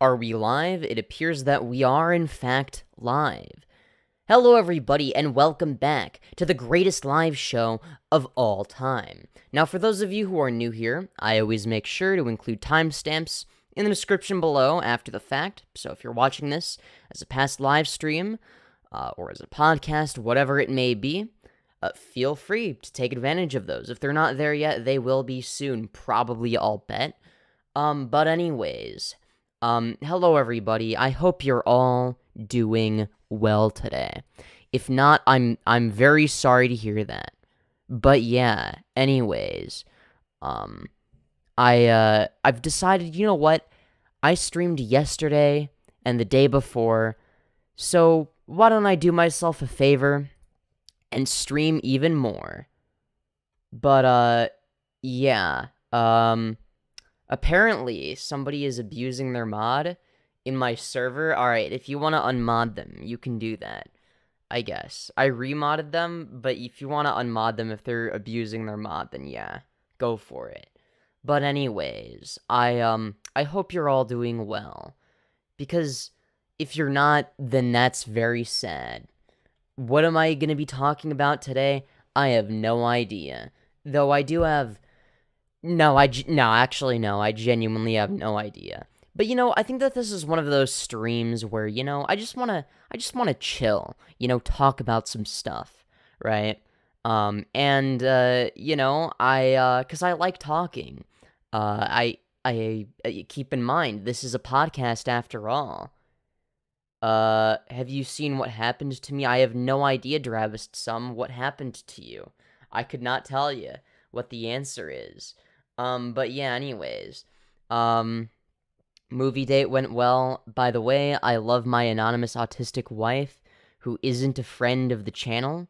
Are we live? It appears that we are, in fact, live. Hello, everybody, and welcome back to the greatest live show of all time. Now, for those of you who are new here, I always make sure to include timestamps in the description below after the fact, so if you're watching this as a past live stream, or as a podcast, whatever it may be, feel free to take advantage of those. If they're not there yet, they will be soon, probably, I'll bet. But anyways, hello everybody. I hope you're all doing well today. If not, I'm very sorry to hear that. But yeah, anyways, I've decided, you know what? I streamed yesterday and the day before, so why don't I do myself a favor and stream even more? But, yeah, apparently, somebody is abusing their mod in my server. Alright, if you want to unmod them, you can do that, I guess. I remodded them, but if you want to unmod them if they're abusing their mod, then yeah, go for it. But anyways, I hope you're all doing well. Because if you're not, then that's very sad. What am I going to be talking about today? I have no idea. Though I do have... No, I genuinely have no idea. But, you know, I think that this is one of those streams where, you know, I just want to chill, you know, talk about some stuff, right? You know, cause I like talking. I keep in mind, this is a podcast after all. Have you seen what happened to me? I have no idea, Dravist Sum, what happened to you. I could not tell you what the answer is. But yeah, anyways, movie date went well. By the way, I love my anonymous autistic wife, who isn't a friend of the channel.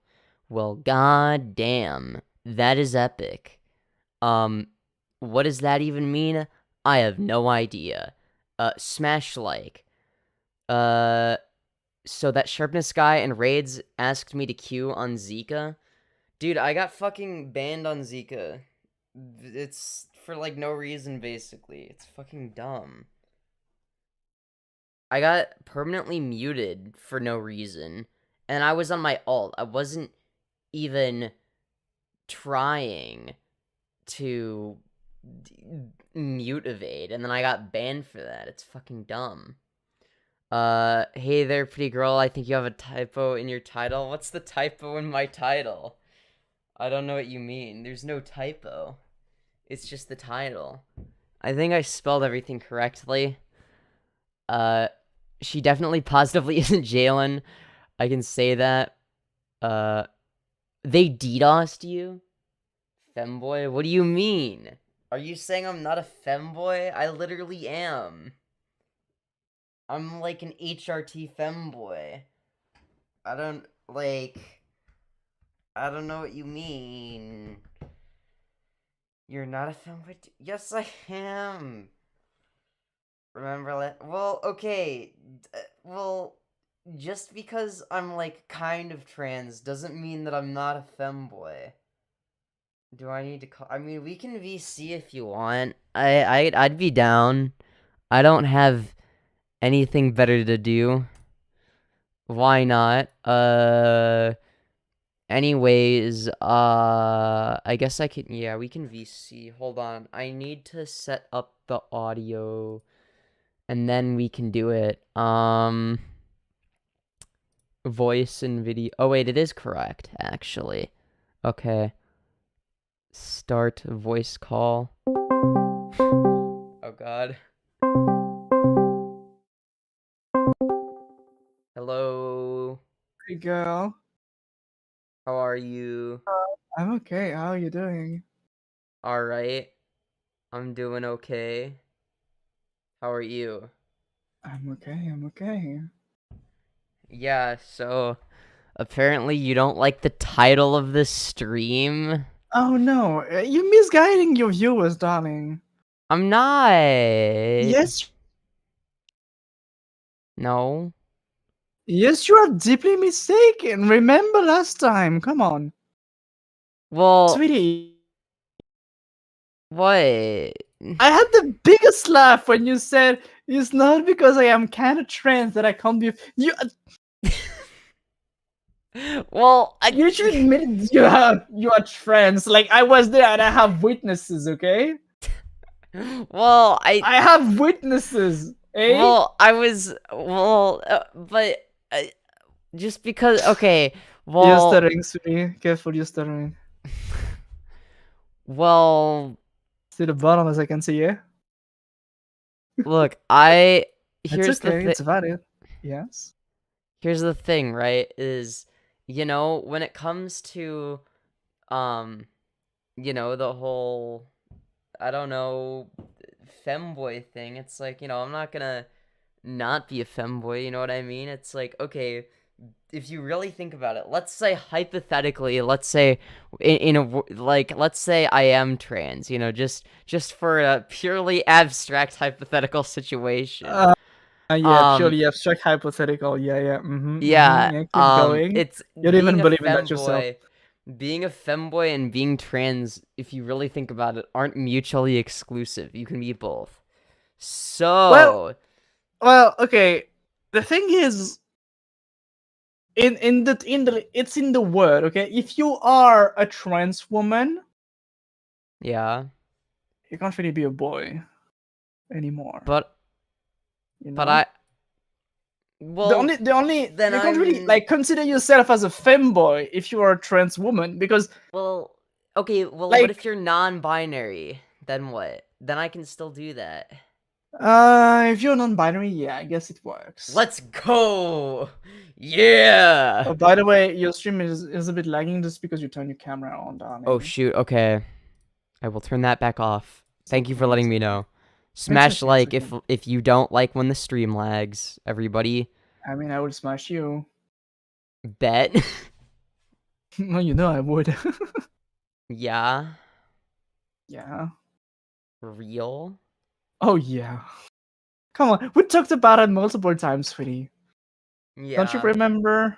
Well, god damn, that is epic. What does that even mean? I have no idea. Smash like. So that sharpness guy and raids asked me to queue on Zika. Dude, I got fucking banned on Zika. It's for, like, no reason, basically. It's fucking dumb. I got permanently muted for no reason, and I was on my alt. I wasn't even trying to mute evade, and then I got banned for that. It's fucking dumb. Hey there, pretty girl. I think you have a typo in your title. What's the typo in my title? I don't know what you mean. There's no typo. It's just the title. I think I spelled everything correctly. She definitely positively isn't Jalen. I can say that. They DDoSed you? Femboy? What do you mean? Are you saying I'm not a femboy? I literally am. I'm like an HRT femboy. I don't know what you mean. You're not a femboy? Yes, I am. Remember that? Well, okay. Well, just because I'm, like, kind of trans doesn't mean that I'm not a femboy. Do I need to call? I mean, we can VC if you want. I'd be down. I don't have anything better to do. Why not? Anyways, I guess I can, yeah, we can VC. Hold on. I need to set up the audio, and then we can do it. Voice and video. Oh, wait, it is correct, actually. Okay. Start voice call. Oh, God. Hello. Hey girl. How are you? I'm okay. How are you doing? Alright. I'm doing okay. How are you? I'm okay. Yeah, so apparently you don't like the title of this stream? Oh no, you're misguiding your viewers, darling. I'm not. Yes. No. Yes, you are deeply mistaken. Remember last time. Come on. Well, Sweetie. what? I had the biggest laugh when you said it's not because I am kind of trans that I can't be. You Well, you should admit you are trans. Like I was there and I have witnesses. Okay. well, I have witnesses. Eh? well, I was, well, but just because, okay, You're well, stuttering, sweetie. Careful, you're stuttering. well, To the bottom, as I can see. Yeah. look, here's It's okay. the It's valid. Yes. here's the thing, right? Is, when it comes to, the whole, I don't know, femboy thing, it's like, I'm not gonna not be a femboy, you know what I mean? It's like, okay, if you really think about it, let's say hypothetically, let's say let's say I am trans, just for a purely abstract hypothetical situation. Yeah, purely abstract hypothetical. Yeah. Yeah, Yeah, keep going. it's You don't even believe in that yourself. Being a femboy and being trans, if you really think about it, aren't mutually exclusive. You can be both. So, Well, okay. The thing is, it's in the word. Okay, if you are a trans woman, yeah, you can't really be a boy anymore. but you know? but I well the only then you can't really I'm- like consider yourself as a femboy if you are a trans woman because well okay, well, like what if you're non-binary? Then what? Then I can still do that. if you're non-binary, yeah, I guess it works. Let's go. Yeah. Oh, by the way, your stream is a bit lagging just because you turn your camera on, darling. Oh shoot. Okay, I will turn that back off. Thank you for letting me know. Smash okay, like it's if you don't like when the stream lags, everybody. I mean, I would smash you. Bet. Well, you know I would. Yeah. Yeah. Real. Oh yeah. Come on, we talked about it multiple times, sweetie. Yeah. Don't you remember?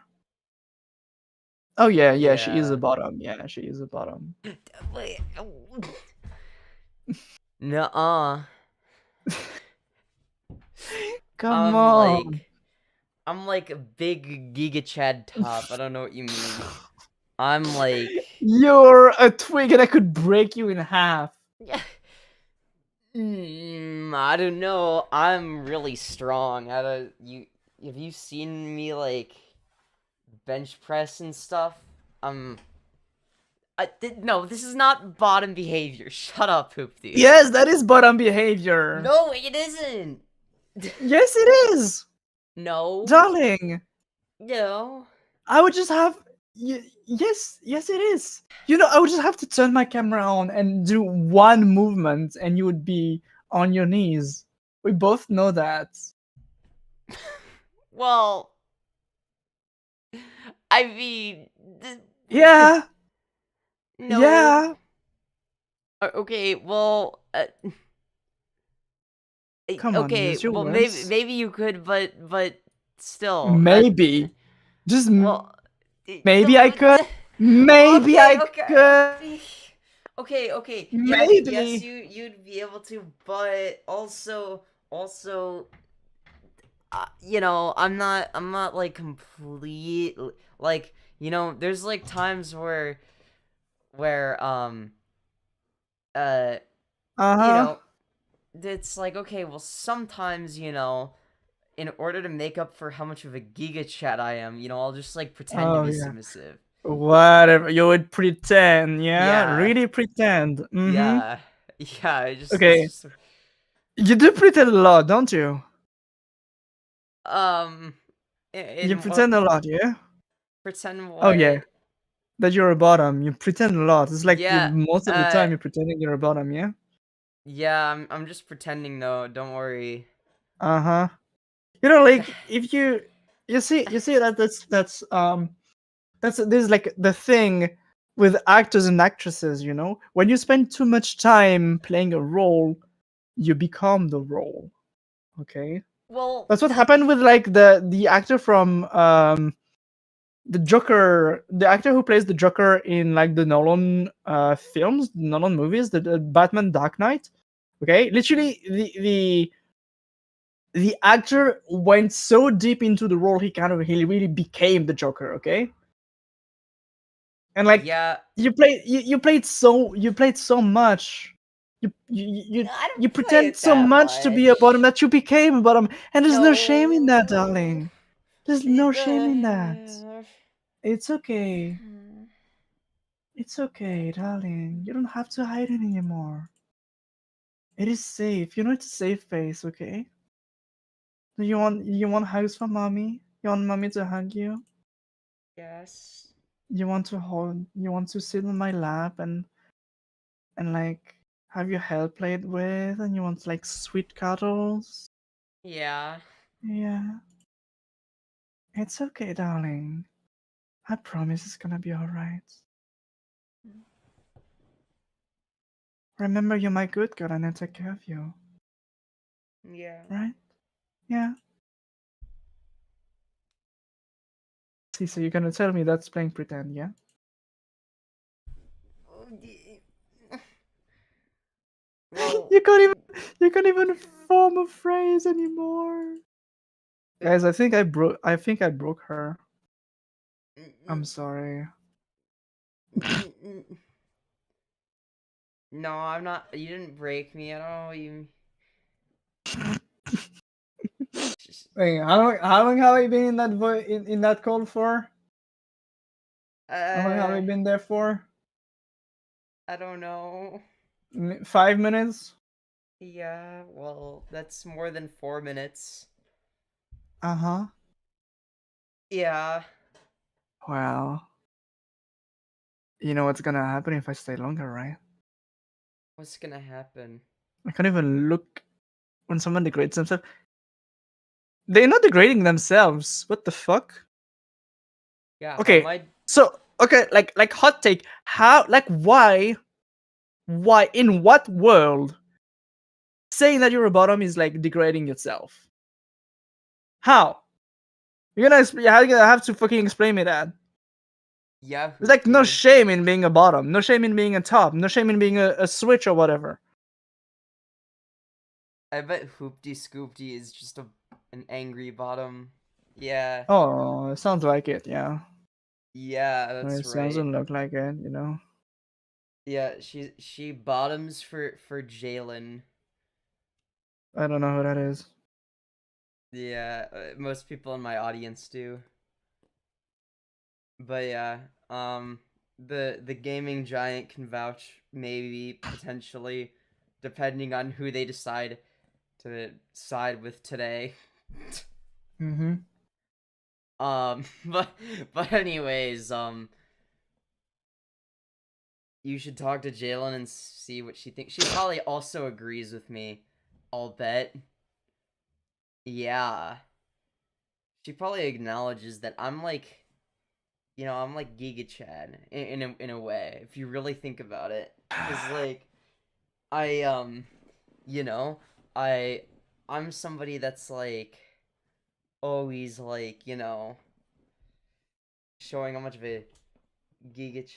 Oh yeah, she is Yeah. a bottom. Yeah, she is a bottom. Wait. Nuh-uh. Come on. I'm like a big Giga Chad top. I don't know what you mean. I'm like You're a twig and I could break you in half. I don't know. I'm really strong. Have you seen me like bench press and stuff? No, this is not bottom behavior. Shut up, Hoopty. Yes, that is bottom behavior. No, it isn't. Yes, it is. No. Darling. No. I would just have yes, it is. I would just have to turn my camera on and do one movement and you would be on your knees. We both know that. Well, I mean, Yeah. no. Yeah. Okay, well, Come on, okay, use your well, words. maybe you could, but still, Maybe. Just well, maybe I could. Maybe I could. Okay. Maybe. Yes, you'd be able to, but also, I'm not like complete, like, there's like times where, it's like, okay, well, sometimes, in order to make up for how much of a giga chat I am, I'll just like pretend to be submissive. Whatever, you would pretend, Yeah. really pretend. Yeah, I just okay. You do pretend a lot, don't you? You pretend a lot, yeah. Pretend what? Oh yeah, that you're a bottom. You pretend a lot. It's like most of the time you're pretending you're a bottom, yeah. Yeah, I'm just pretending though. Don't worry. Like if you see that's this is like the thing with actors and actresses. When you spend too much time playing a role, you become the role. Okay. Well, that's what happened with like the actor from the Joker, the actor who plays the Joker in like the Nolan films, Nolan movies, the Batman Dark Knight, Okay, literally, the actor went so deep into the role, he really became the Joker. Okay, and like Yeah, you played so much. I don't You play pretend it so that much to be a bottom much. that you became a bottom, and there's no shame in that, No. darling. There's no shame in that. It's okay. It's okay, darling. You don't have to hide it anymore. It is safe. You know it's a safe place, okay? Do you want hugs from mommy? You want mommy to hug you? Yes. You want to hold? You want to sit on my lap and like have your hair played with, and you want like sweet cuddles? Yeah. Yeah. It's okay, darling. I promise it's gonna be alright. Remember, you're my good girl, and I take care of you. Yeah. Right? Yeah. See, so you're gonna tell me that's playing pretend, yeah? Well, You can't even form a phrase anymore. Guys, I think I broke her. I'm sorry. no, I'm not. You didn't break me. I don't know what you. Wait, how long have I been in that in that call for? How long have I been there for? I don't know. 5 minutes? Yeah, well, that's more than 4 minutes. Uh-huh. Yeah. Well, you know what's gonna happen if I stay longer, right? What's gonna happen? I can't even look when someone degrades themselves. They're not degrading themselves. What the fuck? Yeah, how am Okay. I? So, okay, like hot take. How, like, why in what world saying that you're a bottom is like degrading yourself? How? How you gonna have to fucking explain me that? Yeah, There's like no Hoopty. shame in being a bottom, no shame in being a top, no shame in being a switch or whatever. I bet Hoopty Scoopty is just an angry bottom. Yeah. Oh, it sounds like it, yeah. Yeah, Well, that's it right. doesn't look like it, you know. Yeah, she bottoms for Jalen. I don't know who that is. Yeah, most people in my audience do. But yeah, the gaming giant can vouch, maybe potentially, depending on who they decide to side with today. Mm-hmm. But anyways, you should talk to Jalen and see what she thinks. She probably also agrees with me. I'll bet. Yeah, she probably acknowledges that I'm like, I'm like Giga Chad in a way, if you really think about it. Cause like I you know, I I'm somebody that's like always like, showing how much of a Giga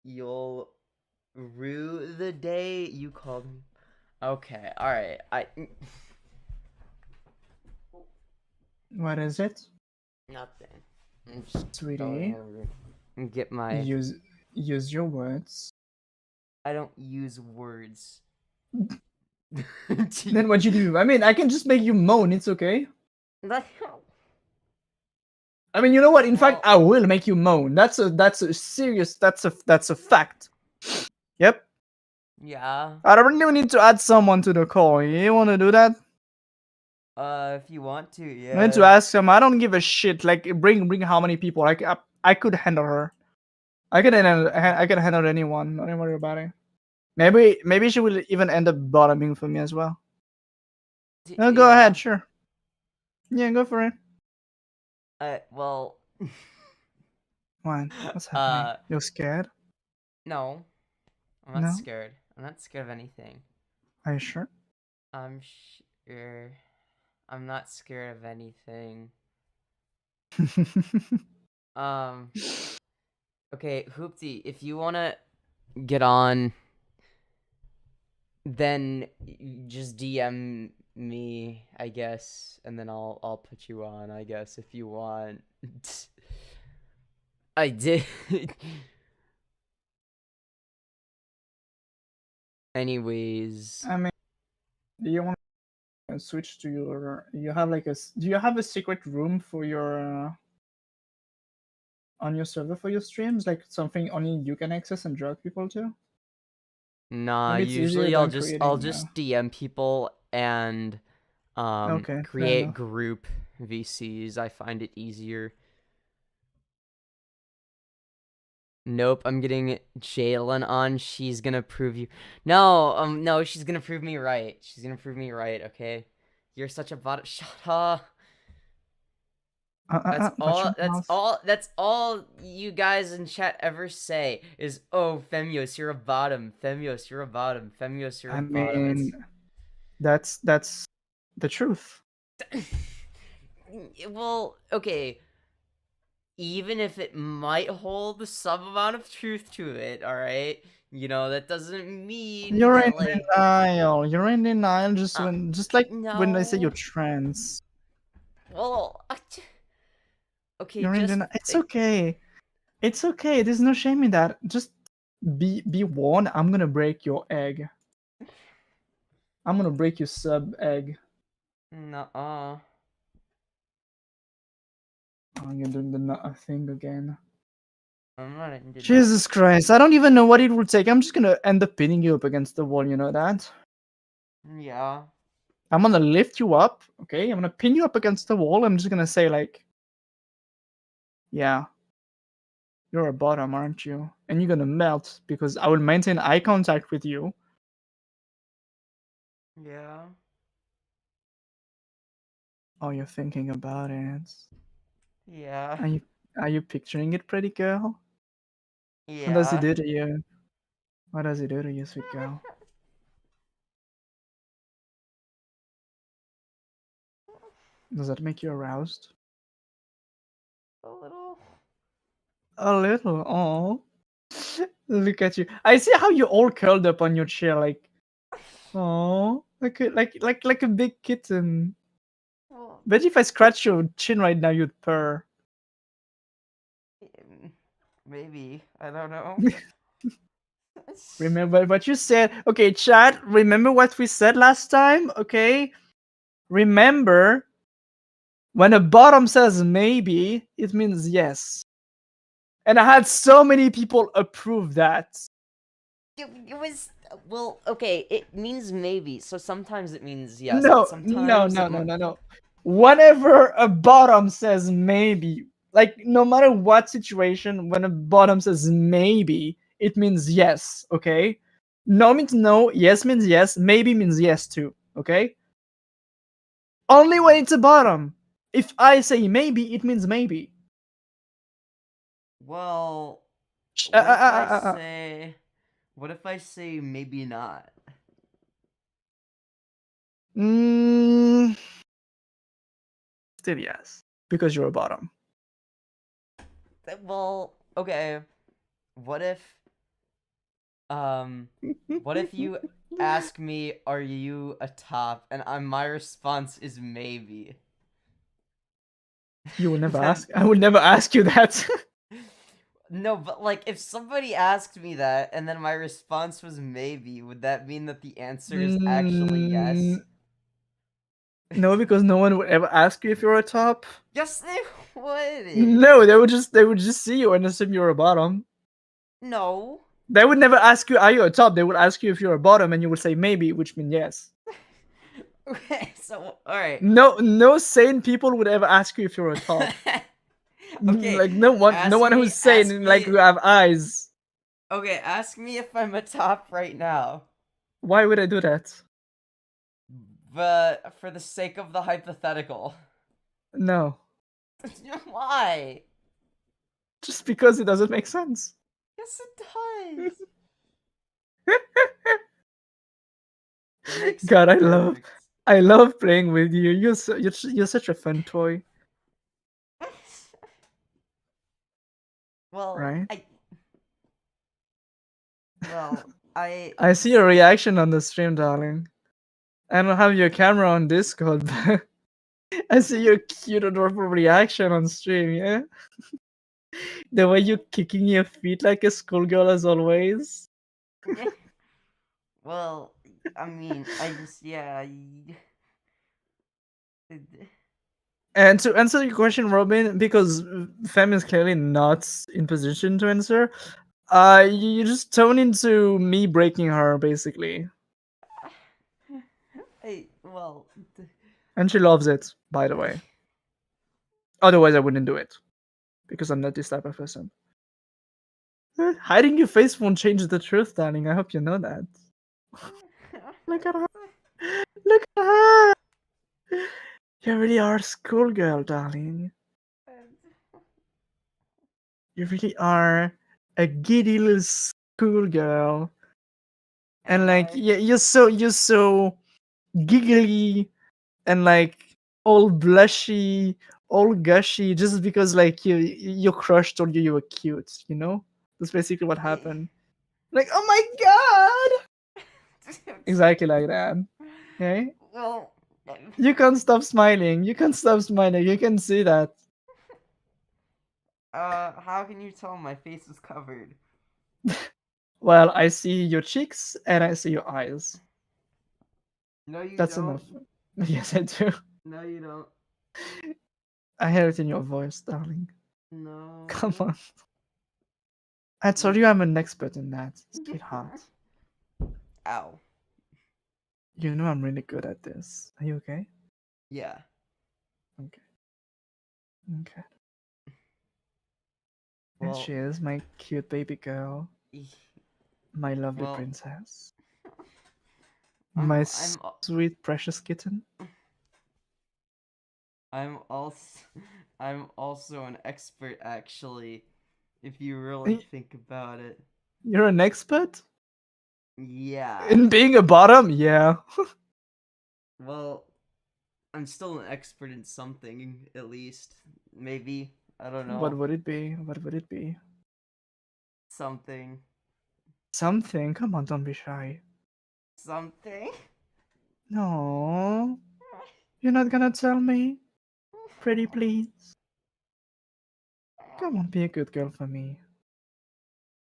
you'll rue the day you called me. Okay, alright. What is it? Nothing. I'm just Sweetie, going over and get my use your words. I don't use words. Then what you do? I mean, I can just make you moan. It's okay. I mean, you know what? In fact, I will make you moan. That's a serious. That's a fact. Yep. Yeah. I don't even need to add someone to the call. You want to do that? If you want to, I need to yeah. ask him. I don't give a shit. Like, bring how many people. Like, I could handle her. I can handle anyone. Don't worry about it. Maybe she will even end up bottoming for me as well. No, go Yeah. ahead. Sure. Yeah, go for it. Well. What? What's happening? You're scared? No. I'm not No? scared. I'm not scared of anything. Are you sure? I'm sure. I'm not scared of anything. Um. Okay, Hoopty, if you wanna get on, then just DM me, I guess, and then I'll put you on, I guess, if you want. I did. Anyways, I mean, do you want to switch to your? You have like do you have a secret room for your on your server for your streams, like something only you can access and drag people to? nah, Maybe it's easier usually I'll than just creating. DM people and Okay, fair create enough. group VCs. I find it easier. Nope, I'm getting Jalen on. She's gonna prove you. No, she's gonna prove me right. She's gonna prove me right, okay? You're such a bot. Shut up. Watch your mouth. That's all you guys in chat ever say is, oh, Femyoz, you're a bottom. Femyoz, you're a bottom. Femyoz, you're a I bottom. mean, that's the truth. Well, okay. Even if it might hold some amount of truth to it, alright? You know, that doesn't mean You're that, in like... denial. You're in denial just like when I say No. you're trans. Well, okay, You're in just... denial. It's okay. It's okay. There's no shame in that. Just be warned. I'm gonna break your egg. I'm gonna break your sub egg. Nuh-uh. Oh, you're doing the nut thing again. I'm not into that. Jesus Christ. I don't even know what it will take. I'm just gonna end up pinning you up against the wall, you know that? Yeah. I'm gonna lift you up, okay? I'm gonna pin you up against the wall. I'm just gonna say, like, yeah, you're a bottom, aren't you? And you're gonna melt because I will maintain eye contact with you. Yeah. Oh, you're thinking about it. Yeah. Are you picturing it, pretty girl? Yeah. What does he do to you? What does he do to you, sweet girl? Does that make you aroused? A little. A little. Oh, look at you. I see how you're all curled up on your chair, like, oh, like a big kitten. Well, Bet if I scratch your chin right now, you'd purr. maybe. I don't know. Remember what you said. Okay, chat, remember what we said last time? Okay? Remember, when a bottom says maybe, it means yes. And I had so many people approve that. It was... Well, okay, it means maybe, so sometimes it means yes, No, but sometimes no. Whenever a bottom says maybe, like no matter what situation, when a bottom says maybe, it means yes, okay? No means no, yes means yes, maybe means yes too, okay? Only when it's a bottom. If I say maybe, it means maybe. Well, what if I say... What if I say maybe not? Still yes, because you're a bottom. Well, okay. What if you ask me, are you a top, and my response is maybe? You will never ask. I would never ask you that. No, but like if somebody asked me that and then my response was maybe, would that mean that the answer is actually yes? No, because no one would ever ask you if you're a top. Yes, they would. No, they would just see you and assume you're a bottom. No. They would never ask you, are you a top? They would ask you if you're a bottom, and you would say maybe, which means yes. Okay, so alright. No sane people would ever ask you if you're a top. Okay. Like no one who's sane, like who have eyes. Okay, ask me if I'm a top right now. Why would I do that? But for the sake of the hypothetical. No. Why? Just because it doesn't make sense. Yes, it does. God, I love playing with you. You're such a fun toy. Well, right? Well, I see your reaction on the stream, darling. I don't have your camera on Discord, but I see your cute, adorable reaction on stream, yeah? The way you're kicking your feet like a schoolgirl as always. Well, I mean, I just, yeah. And to answer your question, Robin, because Fem is clearly not in position to answer, you just tone into me breaking her, basically. Well. And she loves it, by the way. Otherwise, I wouldn't do it. Because I'm not this type of person. Hiding your face won't change the truth, darling. I hope you know that. Look at her. Look at her. You really are a schoolgirl, darling. You really are a giddy little schoolgirl. And like, yeah, you're so giggly and like all blushy, all gushy, just because like your crush told you were cute. You know, that's basically what happened. Like, oh my god, exactly like that. Okay. Well, You can't stop smiling. You can't stop smiling. You can see that. how can you tell my face is covered? Well, I see your cheeks and I see your eyes. No, you That's don't. enough. Yes, I do. No, you don't. I hear it in your voice, darling. No. Come on. I told you I'm an expert in that, sweetheart. Ow. You know I'm really good at this. Are you okay? Yeah. Okay. Okay. Well, And she is my cute baby girl. My lovely princess. My sweet precious kitten. I'm also an expert, actually, if you really think about it. You're an expert? Yeah. In being a bottom? Yeah. Well, I'm still an expert in something, at least. Maybe. I don't know. What would it be? What would it be? Something. Something? Come on, don't be shy. Something? No. You're not gonna tell me? Pretty please. Come on, be a good girl for me.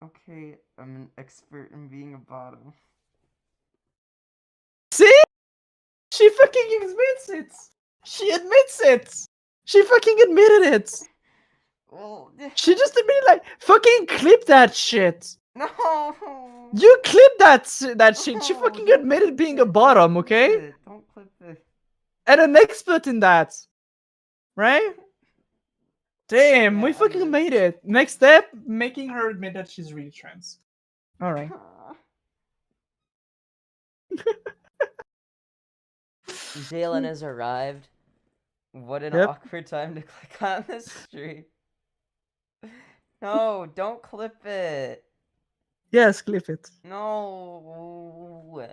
Okay, I'm an expert in being a bottom. See? She fucking admits it! She admits it! She fucking admitted it! Well, she just admitted, like, fucking clip that shit! No! You clip that shit! She fucking admitted being a bottom, okay? Don't clip it. And an expert in that! Right? Damn, we fucking made it! Next step, making her admit that she's really trans. Alright. Jalen has arrived. What an awkward time to click on this stream. No, don't clip it. Yes, clip it. No.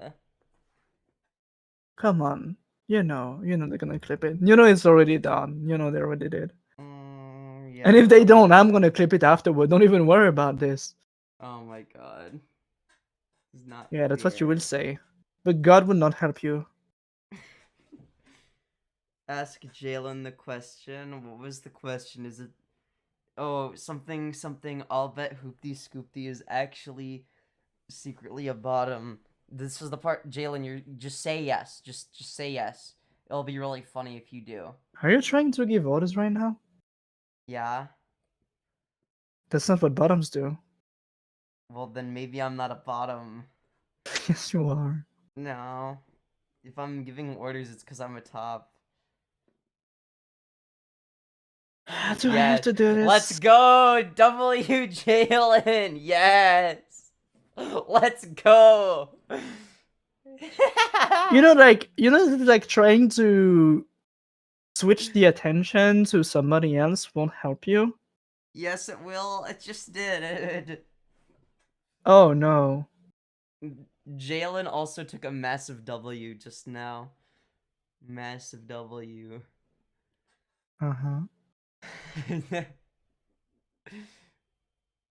Come on. You know they're gonna clip it. You know it's already done. You know they already did. Yeah. And if they don't, I'm gonna clip it afterward. Don't even worry about this. Oh my god. It's not Yeah, that's fair. what you will say. But God will not help you. Ask Jalen the question. What was the question? Is it... Oh, something, I'll bet Hoopty Scoopty is actually secretly a bottom. This is the part, Jalen, you just say yes. Just say yes. It'll be really funny if you do. Are you trying to give orders right now? Yeah. That's not what bottoms do. Well, then maybe I'm not a bottom. Yes, you are. No. If I'm giving orders, it's because I'm a top. Do I have to do this? Let's go! W Jalen! Yes! Let's go! like trying to switch the attention to somebody else won't help you? Yes, it will. It just did. Oh, no. Jalen also took a massive W just now. Massive W. Uh-huh.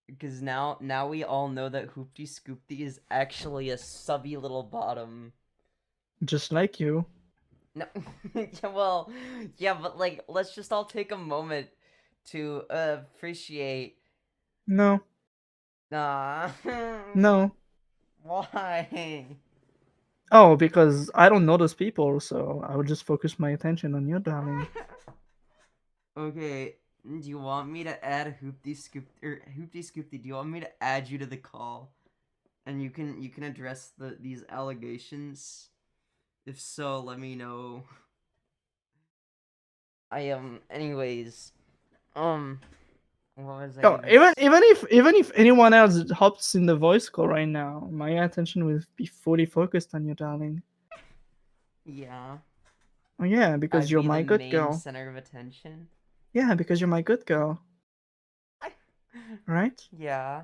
Because now we all know that Hoopty Scoopty is actually a subby little bottom. Just like you. No, yeah, but like, let's just all take a moment to appreciate. No. Nah. No. Why? Oh, because I don't know those people, so I would just focus my attention on you, darling. Okay, do you want me to add Hoopty Scoopty? Do you want me to add you to the call, and you can address these allegations? If so, let me know. Anyways, what was I? Oh, even if anyone else hops in the voice call right now, my attention will be fully focused on you, darling. Yeah. Oh yeah, because I'd you're be my the good main girl. center of attention. Yeah, because you're my good girl. Right? Yeah.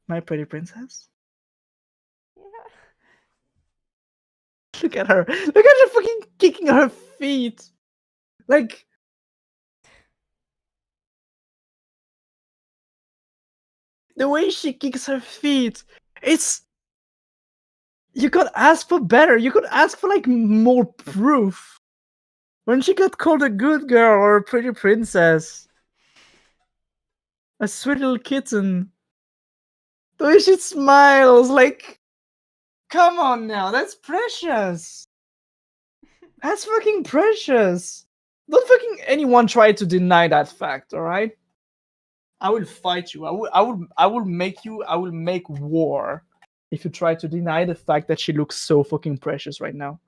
My pretty princess. Yeah. Look at her. Look at her fucking kicking her feet. Like, the way she kicks her feet, it's, you could ask for better. You could ask for like more proof. When she got called a good girl or a pretty princess, a sweet little kitten, the way she smiles, like, come on now, that's precious. That's fucking precious. Don't fucking anyone try to deny that fact, alright? I will fight you. I will make war if you try to deny the fact that she looks so fucking precious right now.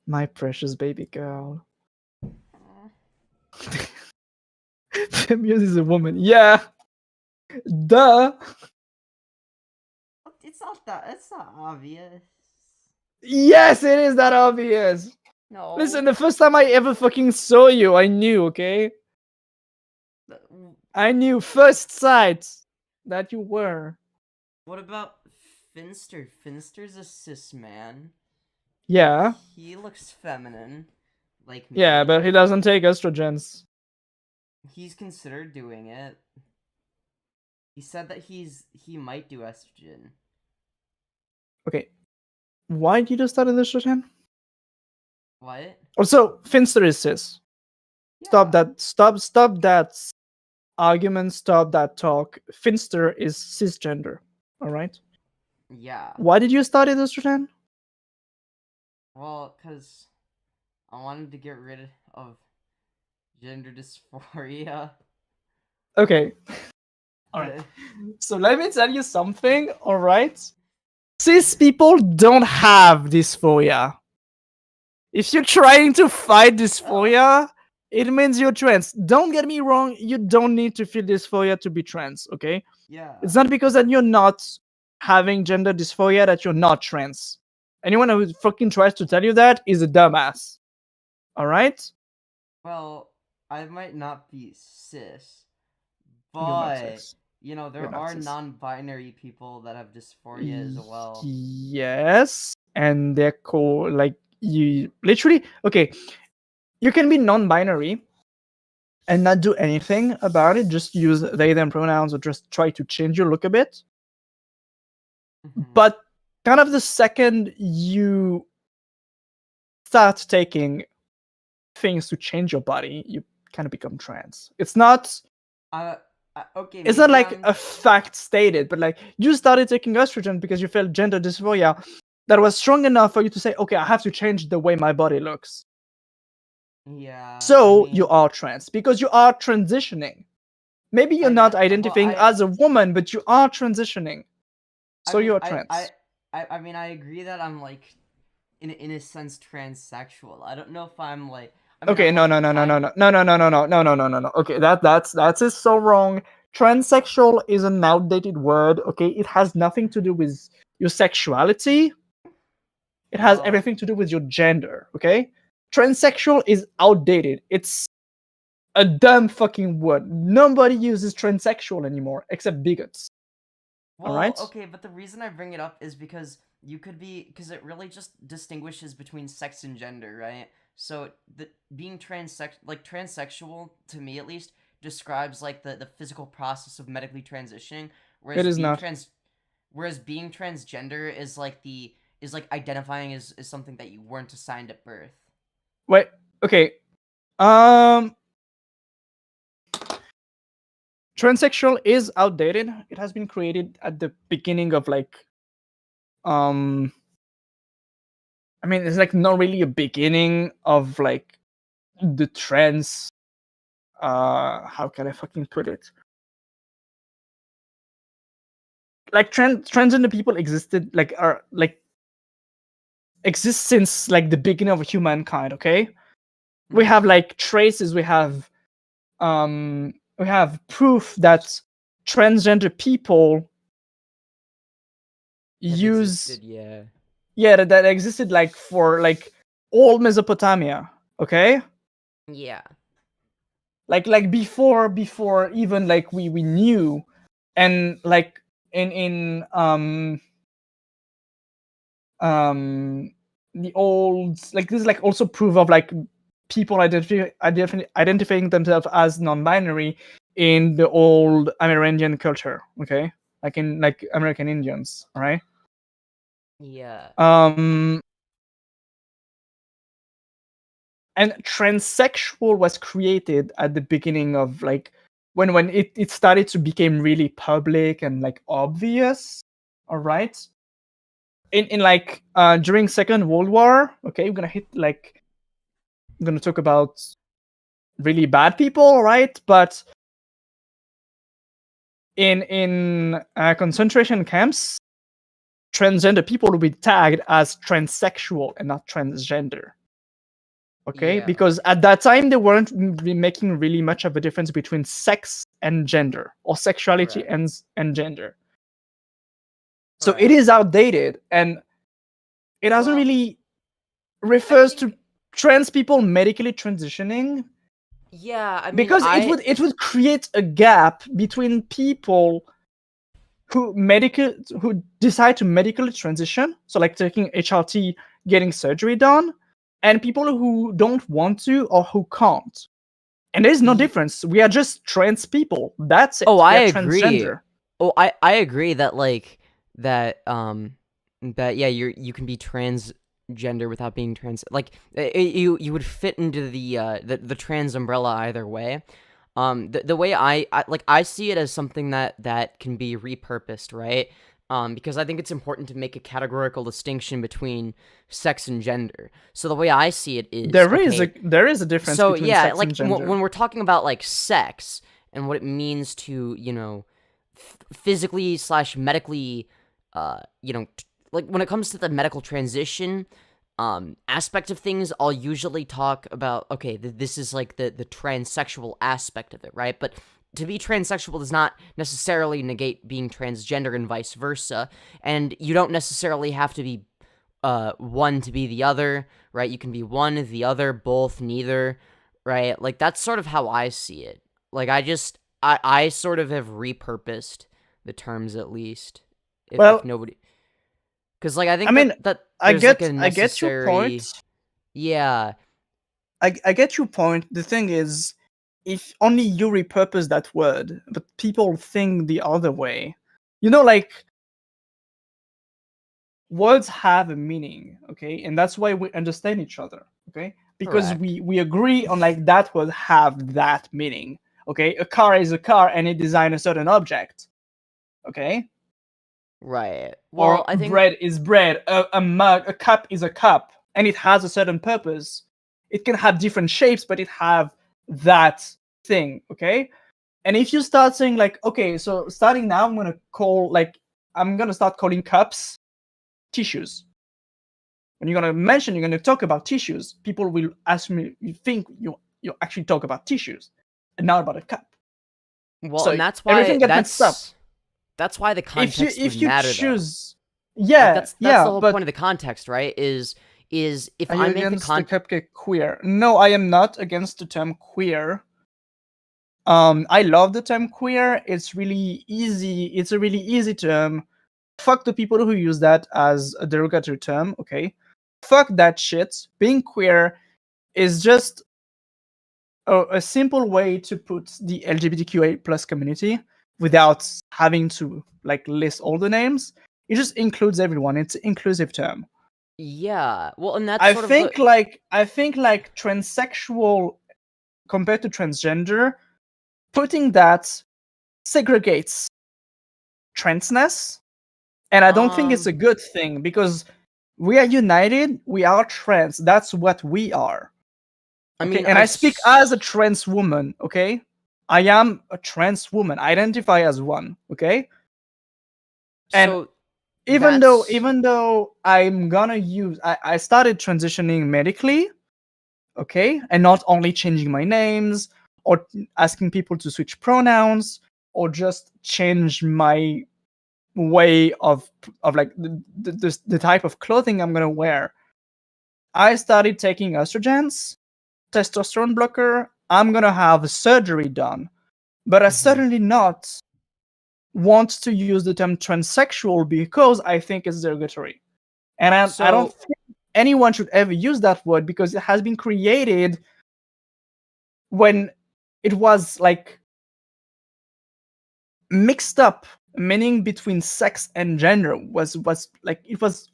My precious baby girl. Femyoz is a woman. Yeah. Duh. It's not that. It's not obvious. Yes, it is that obvious. No. Listen, the first time I ever fucking saw you, I knew, okay? I knew first sight that you were. What about Finster? Finster's a cis man. Yeah. He looks feminine, like me. Yeah, but he doesn't take estrogens. He's considered doing it. He said that he might do estrogen. Okay. Why did you start estrogen? What? Also, Finster is cis. Yeah. Stop that. Stop that argument. Stop that talk. Finster is cisgender. All right. Yeah. Why did you start estrogen? Well, cause I wanted to get rid of gender dysphoria. Okay. All right. So let me tell you something. All right. Cis people don't have dysphoria. If you're trying to fight dysphoria, it means you're trans. Don't get me wrong, you don't need to feel dysphoria to be trans, okay? Yeah. It's not because that you're not having gender dysphoria that you're not trans. Anyone who fucking tries to tell you that is a dumbass. Alright? Well, I might not be cis, You're not but cis. you know, there You're not are cis. non-binary people that have dysphoria as well. Yes, and they're cool. Like, you literally, okay, you can be non-binary and not do anything about it, just use they them pronouns or just try to change your look a bit. But kind of the second you start taking things to change your body, you kind of become trans. It's not okay, it's not like a fact stated, but like you started taking estrogen because you felt gender dysphoria that was strong enough for you to say, okay, I have to change the way my body looks. Yeah. So you are trans because you are transitioning. Maybe you're not identifying as a woman, but you are transitioning. So you're trans. I mean, I agree that I'm like, in a sense, transsexual. I don't know if I'm like. I mean, okay, no. Okay, that's is so wrong. Transsexual is an outdated word. Okay, it has nothing to do with your sexuality. It has everything to do with your gender. Okay, transsexual is outdated. It's a dumb fucking word. Nobody uses transsexual anymore except bigots. Well, All right. okay, but the reason I bring it up is because because it really just distinguishes between sex and gender, right? So the being transsexual, to me at least, describes like the physical process of medically transitioning, It whereas is not. being transgender is like identifying as something that you weren't assigned at birth. Wait. Okay. Um. Transsexual is outdated. It has been created at the beginning of like I mean, it's like not really a beginning of like the trans how can I fucking put it? Like transgender people existed like are like exist since like the beginning of humankind, okay? We have like traces, we have proof that transgender people use that existed like for like all Mesopotamia, okay? Yeah. Like before even like we knew, and like in the old, like this is like also proof of like people identifying themselves as non-binary in the old Amerindian culture, okay? Like in like American Indians, all right? Yeah. And transsexual was created at the beginning of like when it started to become really public and like obvious, all right? In like during Second World War, okay, I'm gonna talk about really bad people, right? But in concentration camps, transgender people will be tagged as transsexual and not transgender. Okay, Yeah. because at that time they weren't making really much of a difference between sex and gender, or sexuality and gender. So it is outdated, and it doesn't really refers to trans people medically transitioning. Yeah, I mean, because it would create a gap between people who decide to medically transition, so like taking HRT, getting surgery done, and people who don't want to or who can't. And there's no difference. We are just trans people. That's it. Oh, I agree. Transgender. Oh, I agree that like that yeah, you can be transgender without being trans. Like you would fit into the trans umbrella either way. The way I see it as something that can be repurposed, right? Because I think it's important to make a categorical distinction between sex and gender. So the way I see it is there is a difference between sex and gender. when we're talking about like sex and what it means to, you know, physically / medically, you know, like when it comes to the medical transition aspect of things, I'll usually talk about, okay, this is like the transsexual aspect of it, right? But to be transsexual does not necessarily negate being transgender and vice versa, and you don't necessarily have to be one to be the other, right? You can be one, the other, both, neither, right? Like that's sort of how I see it. Like I sort of have repurposed the terms, at least. If nobody, because like I think that I get like I get your point. Yeah, I get your point. The thing is, if only you repurpose that word, but people think the other way, you know, like words have a meaning, okay, and that's why we understand each other, okay, because we agree on like that word have that meaning, okay. A car is a car, and it designs a certain object, okay. Right. Well, or I think bread is bread. A mug, a cup is a cup, and it has a certain purpose. It can have different shapes, but it have that thing, okay? And if you start saying like, okay, so starting now, I'm gonna start calling cups tissues. When you're gonna talk about tissues, people will ask me, you think you actually talk about tissues and not about a cup. Well, so and that's why everything gets mixed up. That's why the context if you matter, choose, though. yeah, like, that's the whole point of the context, right? Is if are I you make against the cupcake queer? No, I am not against the term queer. I love the term queer. It's really easy. It's a really easy term. Fuck the people who use that as a derogatory term. Okay, fuck that shit. Being queer is just a simple way to put the LGBTQA plus community without having to like list all the names. It just includes everyone. It's an inclusive term. Yeah. Well, and that's I sort of the think like transsexual compared to transgender, putting that segregates transness, and I don't think it's a good thing because we are united. We are trans. That's what we are. I Okay, mean, and I speak as a trans woman. Okay, I am a trans woman. I identify as one. Okay, and so even that's though I'm gonna use, I started transitioning medically. Okay, and not only changing my names or asking people to switch pronouns or just change my way of like the type of clothing I'm gonna wear. I started taking estrogens, testosterone blocker. I'm gonna have surgery done, but I certainly not want to use the term transsexual because I think it's derogatory, and I don't so think anyone should ever use that word because it has been created when it was like mixed up meaning between sex and gender was like it was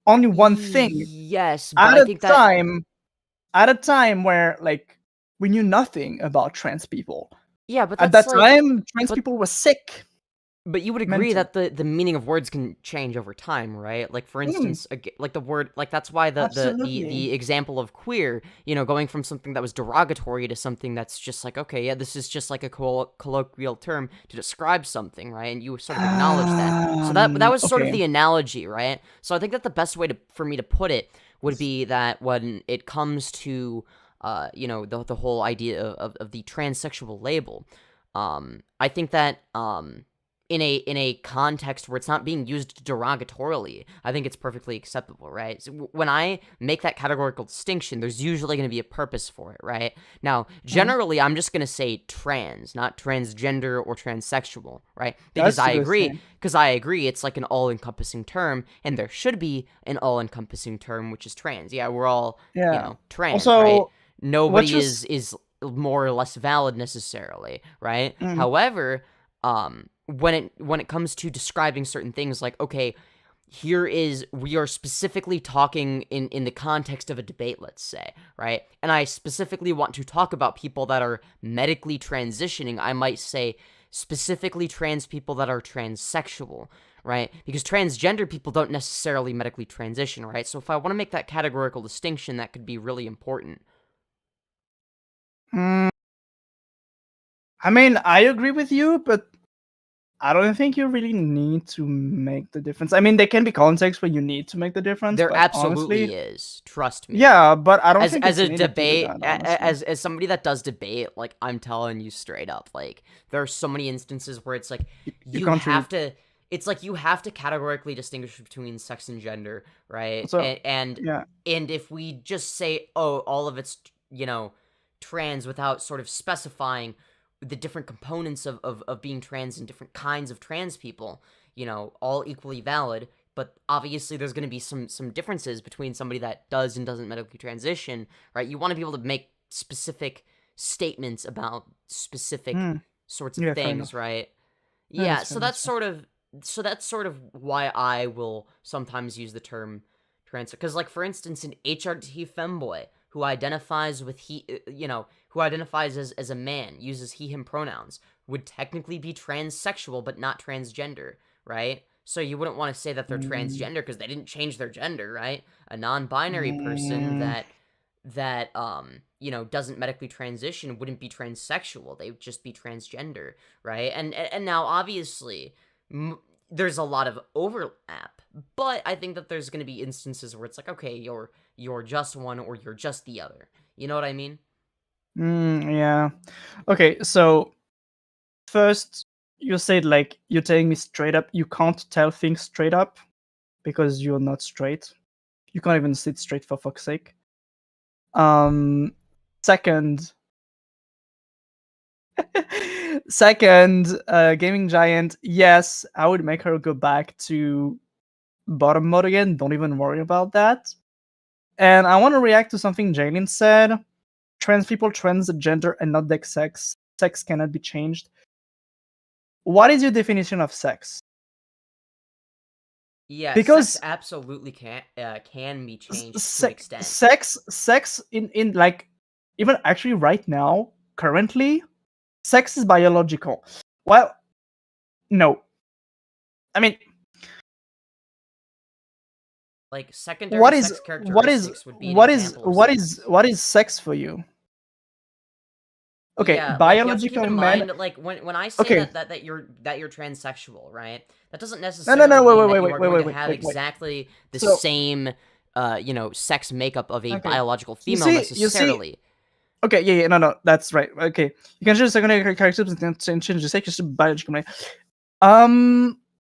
only one thing yes, but at I a think that time at a time where like we knew nothing about trans people. yeah, but At that's that like time trans but people were sick But you would agree mentally. that the meaning of words can change over time, right? Like for Mm, instance, like the word like that's why absolutely. the example of queer, going from something that was derogatory to something that's just like, okay, yeah, this is just like a colloquial term to describe something, right? And you sort of acknowledge that. So that was sort of Okay. the analogy, right? So I think that the best way for me to put it would be that when it comes to the whole idea of the transsexual label, I think that in a context where it's not being used derogatorily, I think it's perfectly acceptable, right? So when I make that categorical distinction, there's usually going to be a purpose for it, right? Now, Mhm. generally, I'm just going to say trans, not transgender or transsexual, right? That's a good thing. Because I agree, it's like an all-encompassing term, and there should be an all-encompassing term, which is trans. Yeah, we're all, Yeah. trans, right? Also, what Nobody you is more or less valid necessarily, right? mm, However, when it comes to describing certain things, like, okay, we are specifically talking in the context of a debate, let's say, right? And I specifically want to talk about people that are medically transitioning. I might say specifically trans people that are transsexual, right? Because transgender people don't necessarily medically transition, right? So if I want to make that categorical distinction, that could be really important. mm, I mean, I agree with you, but I don't think you really need to make the difference. I mean, there can be contexts where you need to make the difference, There but honestly, absolutely is. Trust me. yeah, but I don't as think as it's a needed to do debate that, honestly. as somebody that does debate, like, I'm telling you straight up, like, there are so many instances where it's like You you can't really. have to it's like you have to categorically distinguish between sex and gender, right? So, And yeah. if we just say, oh, all of it's trans, without sort of specifying the different components of being trans and different kinds of trans people, all equally valid, but obviously there's going to be some differences between somebody that does and doesn't medically transition, right? You want to be able to make specific statements about specific Mm, sorts of yeah, fair things, enough. right? That's Yeah, fair. That's fair. so that's sort of why I will sometimes use the term trans, because, like, for instance, an HRT femboy who identifies with who identifies as a man, uses he him pronouns, would technically be transsexual but not transgender, right? So you wouldn't want to say that they're Mm, transgender because they didn't change their gender, right? A non-binary person mm, that doesn't medically transition wouldn't be transsexual. They would just be transgender, right? And now, obviously, there's a lot of overlap, but I think that there's going to be instances where it's like, okay, you're just one or you're just the other. You know what I mean? yeah. Okay, so first, you said like you're telling me straight up you can't tell things straight up because you're not straight. You can't even sit straight for fuck's sake. Um, second, Second, gaming giant. Yes, I would make her go back to bottom mode again. Don't even worry about that. And I want to react to something Jalen said. Trans people, transgender, and not their sex. Sex cannot be changed. What is your definition of sex? Yeah, Because sex absolutely can be changed to se- an extent. sex in like even actually right now, currently, sex is biological. Well, no. I mean, Like secondary what is sex what is characteristics would be an what is example of what sex. is what is sex for you? Okay, Yeah, like you have to keep biological in men. mind, like when I say Okay, that you're transsexual, right? That doesn't no, necessarily mean that you wait, are wait, going wait, to wait, have wait, wait. exactly the So, same, sex makeup of a okay, biological you female see, necessarily. okay, yeah, no, that's right. Okay, you can choose secondary characteristics and change the sex to biological men.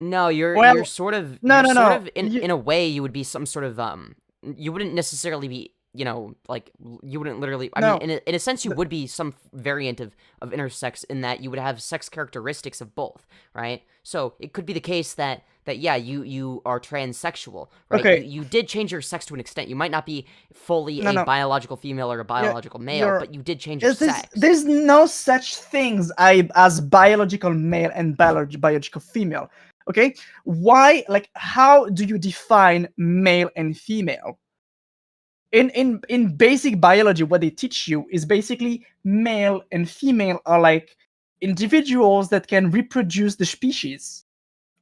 No, Well, you're sort of no, in a way you would be some sort of you wouldn't necessarily be, like you wouldn't literally, I mean, no. in a sense you The- would be some variant of intersex in that you would have sex characteristics of both, right? So it could be the case that yeah, you are transsexual, right? Okay, You did change your sex to an extent. You might not be fully a no. biological female or a biological male, You're but you did change your there's sex. there's no such things as biological male and biological female. Okay, why? Like, how do you define male and female? In basic biology, what they teach you is basically male and female are like individuals that can reproduce the species.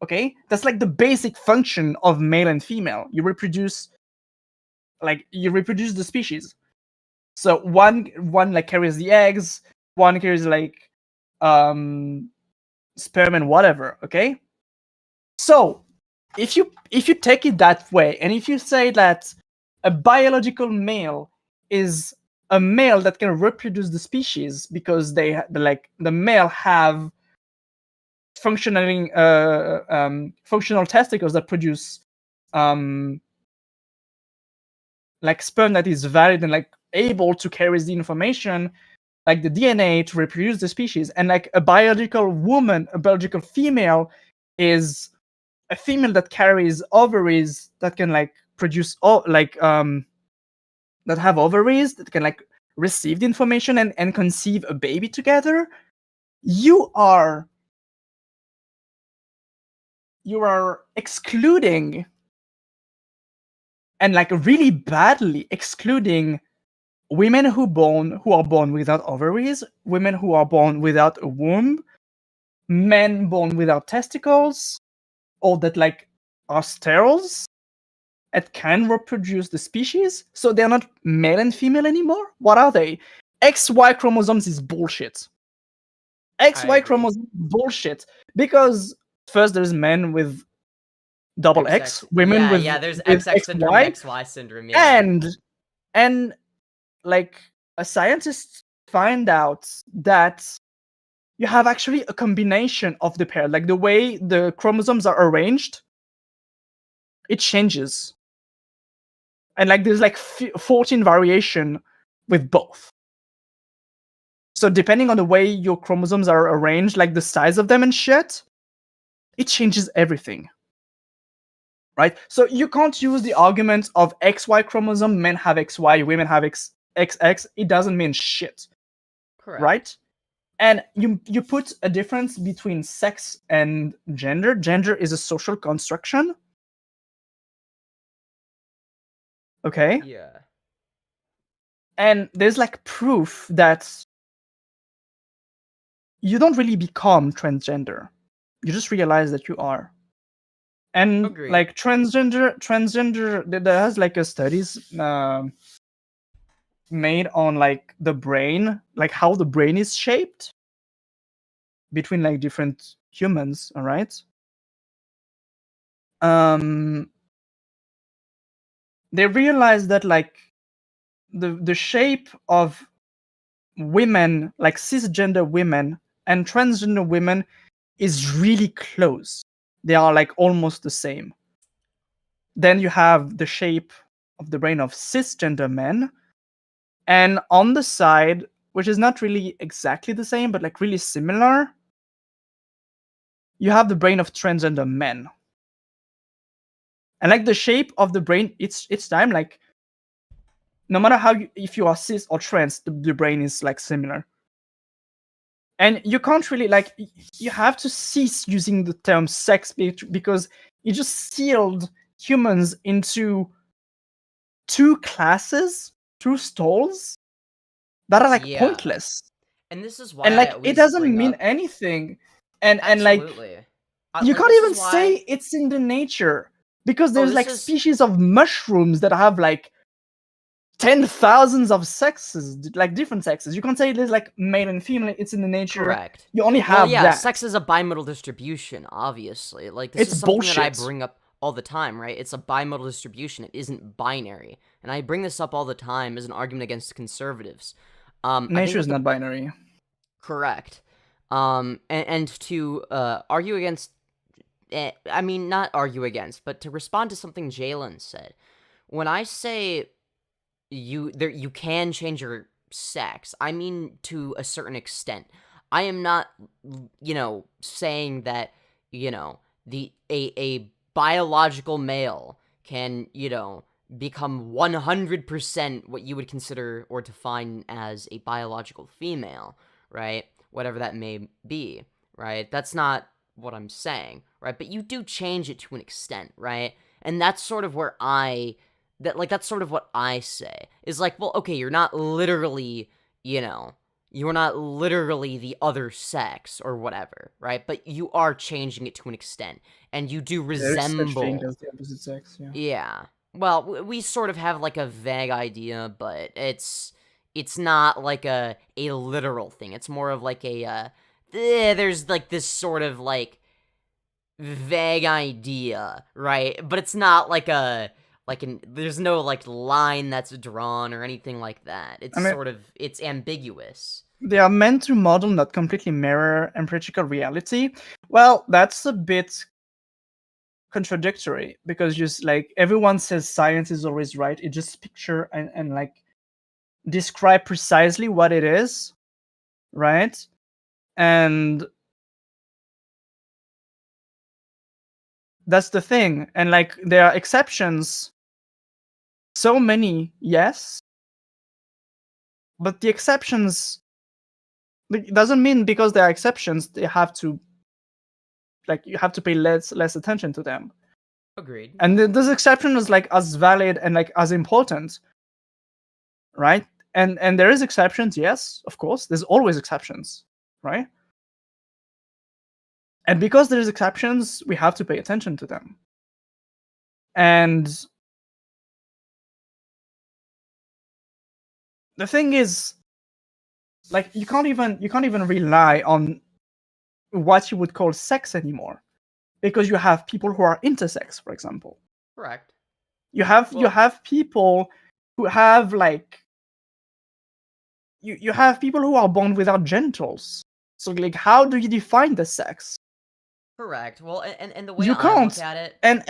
Okay, that's like the basic function of male and female. You reproduce the species. So one like carries the eggs, one carries like sperm and whatever. Okay, so if you take it that way, and if you say that a biological male is a male that can reproduce the species because like the male have functioning functional testicles that produce like sperm that is valid and like able to carry the information like the DNA to reproduce the species. And like a biological woman, a biological female is a female that carries ovaries that can like produce that have ovaries that can like receive the information and conceive a baby together. You are excluding and like really badly excluding women who are born without ovaries, women who are born without a womb, men born without testicles, or that like are steriles and can reproduce the species. So they're not male and female anymore. What are they? XY chromosomes is bullshit. XY chromosomes bullshit because first there's men with double X, women Yeah, there's with XX syndrome, XY, XY syndrome, yeah. and like a scientist find out that you have actually a combination of the pair, like the way the chromosomes are arranged, it changes, and like there's like 14 variation with both. So depending on the way your chromosomes are arranged, like the size of them and shit, it changes everything. Right? So you can't use the argument of XY chromosome, men have XY, women have XX. It doesn't mean shit. Correct. Right? And you put a difference between sex and gender. Gender is a social construction. Okay? Yeah. And there's like proof that you don't really become transgender. You just realize that you are. And Agreed. like transgender, there has like a studies made on like the brain, like how the brain is shaped between like different humans. All right. They realized that like the shape of women, like cisgender women and transgender women, is really close. They are like almost the same. Then you have the shape of the brain of cisgender men, and on the side which is not really exactly the same, but like really similar, you have the brain of transgender men. And like the shape of the brain, each time, like no matter how if you are cis or trans, the brain is like similar. And you can't really like you have to cease using the term sex because it just sealed humans into two classes, two stalls that are like pointless. And this is why And like it doesn't mean anything. And absolutely. and like you can't even say it's in the nature because there's like species of mushrooms that have like 10,000s of sexes, like different sexes. You can't say there's like male and female. It's in the nature. Correct. You only have that. Sex is a bimodal distribution, obviously. Like this it's is something bullshit. that I bring up all the time, right? It's a bimodal distribution. It isn't binary, and I bring this up all the time as an argument against conservatives. Nature is not binary. Correct. And to argue against, I mean, not argue against, but to respond to something Jalen said. When I say you can change your sex, I mean to a certain extent. I am not, saying that, a biological male can, become 100% what you would consider or define as a biological female, right? Whatever that may be, right? That's not what I'm saying, right? But you do change it to an extent, right? And that's sort of where that's sort of what I say, is like, well, okay, you're not literally, you're not literally the other sex or whatever, right? But you are changing it to an extent, and you do resemble... There's such thing as the opposite sex, yeah. Yeah. Well, we sort of have, like, a vague idea, but it's not, like, a literal thing. It's more of, like, there's, like, this sort of, like, vague idea, right? But it's not, like, there's no, like, line that's drawn or anything like that. It's it's ambiguous. They are meant to model, not completely mirror, empirical reality. Well, that's a bit contradictory, because just like everyone says science is always right. It just picture and like describe precisely what it is, right? And that's the thing. And like there are exceptions, so many, yes, but the exceptions, it doesn't mean because there are exceptions they have to, like, you have to pay less attention to them. Agreed. And this exception is like as valid and like as important, right? And there is exceptions, yes, of course. There's always exceptions, right? And because there's exceptions, we have to pay attention to them. And the thing is, like, you can't even rely on what you would call sex anymore, because you have people who are intersex, for example. Correct. You have people who have like you have people who are born without genitals. So like, how do you define the sex? Correct. Well, and the way you I can't. look at it, and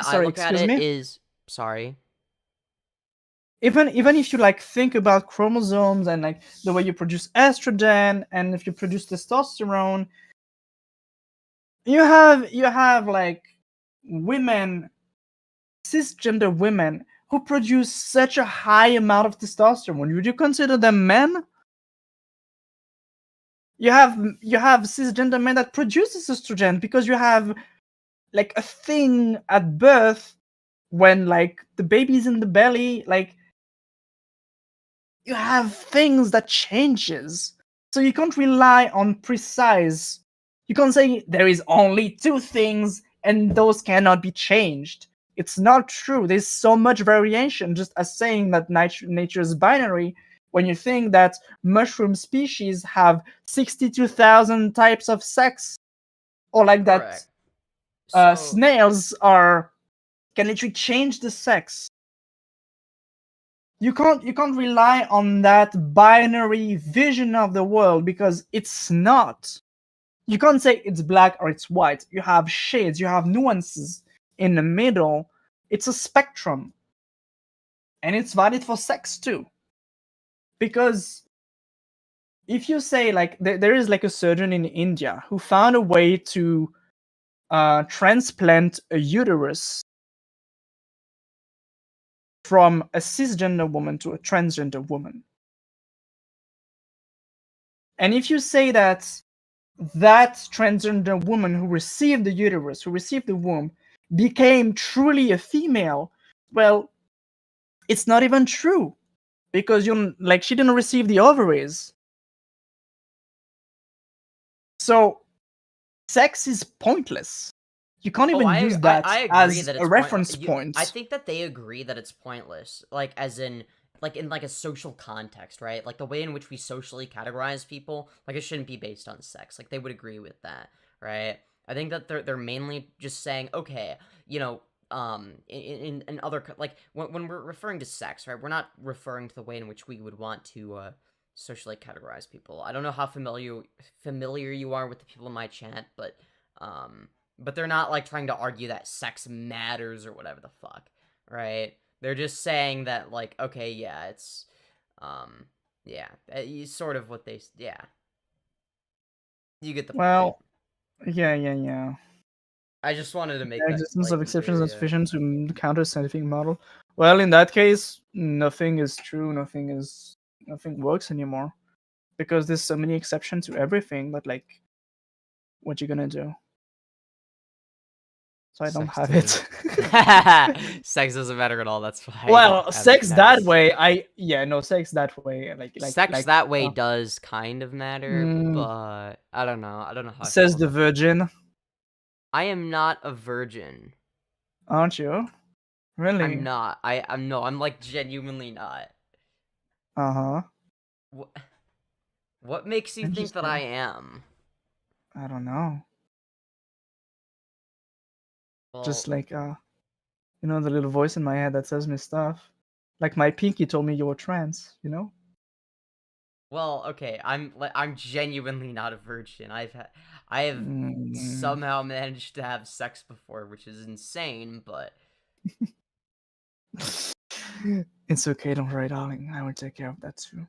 sorry, excuse me. Sorry. Even if you like think about chromosomes and like the way you produce estrogen and if you produce testosterone, you have like women, cisgender women, who produce such a high amount of testosterone. Would you consider them men? You have cisgender men that produces estrogen because you have like a thing at birth when like the baby's in the belly, like you have things that changes. So you can't rely on precise. You can't say there is only two things and those cannot be changed. It's not true. There's so much variation, just as saying that nature is binary. When you think that mushroom species have 62,000 types of sex, or like that snails can literally change the sex. You can't rely on that binary vision of the world, because it's not. You can't say it's black or it's white. You have shades, you have nuances in the middle. It's a spectrum. And it's valid for sex too. Because if you say like there is like a surgeon in India who found a way to transplant a uterus from a cisgender woman to a transgender woman. And if you say that that transgender woman who received the uterus, who received the womb, became truly a female, well, it's not even true, because she didn't receive the ovaries. So sex is pointless. You can't even use that I agree as that a it's reference point. I think that they agree that it's pointless, like as in like in like a social context, right? Like the way in which we socially categorize people, like it shouldn't be based on sex. Like they would agree with that, right? I think that they're mainly just saying, okay, you know, in other like when we're referring to sex, right? We're not referring to the way in which we would want to socially categorize people. I don't know how familiar you are with the people in my chat, but they're not like trying to argue that sex matters or whatever the fuck, right? They're just saying that like, okay, yeah, it's yeah, sort of what they yeah. You get the point. Well, yeah. I just wanted to make The that existence like of exceptions clear, is sufficient to counter scientific model. Well, in that case, nothing is true. Nothing works anymore, because there's so many exceptions to everything. But like, what you gonna do? So I don't Sex have it. Sex doesn't matter at all. That's fine. Well, That'd be sex that nice. way. Sex that way. Sex that way does kind of matter, but I don't know. I don't know how I feel says the about that. virgin. I am not a virgin. Aren't you? Really? I'm not. I'm no. I'm like genuinely not. Uh-huh. What makes you think that I Interesting. am? I don't know. Well, Just like the little voice in my head that says me stuff. Like my pinky told me you were trans, you know? well, okay. I'm genuinely not a virgin. I have Mm. somehow managed to have sex before, which is insane, but It's okay, don't worry, darling. I will take care of that too.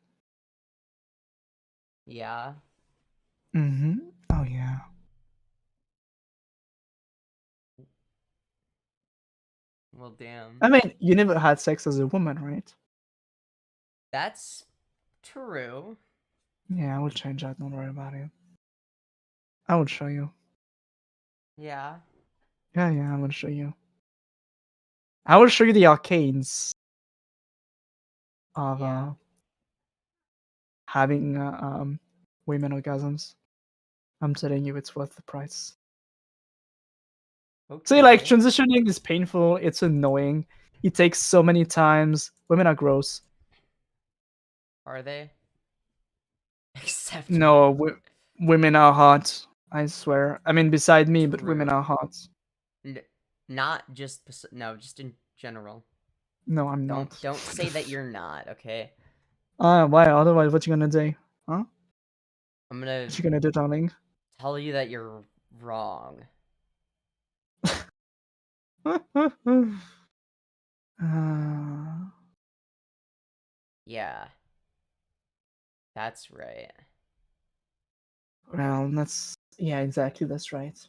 yeah. Mm-hmm. Oh yeah. Well, damn. I mean, you never had sex as a woman, right? That's true. Yeah, I will change that, don't worry about it. I will show you. Yeah. Yeah, I will show you. I will show you the arcades of Yeah. having women orgasms. I'm telling you, it's worth the price. See, like, Okay. transitioning is painful. It's annoying. It takes so many times. Women are gross. Are they? Except No, women are hot. I swear. I mean, beside me, but women true. are hot. Not just no, just in general. No, I'm not. Don't say that you're not, okay? Why? Otherwise, what you gonna do? Huh? I'm gonna What you gonna do, darling? tell you that you're wrong. Uh, Yeah, that's right. well, yeah, exactly. That's right.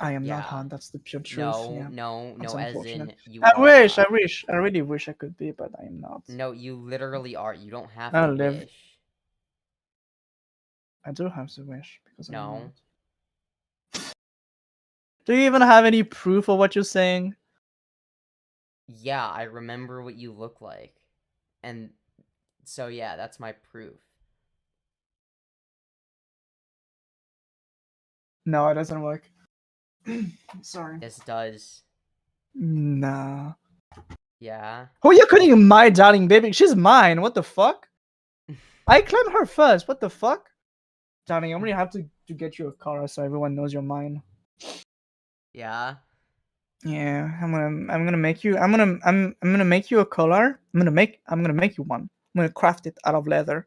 I am not Yeah. hot. That's the pure truth. No, Yeah, no, that's no, as unfortunate. in you I are wish. I hot. wish. I really wish I could be, but I am not. No, you literally are. You don't have I to live. wish. I do have to wish because I'm No. not. Do you even have any proof of what you're saying? Yeah, I remember what you look like. And so yeah, that's my proof. No, it doesn't work. I'm sorry. This does. Nah. Yeah. Who are you calling my darling baby? She's mine. What the fuck? I claimed her first. What the fuck? Darling, I'm gonna have to get you a collar so everyone knows you're mine. Yeah. Yeah, I'm gonna make you I'm gonna make you a collar. I'm gonna make you one. I'm gonna craft it out of leather.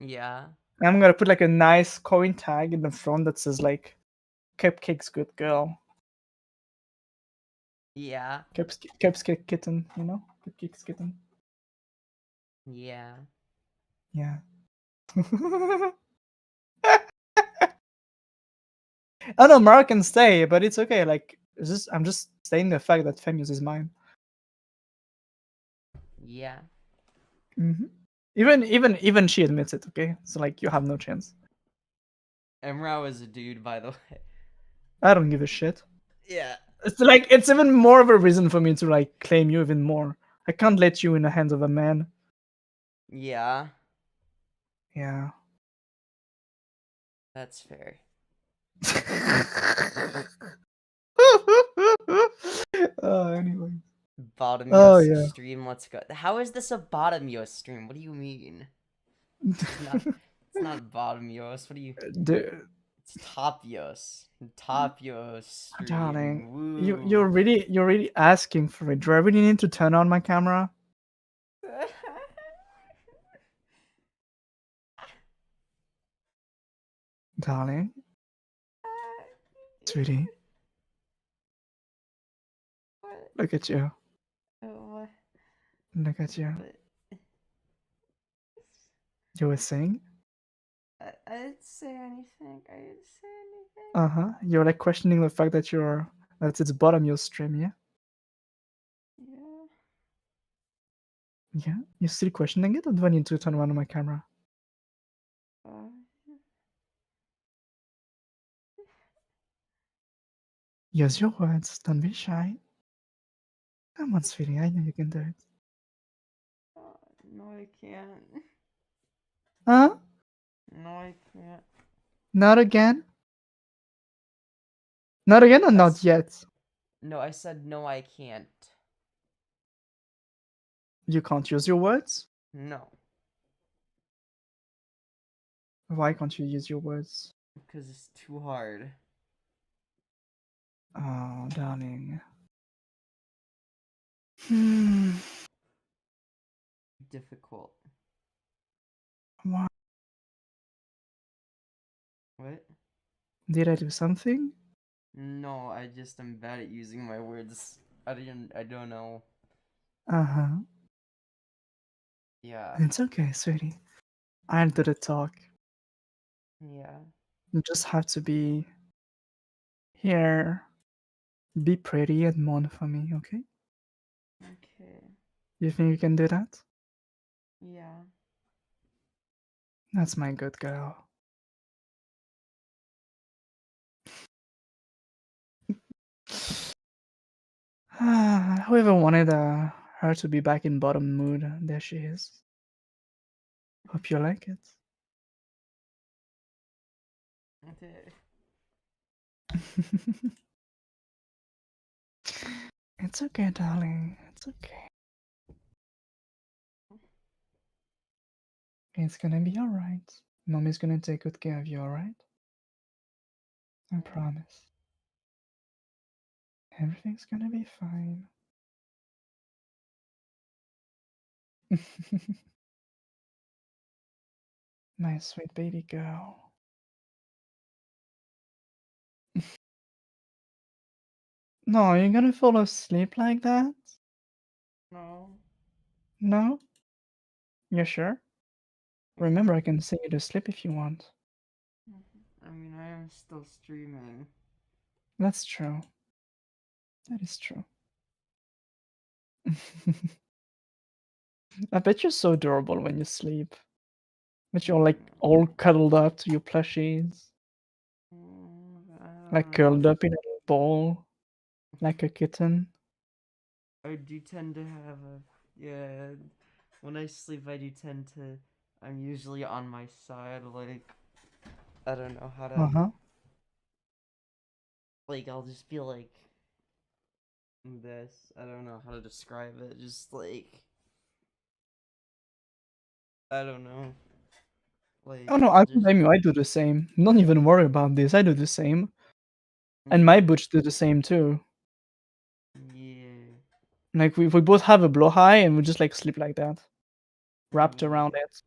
Yeah. I'm gonna put like a nice coin tag in the front that says like Cupcake's good girl. Yeah. Cupcake kitten, you know? Cupcake's kitten. Yeah. Yeah. Oh no, Mara can stay, but it's okay. Like, I'm just saying the fact that Femyoz is mine. Yeah. Even she admits it. Okay, so like you have no chance. Emrao is a dude, by the way. I don't give a shit. Yeah. It's like it's even more of a reason for me to like claim you even more. I can't let you in the hands of a man. Yeah. Yeah. That's fair. Anyway. Bottom Oh Yost yeah. stream, let's go. How is this a bottom Yost stream? What do you mean? It's not bottom Yost. What do you? Dude, It's top Yost. Top Yost darling, stream. Woo. you're really asking for it. Do I really need to turn on my camera? Darling, sweetie, look at you. Look at you. You were saying? I didn't say anything. I didn't say anything. Uh-huh. You're like questioning the fact that it's bottom your stream, yeah? Yeah. Yeah? You're still questioning it, or do I need to turn on my camera? Use your words, don't be shy. Come on, sweetie, I know you can do it. No, I can't. Huh? No, I can't. Not again? Not again or not yet? No, I said no, I can't. You can't use your words? No. Why can't you use your words? Because it's too hard. Oh, darling. Difficult. Why? What? Did I do something? No, I just am bad at using my words. I don't know. Uh-huh. Yeah. It's okay, sweetie. I'll do the talk. Yeah. You just have to be here. Be pretty and mourn for me, okay? Okay. You think you can do that? Yeah. That's my good girl. Whoever wanted her to be back in bottom mood, there she is. Hope you like it. Okay. It's okay, darling. It's okay. It's gonna be alright. Mommy's gonna take good care of you, alright? I promise. Everything's gonna be fine. My sweet baby girl. No, you're gonna fall asleep like that? No. No? You sure? Remember, I can sing you to sleep if you want. I mean, I am still streaming. That's true. That is true. I bet you're so adorable when you sleep. But you're like all cuddled up to your plushies. Like curled up in a little ball. Like a kitten. I do tend to have a yeah. When I sleep, I do tend to. I'm usually on my side. Like I don't know how to. Uh-huh. Like I'll just be like this. I don't know how to describe it. Just like I don't know. Like Oh no, I'll I don't just blame you. I do the same. Don't even worry about this. I do the same. And my butch do the same too. yeah. Like we both have a blowhigh and we just like sleep like that. Wrapped around it.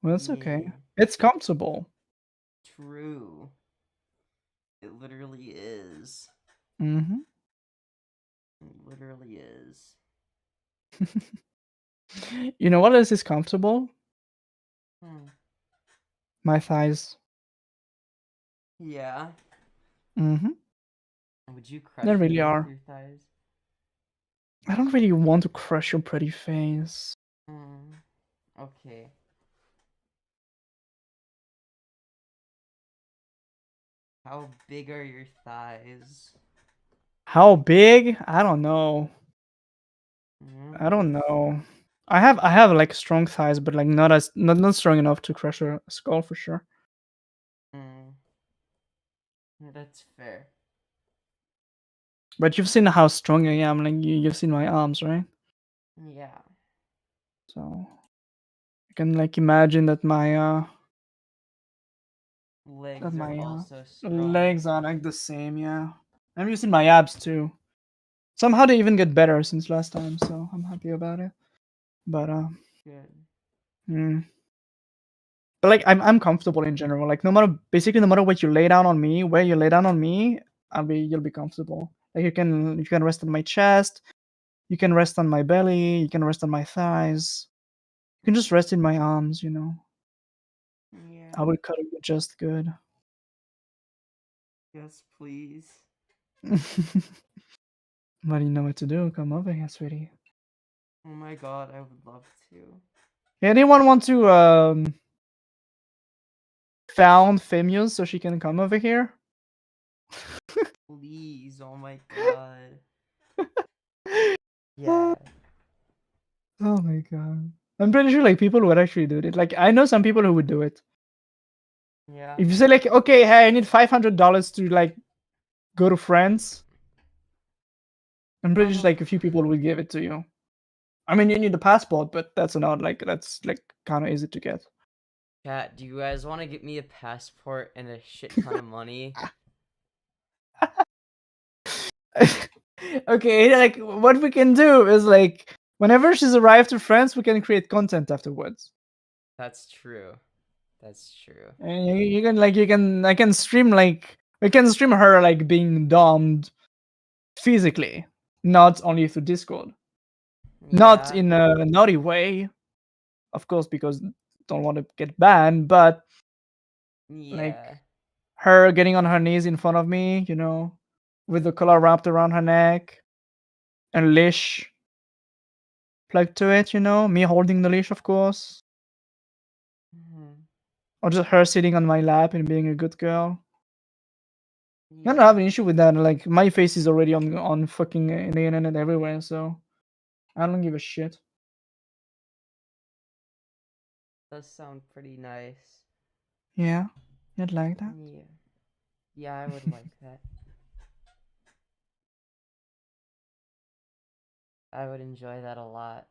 Well, that's okay. Yeah. It's comfortable. True. It literally is. Mm-hmm. It literally is. You know what else is comfortable? Hmm. My thighs. Yeah. Mm-hmm. Would you They crush really me with are. your thighs? I don't really want to crush your pretty face. Hmm. Okay. How big are your thighs? How big? I don't know. I Hmm. don't know. I have like strong thighs, but like not strong enough to crush a skull for sure. Hmm. That's fair. But you've seen how strong I am. Like you've seen my arms, right? Yeah. So you can like imagine that Legs are my also strong. legs are like the same. Yeah. I'm using my abs too. Somehow they even get better since last time, so I'm happy about it. But Good. mm. But like I'm comfortable in general. Like no matter what you lay down on me, where you lay down on me, you'll be comfortable. Like you can rest on my chest, you can rest on my belly, you can rest on my thighs, you can just rest in my arms. Yeah. I will cuddle you just good. Yes, please. But you know what to do. Come over here, sweetie. Oh my god, I would love to. Anyone want to found Femyoz so she can come over here? Please, oh my god. Yeah. Oh my god. I'm pretty sure like people would actually do it. Like I know some people who would do it. Yeah. If you say like, okay, hey, I need $500 to like go to France, I'm pretty sure like a few people will give it to you. I mean, you need a passport, but that's kind of easy to get. Chat, do you guys want to get me a passport and a shit ton of money? Okay, like what we can do is like whenever she's arrived to France, we can create content afterwards. That's true. That's true. And you can like I can stream like we can stream her like being domed physically, not only through Discord. Not Yeah. in a naughty way, of course, because don't want to get banned, but like Yeah. her getting on her knees in front of me, with the collar wrapped around her neck and leash plugged to it, me holding the leash, of course, Mhm. or just her sitting on my lap and being a good girl. I don't Yeah. have an issue with that. Like my face is already on fucking in the internet everywhere, so I don't give a shit. Does sound pretty nice. Yeah, you'd like that. Yeah. Yeah, I would like that. I would enjoy that a lot.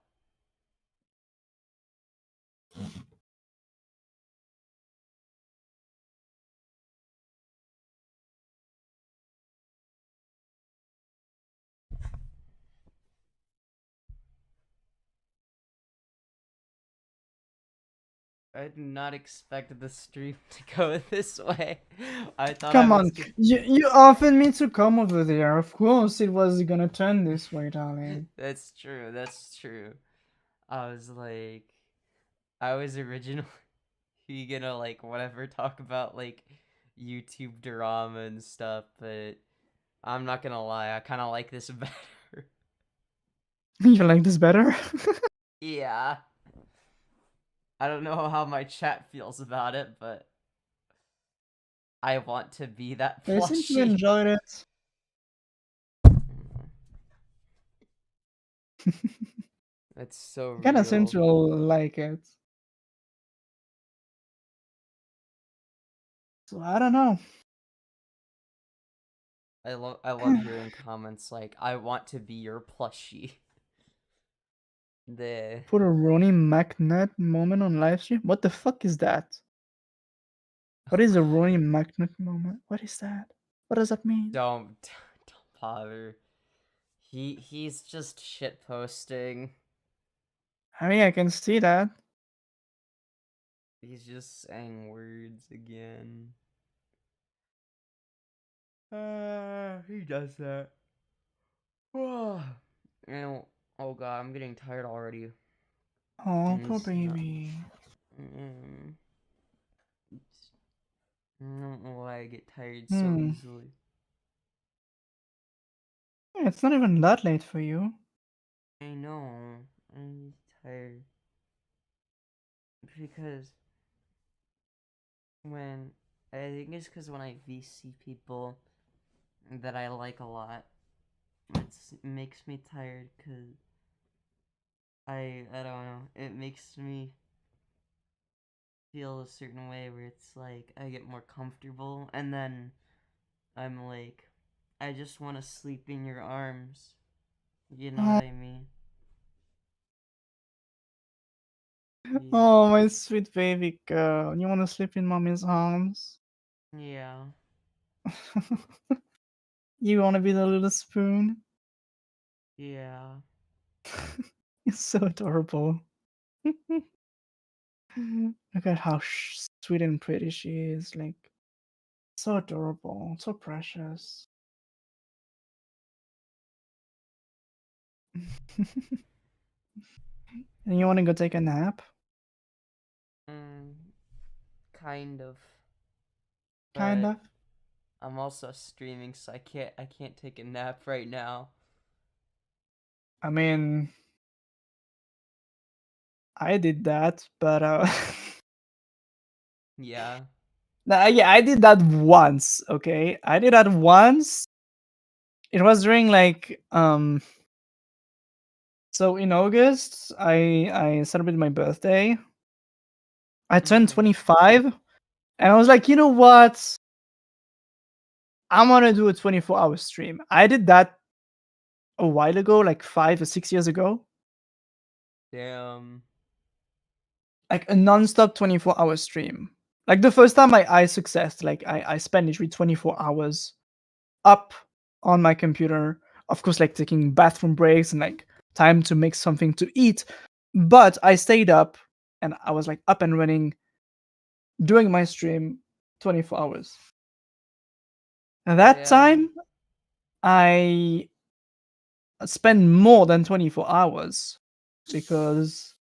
I did not expect the stream to go this way. I thought I Come was on, you offered me to come over there. Of course, it was gonna turn this way, darling. That's true. That's true. I was like, I was originally gonna like whatever talk about like YouTube drama and stuff, but I'm not gonna lie, I kind of like this better. You like this better? Yeah. I don't know how my chat feels about it, but I want to be that They seem to plushie. enjoy it. It's so Kind of seem real. to like it. So I don't know. I love hearing comments like I want to be your plushie. The Put a Ronnie McNutt moment on live stream. What the fuck is that? What is a Ronnie McNutt moment? What is that? What does that mean? don't bother. He's just shit posting. I mean, I can see that. He's just saying words again. He does that. And oh god, I'm getting tired already. Oh, And poor it's not. baby. I don't know why I get tired so Hmm. easily. It's not even that late for you. I know. I'm tired. Because when I think it's because when I VC people that I like a lot, it makes me tired because I don't know. It makes me feel a certain way where it's like I get more comfortable and then I'm like, I just want to sleep in your arms. You know what I mean? Oh, my sweet baby girl. You want to sleep in mommy's arms? Yeah. You want to be the little spoon? Yeah. It's so adorable. Look at how sweet and pretty she is. Like, so adorable. So precious. And you want to go take a nap? Kind of. Kind But of. I'm also streaming, so I can't take a nap right now. I mean, I did that, but Yeah. yeah, I did that once. Okay, I did that once. It was during like So in August, I celebrated my birthday. I turned 25, and I was like, you know what? I'm gonna do a 24-hour stream. I did that a while ago, like 5 or 6 years ago. Damn. Like a non-stop 24-hour stream. Like the first time I success, like I spent literally 24 hours up on my computer. Of course, like taking bathroom breaks and like time to make something to eat. But I stayed up and I was like up and running during my stream 24 hours. At that Damn. time, I spent more than 24 hours because.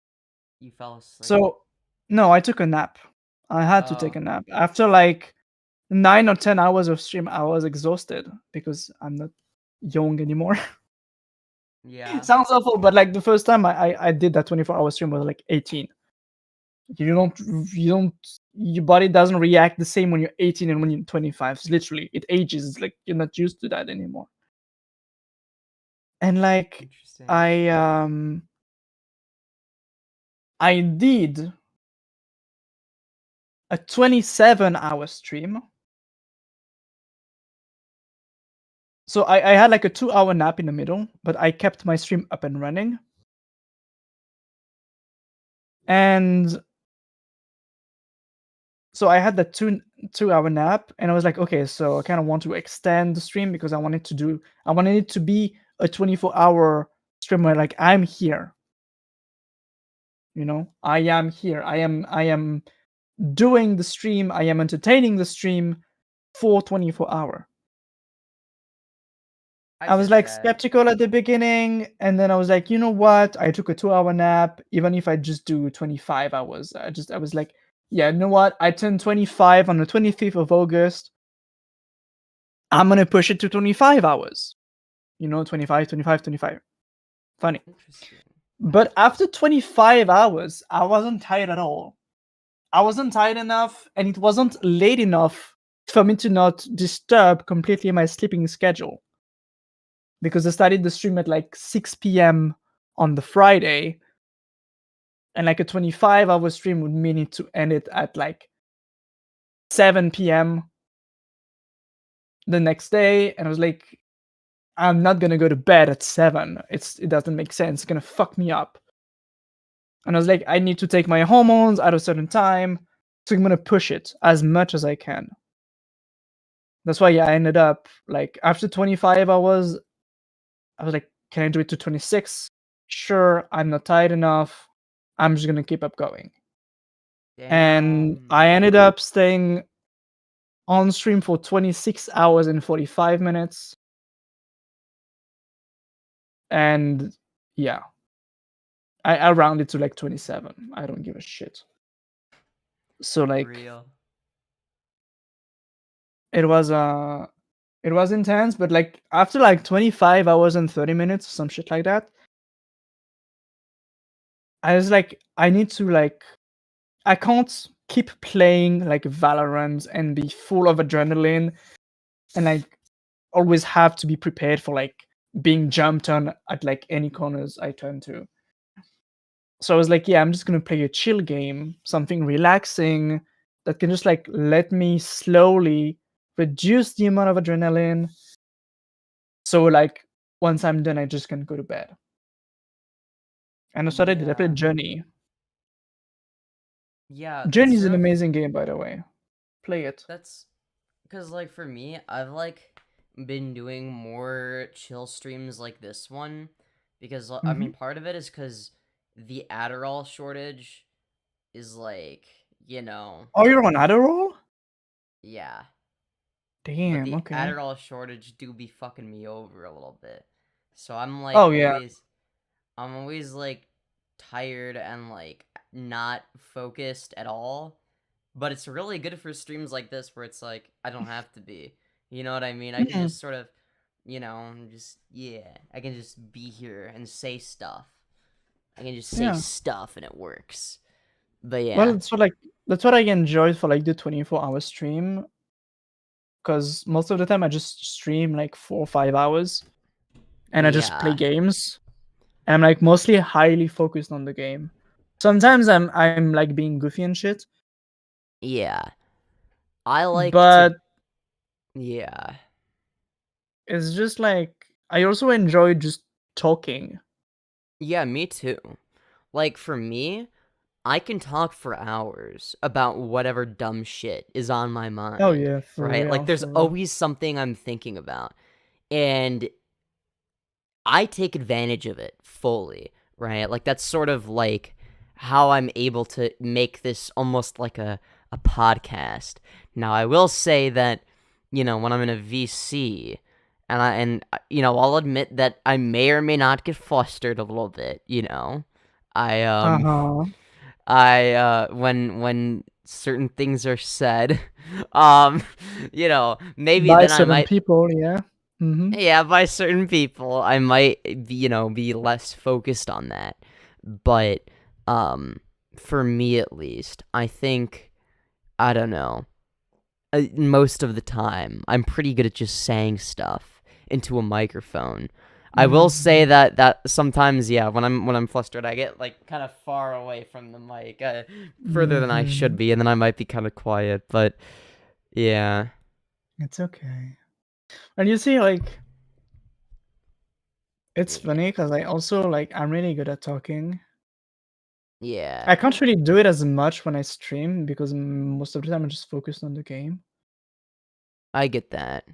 You fell asleep? So, no, I took a nap. I had to take Oh. a nap. After like 9 or 10 hours of stream, I was exhausted because I'm not young anymore. Yeah. Sounds awful, but like the first time I did that 24-hour stream was like 18. Your body doesn't react the same when you're 18 and when you're 25. It's literally, it ages. It's like you're not used to that anymore. And like Interesting. I did a 27-hour stream. So I had like a 2-hour nap in the middle, but I kept my stream up and running. And so I had that 2-hour nap, and I was like, okay, so I kind of want to extend the stream because I wanted it to be a 24-hour stream where like I'm here. You know, I am here. I am doing the stream. I am entertaining the stream for 24 hour. I was like skeptical at the beginning, and then I was like, you know what? I took a 2-hour nap. Even if I just do 25 hours, I was like, yeah, you know what? I turned 25 on the 25th of August. I'm gonna push it to 25 hours. You know, 25, 25, 25. Funny. Interesting. But after 25 hours, I wasn't tired at all. I wasn't tired enough, and it wasn't late enough for me to not disturb completely my sleeping schedule. Because I started the stream at like 6 p.m. on the Friday, and like a 25-hour stream would mean it to end it at like 7 p.m. the next day. And I was like, I'm not gonna go to bed at 7. It doesn't make sense. It's gonna fuck me up. And I was like, I need to take my hormones at a certain time, so I'm gonna push it as much as I can. That's why I ended up like after 25 hours, I was like, can I do it to 26? Sure, I'm not tired enough. I'm just gonna keep up going. And Damn. I ended up staying on stream for 26 hours and 45 minutes. And yeah. I rounded to like 27. I don't give a shit. So like Real. it was intense, but like after like 25 hours and 30 minutes, some shit like that, I was like, I need to like, I can't keep playing like Valorant and be full of adrenaline and like always have to be prepared for like being jumped on at like any corners I turn to. So I was like, yeah, I'm just gonna play a chill game, something relaxing that can just like let me slowly reduce the amount of adrenaline. So like once I'm done, I just can go to bed. And that's what I did. I played Journey. Yeah, it's Journey is sort an of amazing game, by the way. Play it. that's because like for me, I've like been doing more chill streams like this one because I mean part of it is because the Adderall shortage is like, you know, Oh, you're on Adderall? yeah. But Damn. the Okay. Adderall shortage do be fucking me over a little bit. So I'm like Oh yeah. I'm always like tired and like not focused at all. But it's really good for streams like this where it's like I don't have to be. You know what I mean? I can Mm, just sort of, you know, just yeah, I can just be here and say stuff. I can just say yeah. stuff and it works. But Well, yeah. that's what I enjoyed for like the 24-hour stream. Because most of the time I just stream like 4 or 5 hours, and I just play Yeah. games. And I'm like mostly highly focused on the game. Sometimes I'm like being goofy and shit, Yeah. I like to but yeah. it's just like I also enjoy just talking. Yeah, me too. Like for me, I can talk for hours about whatever dumb shit is on my Oh mind, yeah, right? Like there's for real. always something I'm thinking about. And I take advantage of it fully, right? Like that's sort of like how I'm able to make this almost like a podcast. Now I will say that, you know, when I'm in a VC you know, I'll admit that I may or may not get flustered a little bit, you know. I Uh-huh. when certain things are said, um you know, maybe By then I certain might people, yeah. yeah, by certain people, I might be, you know, be less focused on that. But for me at least, I think I don't know. Most of the time, I'm pretty good at just saying stuff into a microphone. I will say Mhm. that sometimes, yeah, when I'm flustered, I get like kind of far away from the mic, further than I should Mhm. be, and then I might be kind of quiet. But yeah, It's okay. And you see, like, it's yeah, funny because I also like I'm really good at talking. yeah, I can't really do it as much when I stream because most of the time I'm just focused on the game. I get that.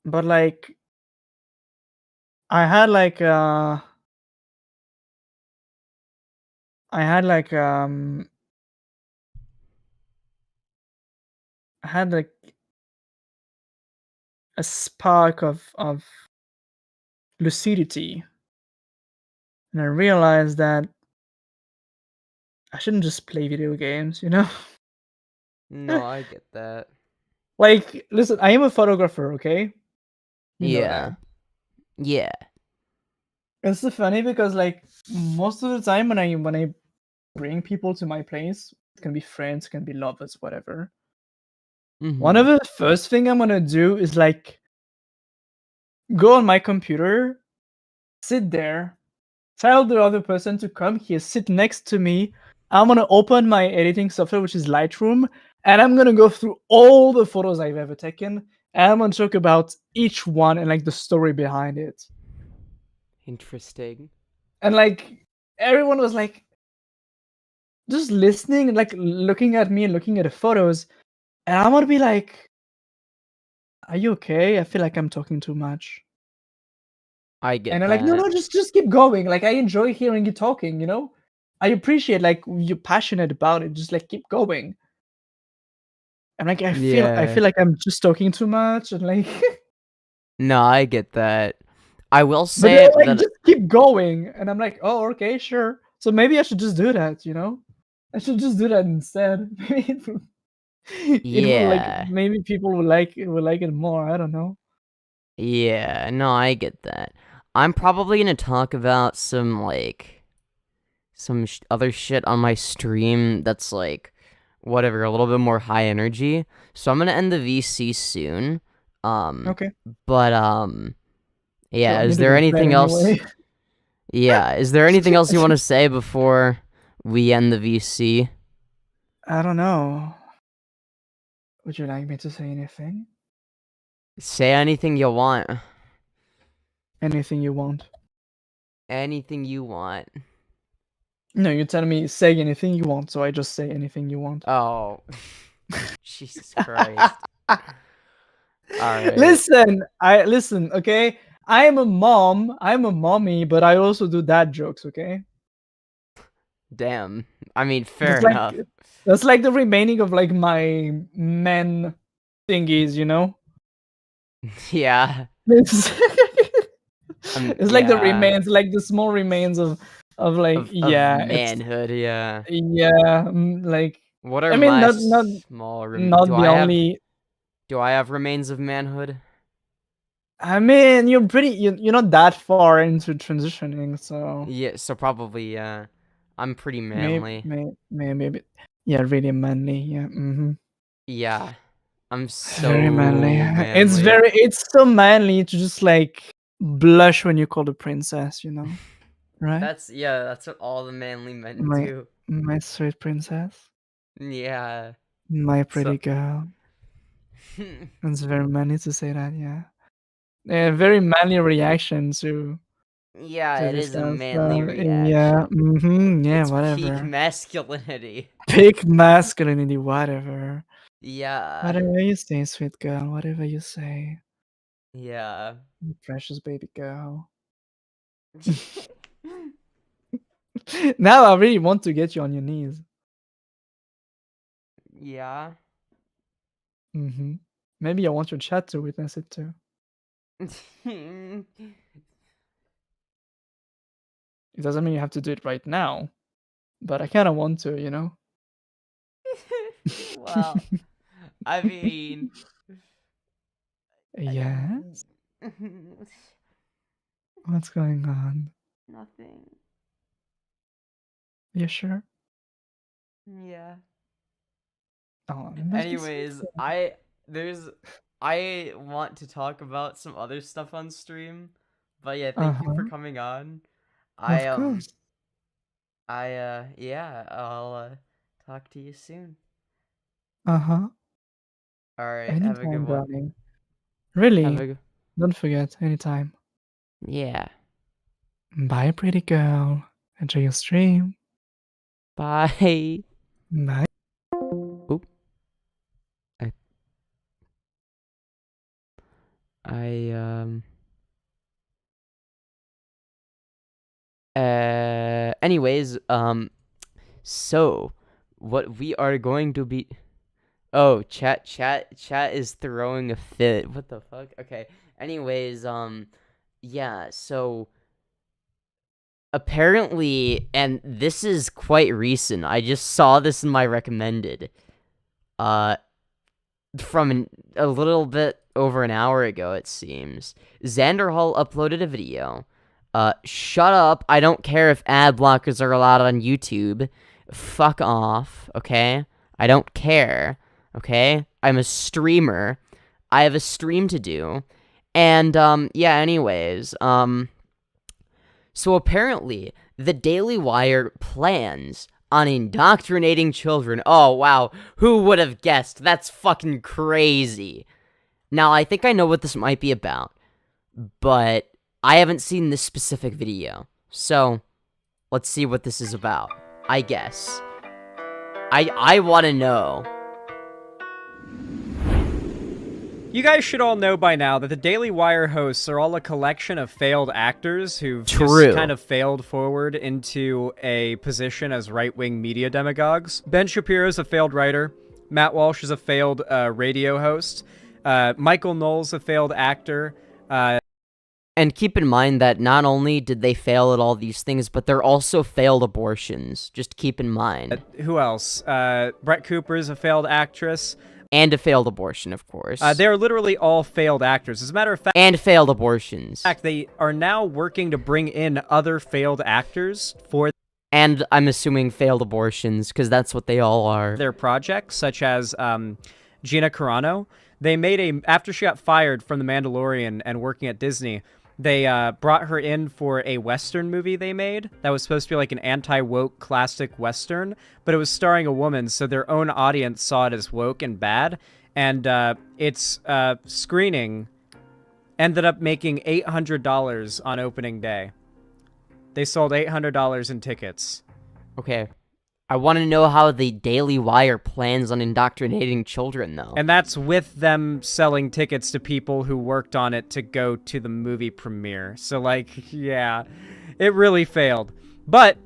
But like I had like I had like I had like a spark of lucidity, and I realized that I shouldn't just play video games, you know? No, I get that. Like, listen, I am a photographer, okay? You know that. Yeah. Yeah. It's so funny because like most of the time when I bring people to my place, it can be friends, it can be lovers, whatever. One of Mhm. the first thing I'm gonna do is like go on my computer, sit there, tell the other person to come here, sit next to me. I'm gonna open my editing software, which is Lightroom, and I'm gonna go through all the photos I've ever taken, and I'm gonna talk about each one and like the story behind it. Interesting. And like everyone was like just listening and like looking at me and looking at the photos, and I'm gonna be like, "Are you okay? I feel like I'm talking too much." I And get they're like, "No, that. no, just keep going. Like I enjoy hearing you talking, you know? I appreciate like you're passionate about it. Just like keep going." And like I Yeah. feel like I'm just talking too much and like No, I get that. I will But say they're like, that just keep going, and I'm like, oh, okay, sure. So maybe I should just do that, you know? I should just do that instead. It will like yeah. maybe people will like it more. I don't know. Yeah, no, I get that. I'm probably gonna talk about some like some other shit on my stream that's like whatever, a little bit more high energy. So I'm gonna end the VC soon. Okay. But So yeah, I is need to there go to bed anything else? anyway. Yeah, is there anything else you want to say before we end the VC? I don't know. Would you like me to say anything? Say anything you want. Anything you want. Anything you want. No, you're telling me say anything you want, so I just say anything you want. Oh. Jesus Christ. Alright. Listen, listen, okay? I am a mom, I'm a mommy, but I also do dad jokes, okay? Damn. I mean, fair That's like enough. that's like the remaining of like my men thingies, you know? Yeah. It's, it's like the yeah. remains, like the small remains of like Of yeah, it's manhood, yeah. yeah, like What are I mean my not small not the only. Do I have remains of manhood? I mean, you're not that far into transitioning, so Yeah, so probably, yeah. I'm pretty manly. maybe yeah, really manly, yeah. Yeah. I'm so Very manly. manly. It's so manly to just like blush when you call the princess, you know, right? That's what all the manly men My do. my sweet princess, Yeah. my pretty So girl. It's very manly to say that, yeah. Very manly reaction yeah, to it this is a stuff. manly Yeah, reaction. yeah, It's peak whatever. masculinity. Peak masculinity, whatever. Yeah. Whatever you say, sweet girl. Whatever you say, Yeah. you precious baby girl. Now I really want to get you on your knees. Yeah. Maybe I want your chat to witness it too. It doesn't mean you have to do it right now, but I kind of want to, you know? Well, I mean, Yes? What's going on? nothing. You sure? Yeah. Oh, it must be so Anyways, sad. I want to talk about some other stuff on stream, but yeah, thank you for Uh-huh. coming on. I Of course. yeah, I'll talk to you soon. Uh-huh. All right, have a good Anytime, one. darling. Have a Really? good. Don't forget, anytime. Yeah. Bye, pretty girl. Enjoy your stream. Bye. Bye. Oop. I anyways, so what we are going to be. Oh, chat is throwing a fit. What the fuck? Okay. Anyways, yeah, so apparently, and this is quite recent. I just saw this in my recommended. From a little bit over an hour ago, it seems. Xander Hall uploaded a video. Shut up. I don't care if ad blockers are allowed on YouTube. Fuck off, okay? I don't care, okay? I'm a streamer. I have a stream to do. And, yeah, anyways, so apparently, the Daily Wire plans on indoctrinating children. Oh, wow. Who would have guessed? That's fucking crazy. Now, I think I know what this might be about, but I haven't seen this specific video. So, let's see what this is about, I guess. I want to know. You guys should all know by now that the Daily Wire hosts are all a collection of failed actors who've just kind of failed forward into a position as right-wing media demagogues. Ben Shapiro's a failed writer. Matt Walsh is a failed radio host. Michael Knowles a failed actor. And keep in mind that not only did they fail at all these things, but they're also failed abortions. Just keep in mind. Who else? Brett Cooper's a failed actress. And a failed abortion, of course. They're literally all failed actors. As a matter of fact... And failed abortions. In fact, they are now working to bring in other failed actors for... And I'm assuming failed abortions, because that's what they all are. Their projects, such as Gina Carano. They made after she got fired from The Mandalorian and working at Disney, they brought her in for a Western movie they made that was supposed to be like an anti-woke classic Western, but it was starring a woman, so their own audience saw it as woke and bad, and its screening ended up making $800 on opening day. They sold $800 in tickets. Okay. I want to know how the Daily Wire plans on indoctrinating children, though. And that's with them selling tickets to people who worked on it to go to the movie premiere. So, like, yeah, it really failed. But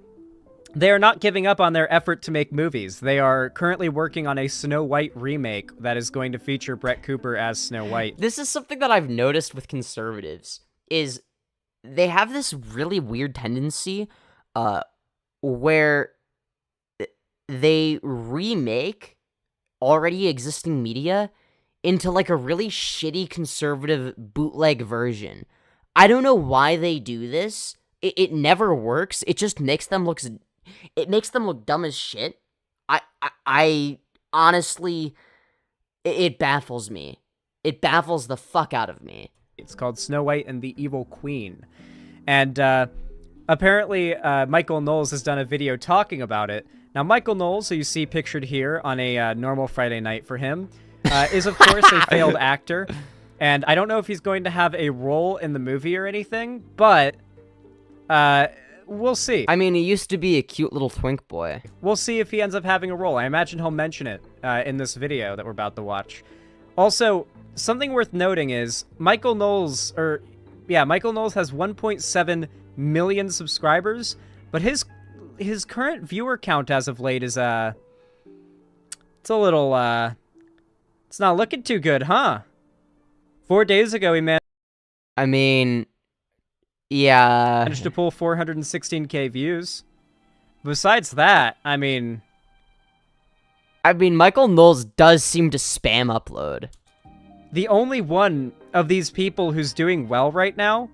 they are not giving up on their effort to make movies. They are currently working on a Snow White remake that is going to feature Brett Cooper as Snow White. This is something that I've noticed with conservatives, is they have this really weird tendency where they remake already existing media into like a really shitty conservative bootleg version. I don't know why they do this. It never works. It just makes them look dumb as shit. I honestly, it baffles me. It baffles the fuck out of me. It's called Snow White and the Evil Queen. And apparently Michael Knowles has done a video talking about it. Now, Michael Knowles, who you see pictured here on a normal Friday night for him, is, of course, a failed actor. And I don't know if he's going to have a role in the movie or anything, but we'll see. I mean, he used to be a cute little twink boy. We'll see if he ends up having a role. I imagine he'll mention it in this video that we're about to watch. Also, something worth noting is Michael Knowles has 1.7 million subscribers, but his current viewer count as of late is it's a little it's not looking too good, huh? 4 days ago he managed to pull 416k views. Besides that, I mean Michael Knowles does seem to spam upload. The only one of these people who's doing well right now,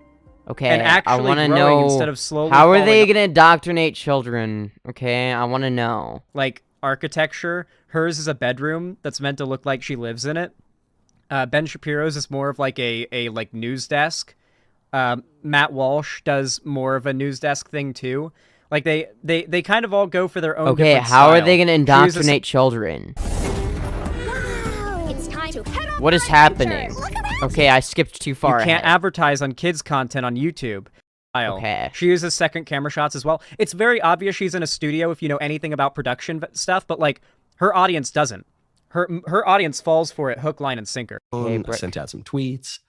okay, and actually I want to growing know instead of slowly how are they falling gonna indoctrinate children? Okay, I want to know. Like architecture, hers is a bedroom that's meant to look like she lives in it. Ben Shapiro's is more of like a like news desk. Matt Walsh does more of a news desk thing too. Like they kind of all go for their own. Okay, different how style. are they gonna indoctrinate children? It's time to head on What is my happening? pictures. Look at that. Okay, I skipped too far You can't ahead. advertise on kids' content on YouTube. Okay. She uses second camera shots as well. It's very obvious she's in a studio if you know anything about production stuff, but like her audience doesn't. Her audience falls for it hook, line, and sinker. Okay, I sent out some tweets.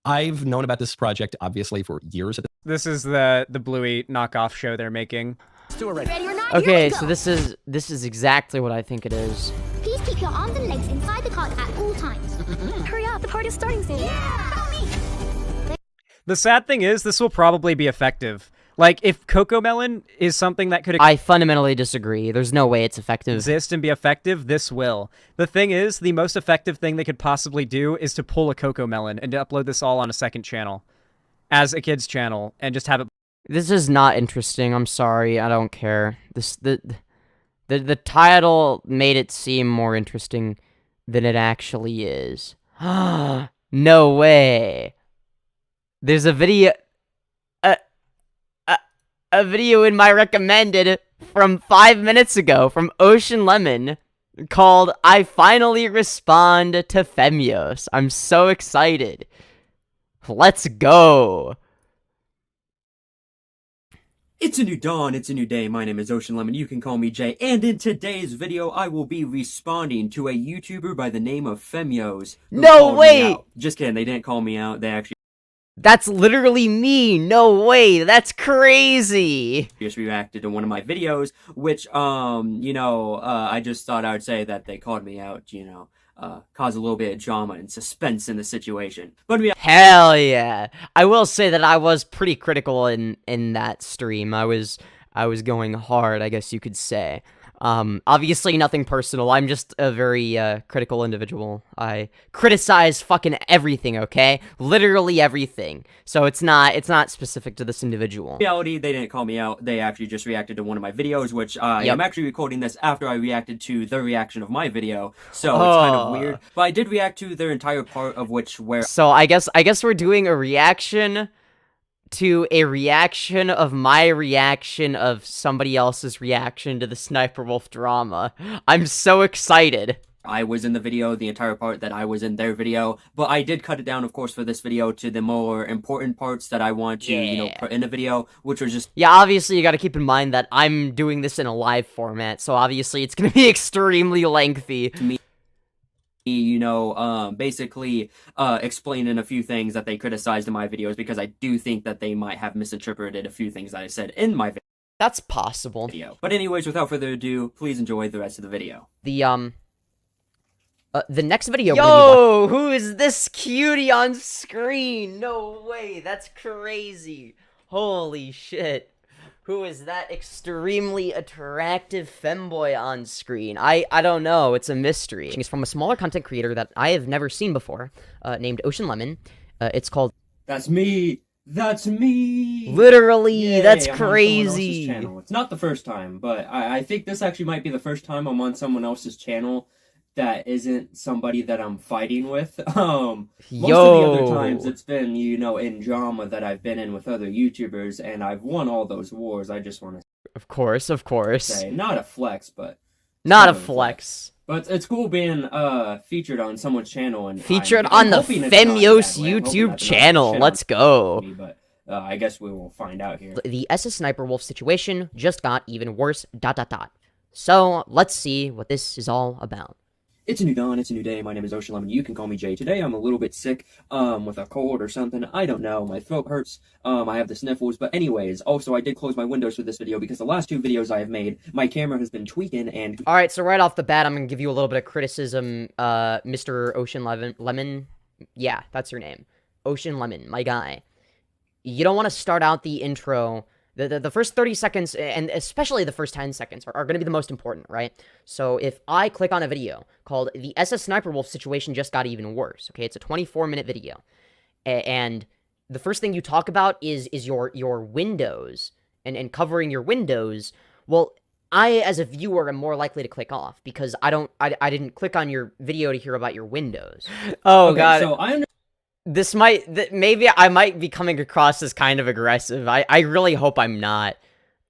I've known about this project obviously for years. This is the Bluey knockoff show they're making. Ready or not, here Okay, we so go. this is exactly what I think it is. Please keep your arms and legs inside the cart at all times. Hurry up, the party's starting soon. Follow me. The sad thing is, this will probably be effective. Like, if Cocomelon is something that could I fundamentally disagree. There's no way it's effective. exist and be effective, this will. The thing is, the most effective thing they could possibly do is to pull a Cocomelon and to upload this all on a second channel. As a kid's channel, and just have it... This is not interesting. I'm sorry. I don't care. The title made it seem more interesting than it actually is. No way. There's a video a video in my recommended from 5 minutes ago from Ocean Lemon called I Finally Respond to Femyoz. I'm so excited. Let's go. It's a new dawn, it's a new day. My name is Ocean Lemon, you can call me Jay, and in today's video, I will be responding to a YouTuber by the name of Femyoz. who No, called me wait! out. Just kidding, they didn't call me out, they actually That's literally me. No way. That's crazy. Just reacted to one of my videos, which, I just thought I would say that they called me out, cause a little bit of drama and suspense in the situation. But hell yeah. I will say that I was pretty critical in that stream. I was going hard, I guess you could say. Obviously nothing personal. I'm just a very, critical individual. I criticize fucking everything, okay? Literally everything. So it's not specific to this individual. In reality, they didn't call me out. They actually just reacted to one of my videos, which I'm actually recording this after I reacted to their reaction of my video. So it's kind of weird. But I did react to their entire part of where... So I guess we're doing a reaction to a reaction of my reaction of somebody else's reaction to the Sniper Wolf drama. I'm so excited. I was in the video, the entire part that I was in their video, but I did cut it down, of course, for this video to the more important parts that I want to, put in the video, which was just... Yeah, obviously you gotta keep in mind that I'm doing this in a live format, so obviously it's gonna be extremely lengthy. To me, basically explaining a few things that they criticized in my videos, because I do think that they might have misinterpreted a few things that I said in my video. That's possible. But anyways, without further ado, please enjoy the rest of the video. The next video... Yo, who is this cutie on screen? No way, that's crazy. Holy shit. Who is that extremely attractive femboy on screen? I don't know, it's a mystery. It's from a smaller content creator that I have never seen before, named Ocean Lemon. It's called... That's me! That's me! Literally, yay, that's I'm crazy! On channel. It's not the first time, but I think this actually might be the first time I'm on someone else's channel that isn't somebody that I'm fighting with. Most of the other times it's been, in drama that I've been in with other YouTubers, and I've won all those wars. I just want to... Of course. Say, not a flex, but... Not a flex. But it's cool being featured on someone's channel. And featured on the Femyoz YouTube channel. Let's go. But I guess we will find out here. The SS Sniper Wolf situation just got even worse, ... So, let's see what this is all about. It's a new dawn, it's a new day, my name is Ocean Lemon, you can call me Jay. Today I'm a little bit sick, with a cold or something, I don't know, my throat hurts, I have the sniffles, but anyways, also I did close my windows for this video because the last two videos I have made, my camera has been tweaking and... Alright, so right off the bat, I'm gonna give you a little bit of criticism, Mr. Ocean Lemon, yeah, that's your name, Ocean Lemon, my guy. You don't want to start out the intro... The first 30 seconds, and especially the first 10 seconds, are going to be the most important, right? So if I click on a video called The SS Sniper Wolf Situation Just Got Even Worse, okay? It's a 24-minute video. And the first thing you talk about is your windows, and covering your windows. Well, I, as a viewer, am more likely to click off, because I didn't click on your video to hear about your windows. Oh, okay, God. So maybe I might be coming across as kind of aggressive. I really hope I'm not.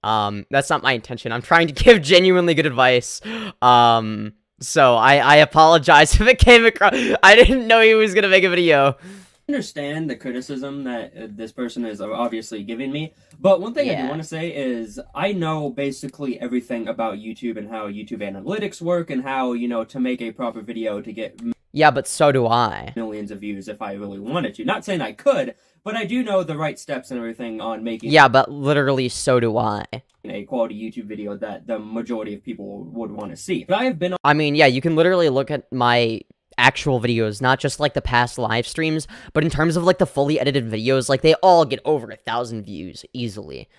That's not my intention. I'm trying to give genuinely good advice. So I apologize if it came across. I didn't know he was gonna make a video. I understand the criticism that this person is obviously giving me, but one thing I do want to say is I know basically everything about YouTube and how YouTube analytics work and how, to make a proper video to get... Yeah, but so do I. Millions of views if I really wanted to. Not saying I could, but I do know the right steps and everything on making... Yeah, but literally so do I. A quality YouTube video that the majority of people would want to see. But I have been on... I mean, yeah, you can literally look at my actual videos, not just, like, the past live streams, but in terms of, like, the fully edited videos, like, they all get over 1,000 views easily.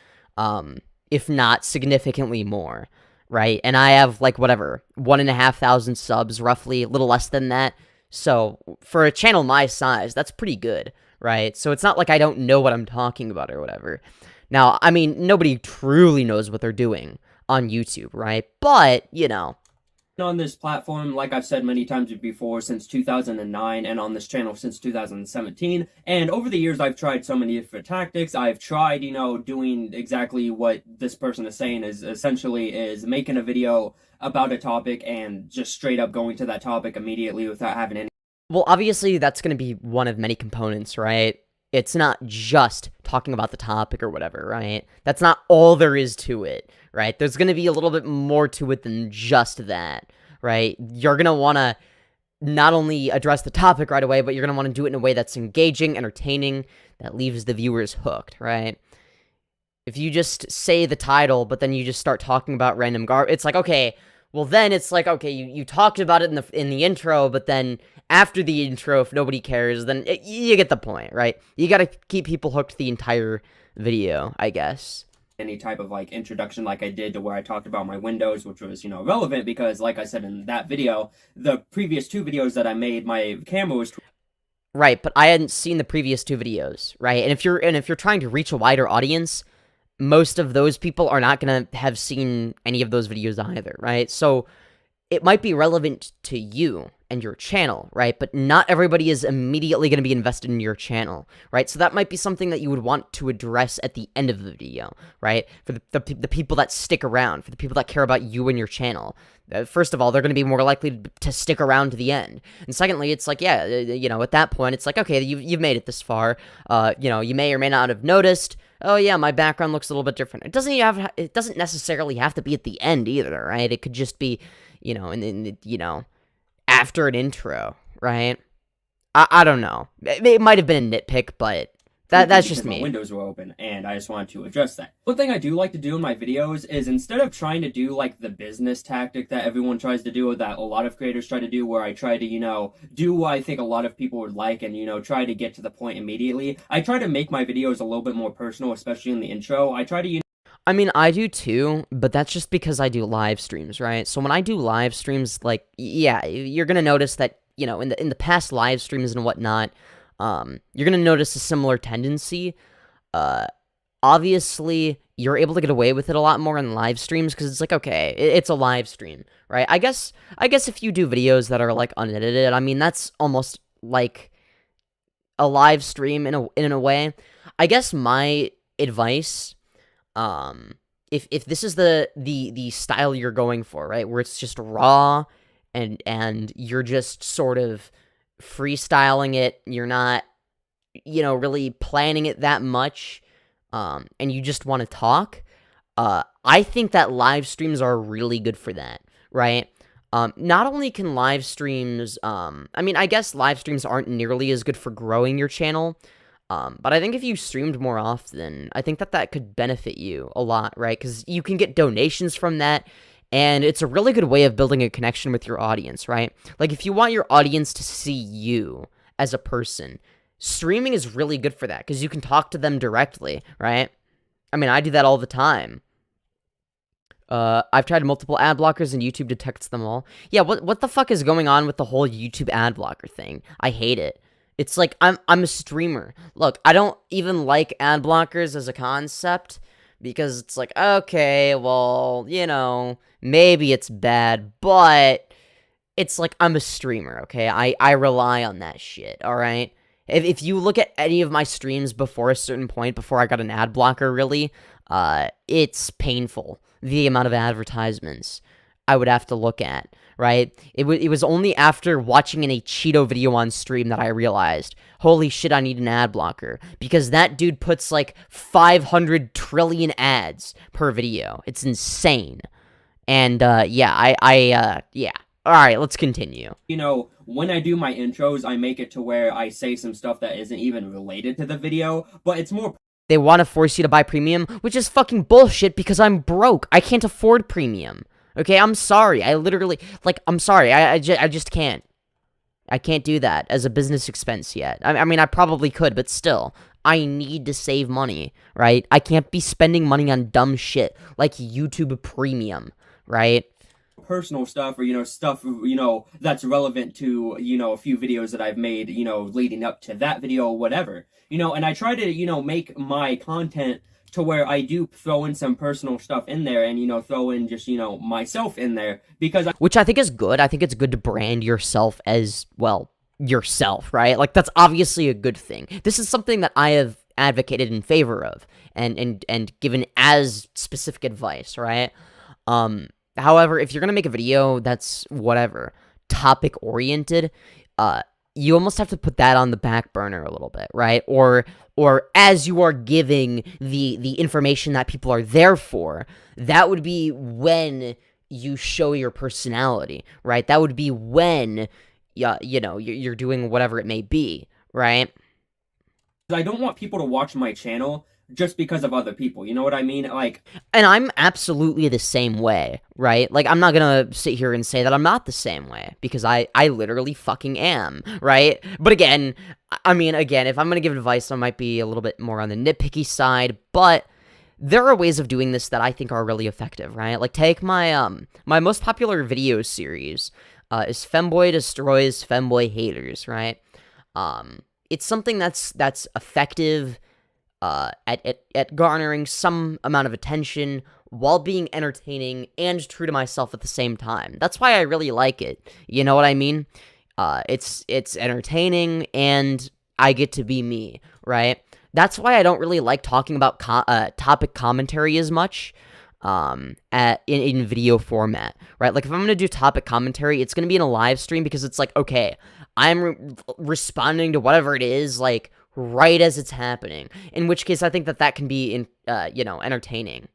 If not significantly more. Right, and I have, like, whatever, 1,500 subs, roughly, a little less than that, so, for a channel my size, that's pretty good, right? So it's not like I don't know what I'm talking about or whatever. Now, I mean, nobody truly knows what they're doing on YouTube, right? But, on this platform, like I've said many times before, since 2009, and on this channel since 2017, and over the years I've tried so many different tactics. I've tried, doing exactly what this person is saying is making a video about a topic and just straight up going to that topic immediately without having any... Well, obviously that's going to be one of many components, right? It's not just talking about the topic or whatever, right? That's not all there is to it, right? There's going to be a little bit more to it than just that, right? You're going to want to not only address the topic right away, but you're going to want to do it in a way that's engaging, entertaining, that leaves the viewers hooked, right? If you just say the title, but then you just start talking about random it's like, okay, well then it's like, okay, you talked about it in the intro, but then after the intro, if nobody cares, then you get the point, right? You gotta keep people hooked the entire video, I guess. Any type of like introduction like I did to where I talked about my windows, which was, relevant because like I said in that video, the previous 2 videos that I made, my camera was right, but I hadn't seen the previous 2 videos, right? And if you're trying to reach a wider audience, most of those people are not going to have seen any of those videos either, right? So it might be relevant to you and your channel, right? But not everybody is immediately going to be invested in your channel, right? So that might be something that you would want to address at the end of the video, right? For the people that stick around, for the people that care about you and your channel. First of all, they're going to be more likely to stick around to the end. And secondly, it's like, yeah, at that point, it's like, okay, you've made it this far. You may or may not have noticed, oh yeah, my background looks a little bit different. It doesn't necessarily have to be at the end either, right? It could just be, after an intro, right? I don't know. It might have been a nitpick, but that's just me. My windows were open, and I just wanted to address that. One thing I do like to do in my videos is instead of trying to do like the business tactic that everyone tries to do, or that a lot of creators try to do, where I try to, do what I think a lot of people would like and, try to get to the point immediately, I try to make my videos a little bit more personal, especially in the intro. I try to, I mean, I do too, but that's just because I do live streams, right? So when I do live streams, like, yeah, you're gonna notice that, in the past live streams and whatnot, you're gonna notice a similar tendency. Obviously, you're able to get away with it a lot more in live streams because it's like, okay, it's a live stream, right? I guess if you do videos that are like unedited, I mean, that's almost like a live stream in a way. I guess my advice, if this is the style you're going for, right, where it's just raw and you're just sort of freestyling it, you're not, really planning it that much, and you just want to talk, I think that live streams are really good for that, right? Not only can live streams, I mean, I guess live streams aren't nearly as good for growing your channel, but I think if you streamed more often, I think that could benefit you a lot, right? Because you can get donations from that, and it's a really good way of building a connection with your audience, right? Like, if you want your audience to see you as a person, streaming is really good for that, because you can talk to them directly, right? I mean, I do that all the time. I've tried multiple ad blockers, and YouTube detects them all. Yeah, what the fuck is going on with the whole YouTube ad blocker thing? I hate it. It's like, I'm a streamer. Look, I don't even like ad blockers as a concept, because it's like, okay, well, maybe it's bad, but it's like, I'm a streamer, okay? I rely on that shit, alright? If you look at any of my streams before a certain point, before I got an ad blocker, really, it's painful, the amount of advertisements I would have to look at, right? It was only after watching a Cheeto video on stream that I realized, holy shit, I need an ad blocker, because that dude puts like 500 trillion ads per video. It's insane. And yeah, yeah. All right, let's continue. When I do my intros, I make it to where I say some stuff that isn't even related to the video, but it's more. They want to force you to buy premium, which is fucking bullshit, because I'm broke. I can't afford premium. Okay, I'm sorry. I literally, I'm sorry. I just can't. I can't do that as a business expense yet. I mean, I probably could, but still, I need to save money, right? I can't be spending money on dumb shit like YouTube Premium, right? Personal stuff, or stuff that's relevant to a few videos that I've made leading up to that video or whatever, and I try to make my content to where I do throw in some personal stuff in there, and throw in just myself in there, because which I think is good. I think it's good to brand yourself as, well, yourself, right? Like, that's obviously a good thing. This is something that I have advocated in favor of and given as specific advice, right? However, if you're gonna make a video that's whatever topic oriented, you almost have to put that on the back burner a little bit, right? Or as you are giving the information that people are there for, that would be when you show your personality, right? That would be when yeah, you know, you're doing whatever it may be, right? I don't want people to watch my channel just because of other people, you know what I mean? Like, and I'm absolutely the same way, right? Like, I'm not gonna sit here and say that I'm not the same way, because I literally fucking am, right? But again, I mean, again, if I'm gonna give advice, I might be a little bit more on the nitpicky side, but there are ways of doing this that I think are really effective, right? Like, take my, my most popular video series, is Femboy Destroys Femboy Haters, right? It's something that's effective, at garnering some amount of attention while being entertaining and true to myself at the same time. That's why I really like it. You know what I mean? It's entertaining and I get to be me, right? That's why I don't really like talking about topic commentary as much in video format, right? Like, if I'm gonna do topic commentary, it's gonna be in a live stream, because it's like, okay, I'm responding to whatever it is, like, right as it's happening, in which case I think that can be, you know, entertaining.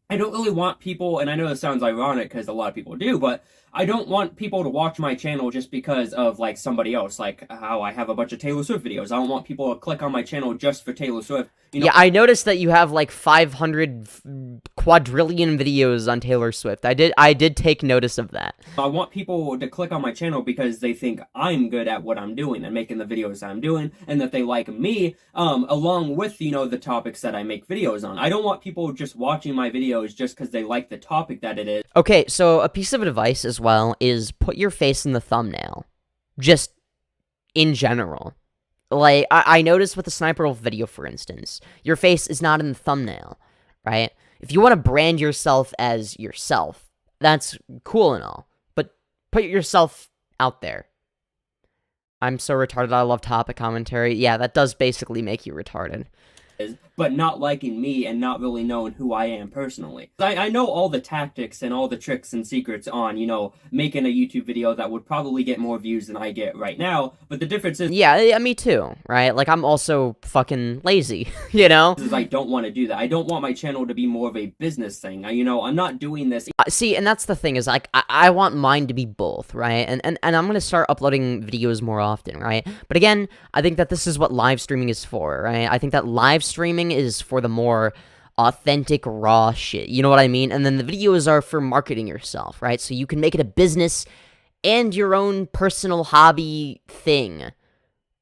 I don't really want people, and I know this sounds ironic because a lot of people do, but I don't want people to watch my channel just because of, like, somebody else, like how I have a bunch of Taylor Swift videos. I don't want people to click on my channel just for Taylor Swift. You know? Yeah, I noticed that you have, like, 500 quadrillion videos on Taylor Swift. I did take notice of that. I want people to click on my channel because they think I'm good at what I'm doing and making the videos I'm doing, and that they like me, along with, you know, the topics that I make videos on. I don't want people just watching my videos just because they like the topic that it is. Okay, so a piece of advice as well is put your face in the thumbnail. Just in general. Like, I noticed with the Sniper Wolf video, for instance, your face is not in the thumbnail, right? If you want to brand yourself as yourself, that's cool and all, but put yourself out there. I'm so retarded, I love topic commentary. Yeah, that does basically make you retarded. But not liking me and not really knowing who I am personally. I know all the tactics and all the tricks and secrets on, you know, making a YouTube video that would probably get more views than I get right now, but the difference is... Yeah, me too, right? Like, I'm also fucking lazy, you know? I don't want to do that. I don't want my channel to be more of a business thing. You know, I'm not doing this... See, and that's the thing, is, like, I want mine to be both, right? And I'm gonna start uploading videos more often, right? But again, I think that this is what live streaming is for, right? I think that live streaming is for the more authentic, raw shit, you know what I mean? And then the videos are for marketing yourself, right? So you can make it a business and your own personal hobby thing.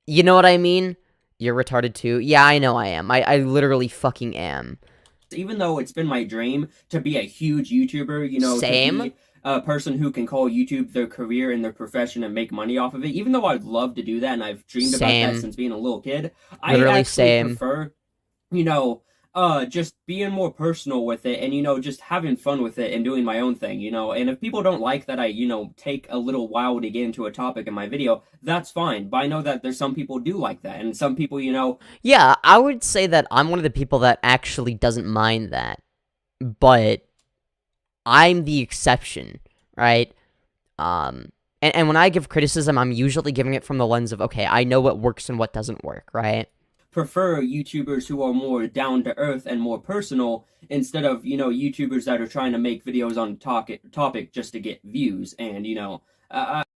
You know what I mean? You're retarded too? Yeah, I know I am. I literally fucking am. Even though it's been my dream to be a huge YouTuber, you know, Same. To be a person who can call YouTube their career and their profession and make money off of it, even though I'd love to do that and I've dreamed about that since being a little kid, Literally I actually same. prefer, you know, just being more personal with it and, you know, just having fun with it and doing my own thing, you know. And if people don't like that I, you know, take a little while to get into a topic in my video, that's fine. But I know that there's some people do like that, and some people, you know... Yeah, I would say that I'm one of the people that actually doesn't mind that. But I'm the exception, right? And when I give criticism, I'm usually giving it from the lens of, okay, I know what works and what doesn't work, right? Prefer YouTubers who are more down to earth and more personal instead of, you know, YouTubers that are trying to make videos on topic just to get views and, you know...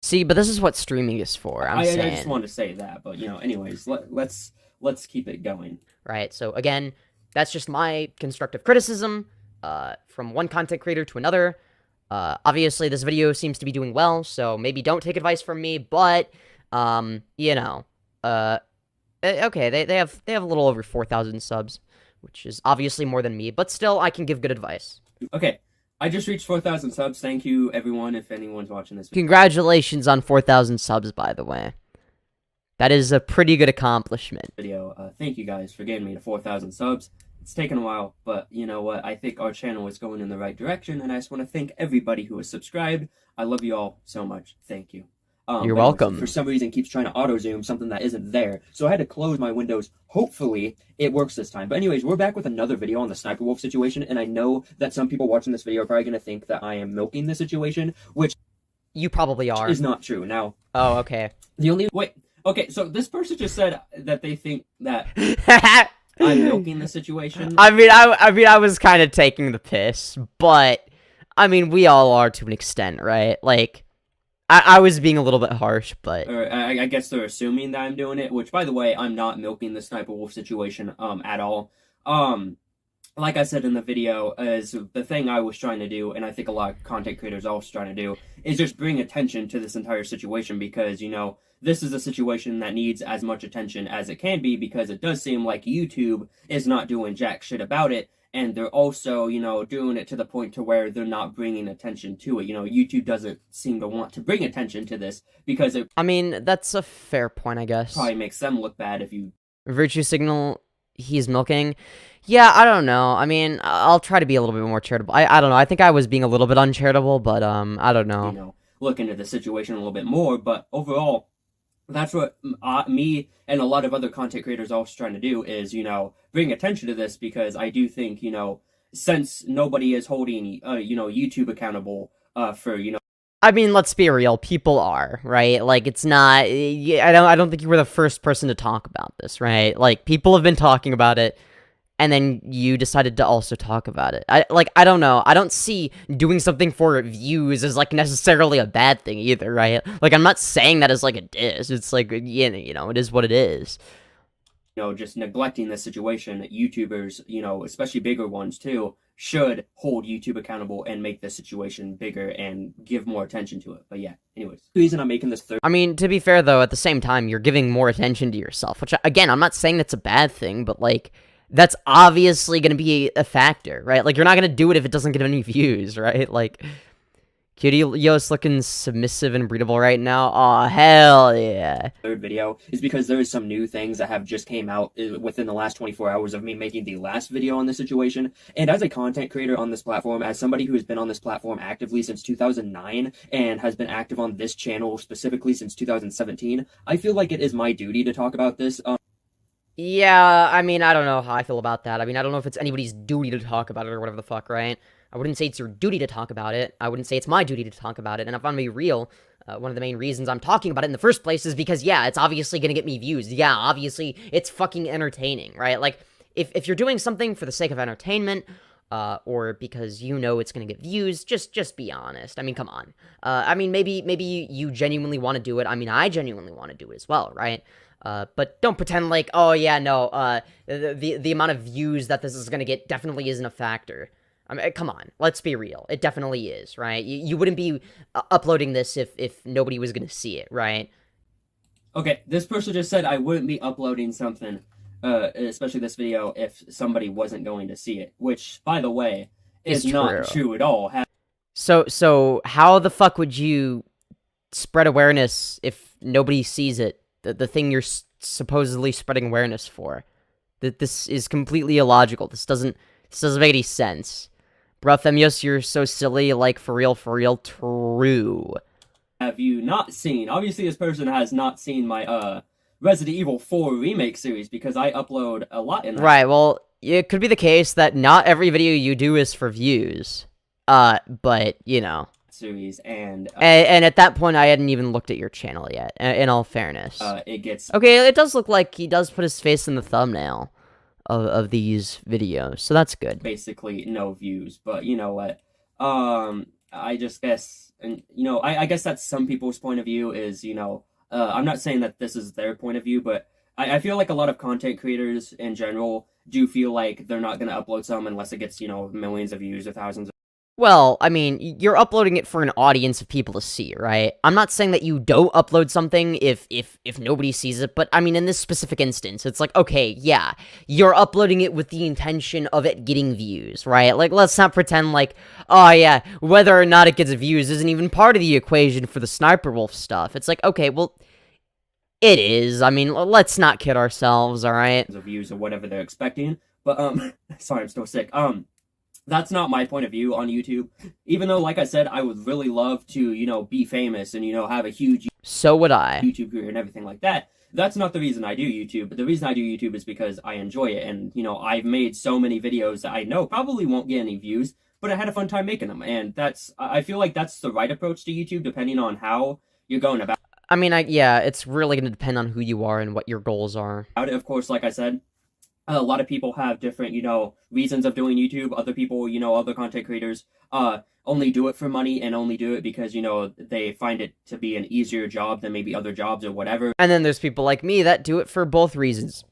See, but this is what streaming is for, I just wanted to say that, but, you know, anyways, let's keep it going. Right, so again, that's just my constructive criticism from one content creator to another. Obviously, this video seems to be doing well, so maybe don't take advice from me, but, you know, okay, they have a little over 4,000 subs, which is obviously more than me, but still, I can give good advice. Okay, I just reached 4,000 subs. Thank you, everyone, if anyone's watching this video. Congratulations on 4,000 subs, by the way. That is a pretty good accomplishment. Thank you guys for getting me to 4,000 subs. It's taken a while, but you know what? I think our channel is going in the right direction, and I just want to thank everybody who has subscribed. I love you all so much. Thank you. You're welcome. For some reason, it keeps trying to auto-zoom something that isn't there, so I had to close my windows. Hopefully, it works this time. But anyways, we're back with another video on the Sniper Wolf situation, and I know that some people watching this video are probably going to think that I am milking the situation, which... You probably are. ...is not true. Now... Oh, okay. The only... Wait. Okay, so this person just said that they think that... I'm milking the situation. I mean, I was kind of taking the piss, but I mean, we all are to an extent, right? Like, I was being a little bit harsh, but or I guess they're assuming that I'm doing it. Which, by the way, I'm not milking the Sniper Wolf situation at all. Like I said in the video, is the thing I was trying to do, and I think a lot of content creators are also trying to do, is just bring attention to this entire situation, because, you know, this is a situation that needs as much attention as it can be, because it does seem like YouTube is not doing jack shit about it, and they're also, you know, doing it to the point to where they're not bringing attention to it. You know, YouTube doesn't seem to want to bring attention to this, because it I mean, that's a fair point, I guess. probably makes them look bad if you... Virtue signal he's milking. Yeah, I don't know. I mean, I'll try to be a little bit more charitable. I don't know. I think I was being a little bit uncharitable, but I don't know. You know, look into the situation a little bit more. But overall, that's what me and a lot of other content creators are also trying to do, is, you know, bring attention to this, because I do think, you know, since nobody is holding, you know, YouTube accountable for, you know... I mean, let's be real. People are, right? Like, it's not... I don't think you were the first person to talk about this, right? Like, people have been talking about it, and then you decided to also talk about it. I don't know. I don't see doing something for views as, like, necessarily a bad thing either, right? Like, I'm not saying that as, like, a diss. It's like, you know, it is what it is. You know, just neglecting the situation, YouTubers, you know, especially bigger ones too, should hold YouTube accountable and make the situation bigger and give more attention to it. But yeah, anyways, the reason I'm making this third... I mean, to be fair, though, at the same time, you're giving more attention to yourself, which, again, I'm not saying that's a bad thing, but, like, that's obviously going to be a factor, right? Like, you're not going to do it if it doesn't get any views, right? Like, Cutie Yo's looking submissive and breedable right now. Aw, hell yeah. Third video is because there is some new things that have just came out within the last 24 hours of me making the last video on this situation. And as a content creator on this platform, as somebody who has been on this platform actively since 2009 and has been active on this channel specifically since 2017, I feel like it is my duty to talk about this. Yeah, I mean, I don't know how I feel about that. I mean, I don't know if it's anybody's duty to talk about it or whatever the fuck, right? I wouldn't say it's your duty to talk about it. I wouldn't say it's my duty to talk about it. And if I'm gonna be real, one of the main reasons I'm talking about it in the first place is because, yeah, it's obviously gonna get me views. Yeah, obviously, it's fucking entertaining, right? Like, if you're doing something for the sake of entertainment, or because you know it's gonna get views, just be honest. I mean, come on. I mean, maybe you genuinely want to do it. I mean, I genuinely want to do it as well, right? But don't pretend like, oh yeah, no, the amount of views that this is gonna get definitely isn't a factor. I mean, come on, let's be real. It definitely is, right? You wouldn't be uploading this if nobody was gonna see it, right? Okay, this person just said I wouldn't be uploading something, especially this video, if somebody wasn't going to see it. Which, by the way, is not true at all. So how the fuck would you spread awareness if nobody sees it? The thing you're supposedly spreading awareness for. That this is completely illogical. This doesn't make any sense. Bruh, Femyoz, you're so silly, like, for real, true. Have you not seen? Obviously, this person has not seen my, Resident Evil 4 remake series, because I upload a lot in that. Right, well, it could be the case that not every video you do is for views. But, you know. Series, and at that point, I hadn't even looked at your channel yet, in all fairness. It gets... Okay, it does look like he does put his face in the thumbnail of these videos, so that's good. Basically, no views, but you know what? I just guess, and you know, I guess that's some people's point of view is, you know, I'm not saying that this is their point of view, but I feel like a lot of content creators in general do feel like they're not going to upload some unless it gets, you know, millions of views or thousands of... Well, I mean, you're uploading it for an audience of people to see, right? I'm not saying that you don't upload something if nobody sees it, but I mean, in this specific instance, it's like, okay, yeah, you're uploading it with the intention of it getting views, right? Like, let's not pretend like, oh yeah, whether or not it gets views isn't even part of the equation for the Sniper Wolf stuff. It's like, okay, well, it is. I mean, let's not kid ourselves, alright? Views or whatever they're expecting, but, sorry, I'm still sick, that's not my point of view on YouTube. Even though, like I said, I would really love to, you know, be famous and, you know, have a huge... So would I. ...YouTube career and everything like that. That's not the reason I do YouTube. But the reason I do YouTube is because I enjoy it. And, you know, I've made so many videos that I know probably won't get any views, but I had a fun time making them. And that's... I feel like that's the right approach to YouTube, depending on how you're going about it. I mean, yeah, it's really going to depend on who you are and what your goals are. Of course, like I said, A lot of people have different, reasons of doing YouTube. Other people, other content creators, only do it for money and only do it because, they find it to be an easier job than maybe other jobs or whatever. And then there's people like me that do it for both reasons,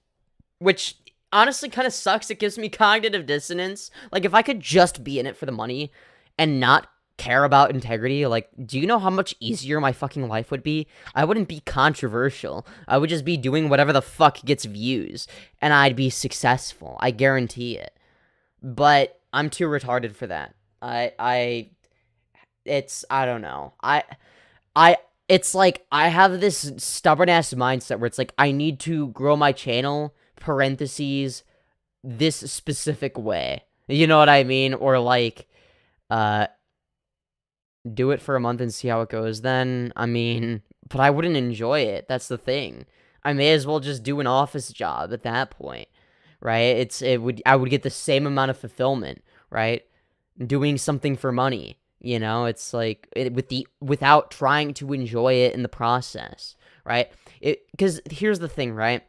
which honestly kind of sucks. It gives me cognitive dissonance. Like, if I could just be in it for the money and not care about integrity, like, do you know how much easier my fucking life would be? I wouldn't be controversial. I would just be doing whatever the fuck gets views, and I'd be successful. I guarantee it. But I'm too retarded for that. I don't know. It's like, I have this stubborn-ass mindset where it's like, I need to grow my channel, parentheses, this specific way. You know what I mean? Or like, do it for a month and see how it goes then. I mean, but I wouldn't enjoy it. That's the thing. I may as well just do an office job at that point, right? I would get the same amount of fulfillment, right? Doing something for money, it's like without trying to enjoy it in the process, right? Because here's the thing, right?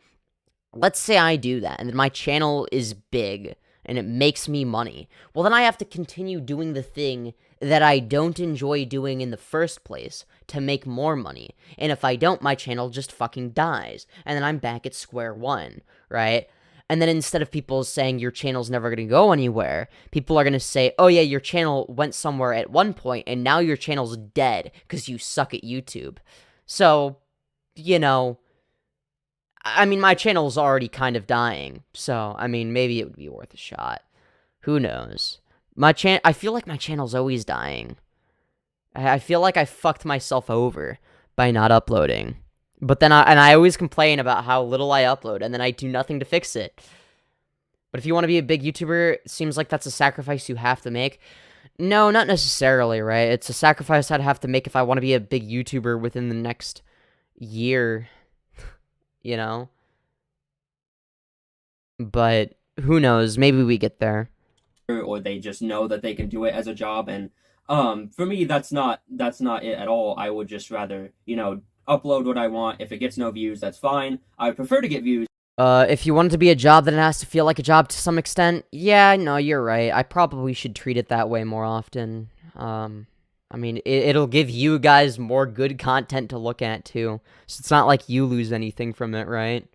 Let's say I do that and then my channel is big and it makes me money. Well, then I have to continue doing the thing that I don't enjoy doing in the first place to make more money. And if I don't, my channel just fucking dies. And then I'm back at square one, right? And then instead of people saying your channel's never going to go anywhere, people are going to say, oh yeah, your channel went somewhere at one point and now your channel's dead because you suck at YouTube. So, I mean, my channel's already kind of dying, so, I mean, maybe it would be worth a shot. Who knows? I feel like my channel's always dying. I feel like I fucked myself over by not uploading. But then I always complain about how little I upload, and then I do nothing to fix it. But if you want to be a big YouTuber, it seems like that's a sacrifice you have to make. No, not necessarily, right? It's a sacrifice I'd have to make if I want to be a big YouTuber within the next year. But who knows? Maybe we get there. Or they just know that they can do it as a job, and for me, that's not it at all. I would just rather, upload what I want. If it gets no views, that's fine. I would prefer to get views. If you want it to be a job, then it has to feel like a job to some extent. Yeah, no, you're right. I probably should treat it that way more often. I mean, it'll give you guys more good content to look at, too. So it's not like you lose anything from it, right?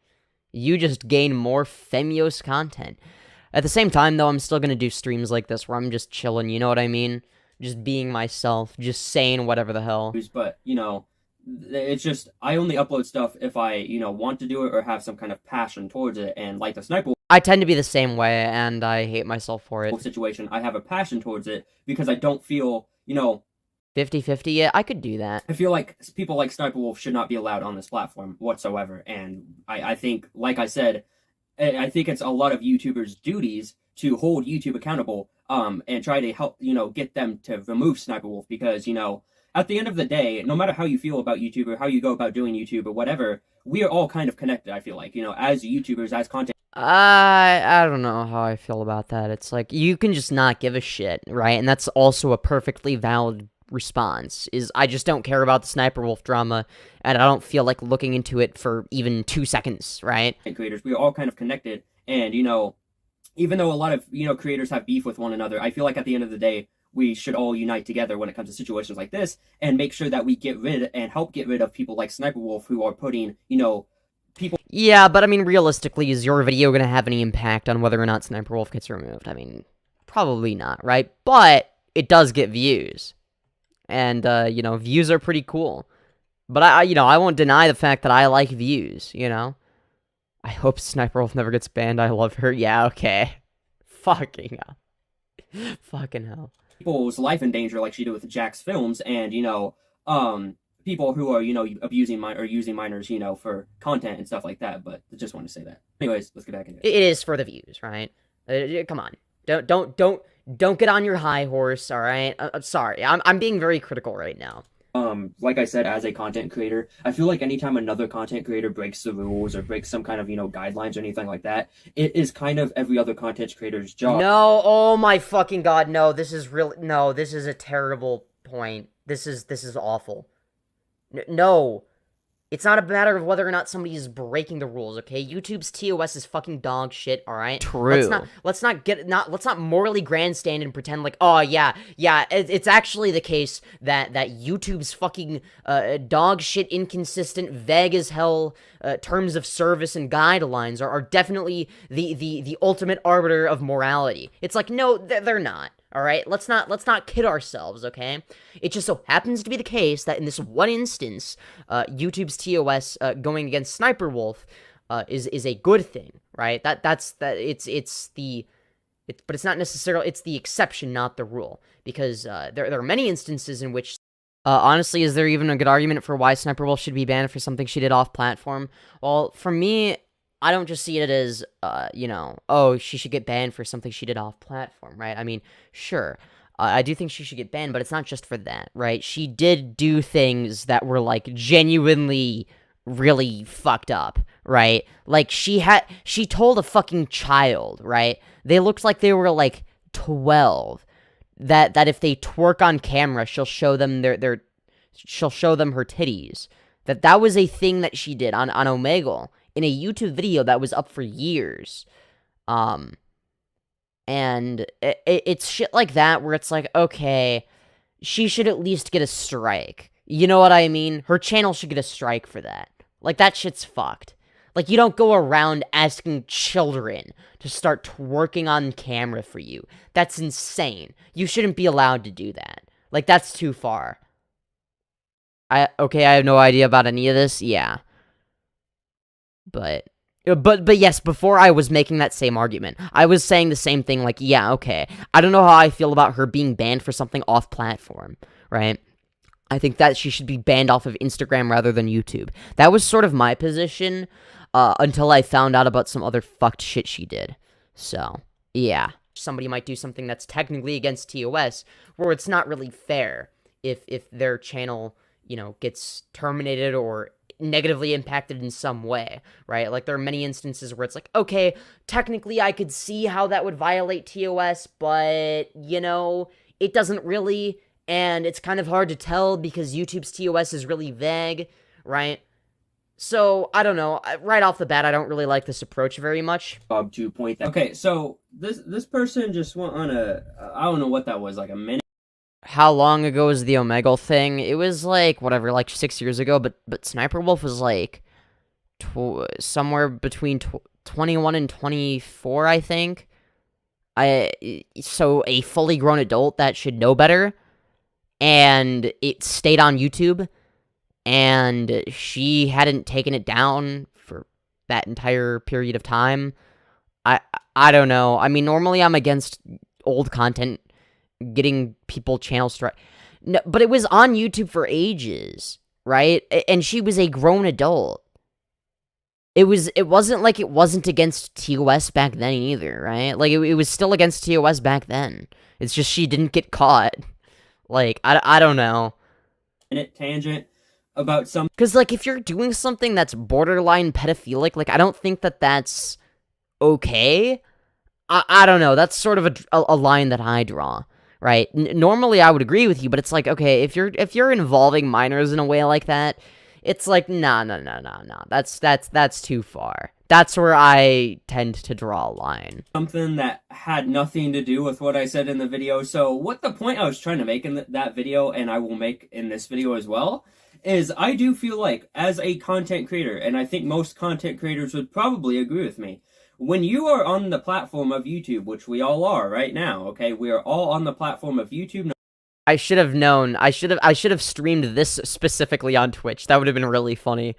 You just gain more Femyoz content. At the same time, though, I'm still going to do streams like this where I'm just chilling, you know what I mean? Just being myself, just saying whatever the hell. But, it's just, I only upload stuff if I, want to do it or have some kind of passion towards it. And like the sniper I tend to be the same way, and I hate myself for it. Situation, I have a passion towards it because I don't feel, 50-50, yeah, I could do that. I feel like people like Sniper Wolf should not be allowed on this platform whatsoever. And I think, like I said, I think it's a lot of YouTubers' duties to hold YouTube accountable, and try to help, get them to remove Sniper Wolf because, at the end of the day, no matter how you feel about YouTube or how you go about doing YouTube or whatever, we are all kind of connected, I feel like, as YouTubers, as content. I don't know how I feel about that. It's like, you can just not give a shit, right? And that's also a perfectly valid response, is I just don't care about the Sniper Wolf drama, and I don't feel like looking into it for even 2 seconds, right? Creators, we are all kind of connected, and, even though a lot of, creators have beef with one another, I feel like at the end of the day, we should all unite together when it comes to situations like this, and make sure that we get rid and help get rid of people like Sniper Wolf who are putting, people... Yeah, but I mean, realistically, is your video gonna have any impact on whether or not Sniper Wolf gets removed? I mean, probably not, right? But it does get views. And, views are pretty cool. But I won't deny the fact that I like views, I hope Sniper Wolf never gets banned. I love her. Yeah, okay. Fucking hell. Fucking hell. People's life in danger like she did with Jack's films, and, people who are, abusing using minors, for content and stuff like that, but I just want to say that. Anyways, let's get back into it. It is for the views, right? Come on. Don't get on your high horse, all right? I'm sorry. I'm being very critical right now. Like I said, as a content creator, I feel like anytime another content creator breaks the rules or breaks some kind of, guidelines or anything like that, it is kind of every other content creator's job. No, oh my fucking god, no, this is a terrible point. This is awful. No. It's not a matter of whether or not somebody is breaking the rules, okay? YouTube's TOS is fucking dog shit, all right? True. Let's not morally grandstand and pretend like, oh yeah, it's actually the case that YouTube's fucking dog shit, inconsistent, vague as hell terms of service and guidelines are definitely the ultimate arbiter of morality. It's like, no, they're not. All right, let's not kid ourselves, okay? It just so happens to be the case that in this one instance, YouTube's TOS going against Sniper Wolf is a good thing, right? But it's not necessarily, it's the exception, not the rule, because there are many instances in which. Honestly, is there even a good argument for why Sniper Wolf should be banned for something she did off-platform? Well, for me, I don't just see it as, oh, she should get banned for something she did off-platform, right? I mean, sure, I do think she should get banned, but it's not just for that, right? She did do things that were, like, genuinely really fucked up, right? Like, she told a fucking child, right? They looked like they were, like, 12, that if they twerk on camera, she'll show them she'll show them her titties. That was a thing that she did on Omegle, in a YouTube video that was up for years. And it's shit like that where it's like, okay, she should at least get a strike. You know what I mean? Her channel should get a strike for that. Like, that shit's fucked. Like, you don't go around asking children to start twerking on camera for you. That's insane. You shouldn't be allowed to do that. Like, that's too far. I have no idea about any of this. Yeah. But yes, before I was making that same argument, I was saying the same thing, like, yeah, okay, I don't know how I feel about her being banned for something off-platform, right? I think that she should be banned off of Instagram rather than YouTube. That was sort of my position, until I found out about some other fucked shit she did. So, yeah. Somebody might do something that's technically against TOS, where it's not really fair if their channel, gets terminated or negatively impacted in some way, right? Like, there are many instances where it's like, okay, technically I could see how that would violate TOS, but, it doesn't really, and it's kind of hard to tell because YouTube's TOS is really vague, right? So, I don't know, right off the bat, I don't really like this approach very much. Bob, to point that. Okay, so, this person just went on I don't know what that was, like a minute. How long ago was the Omegle thing? It was like, whatever, like 6 years ago, but Sniper Wolf was like somewhere between 21 and 24, I think. So a fully grown adult that should know better, and it stayed on YouTube, and she hadn't taken it down for that entire period of time. I don't know. I mean, normally I'm against old content getting people channel strike. No, but it was on YouTube for ages, right? And she was a grown adult. It wasn't like it wasn't against TOS back then either, right? Like, it was still against TOS back then. It's just she didn't get caught. Like, I don't know. Tangent about some... Because, like, if you're doing something that's borderline pedophilic, like, I don't think that's okay. I don't know. That's sort of a line that I draw. Right? Normally I would agree with you, but it's like, okay, if you're involving minors in a way like that, it's like, nah. That's too far. That's where I tend to draw a line. Something that had nothing to do with what I said in the video. So what the point I was trying to make in that video, and I will make in this video as well, is I do feel like, as a content creator, and I think most content creators would probably agree with me, when you are on the platform of YouTube, which we all are right now, okay? We are all on the platform of YouTube. I should have known. I should have streamed this specifically on Twitch. That would have been really funny.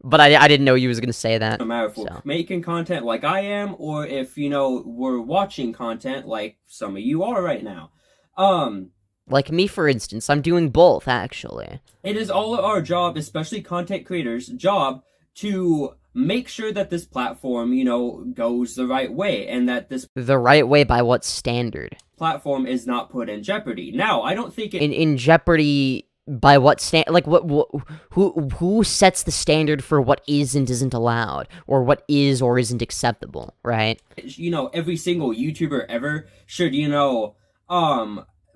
But I didn't know you was going to say that. No matter if we're making content like I am, or if, we're watching content like some of you are right now. Like me, for instance. I'm doing both, actually. It is all our job, especially content creators' job, to make sure that this platform, goes the right way, and that this... The right way by what standard? Platform is not put in jeopardy. Now, I don't think it... In jeopardy by what standard? Like, who sets the standard for what is and isn't allowed? Or what is or isn't acceptable, right? Every single YouTuber ever should,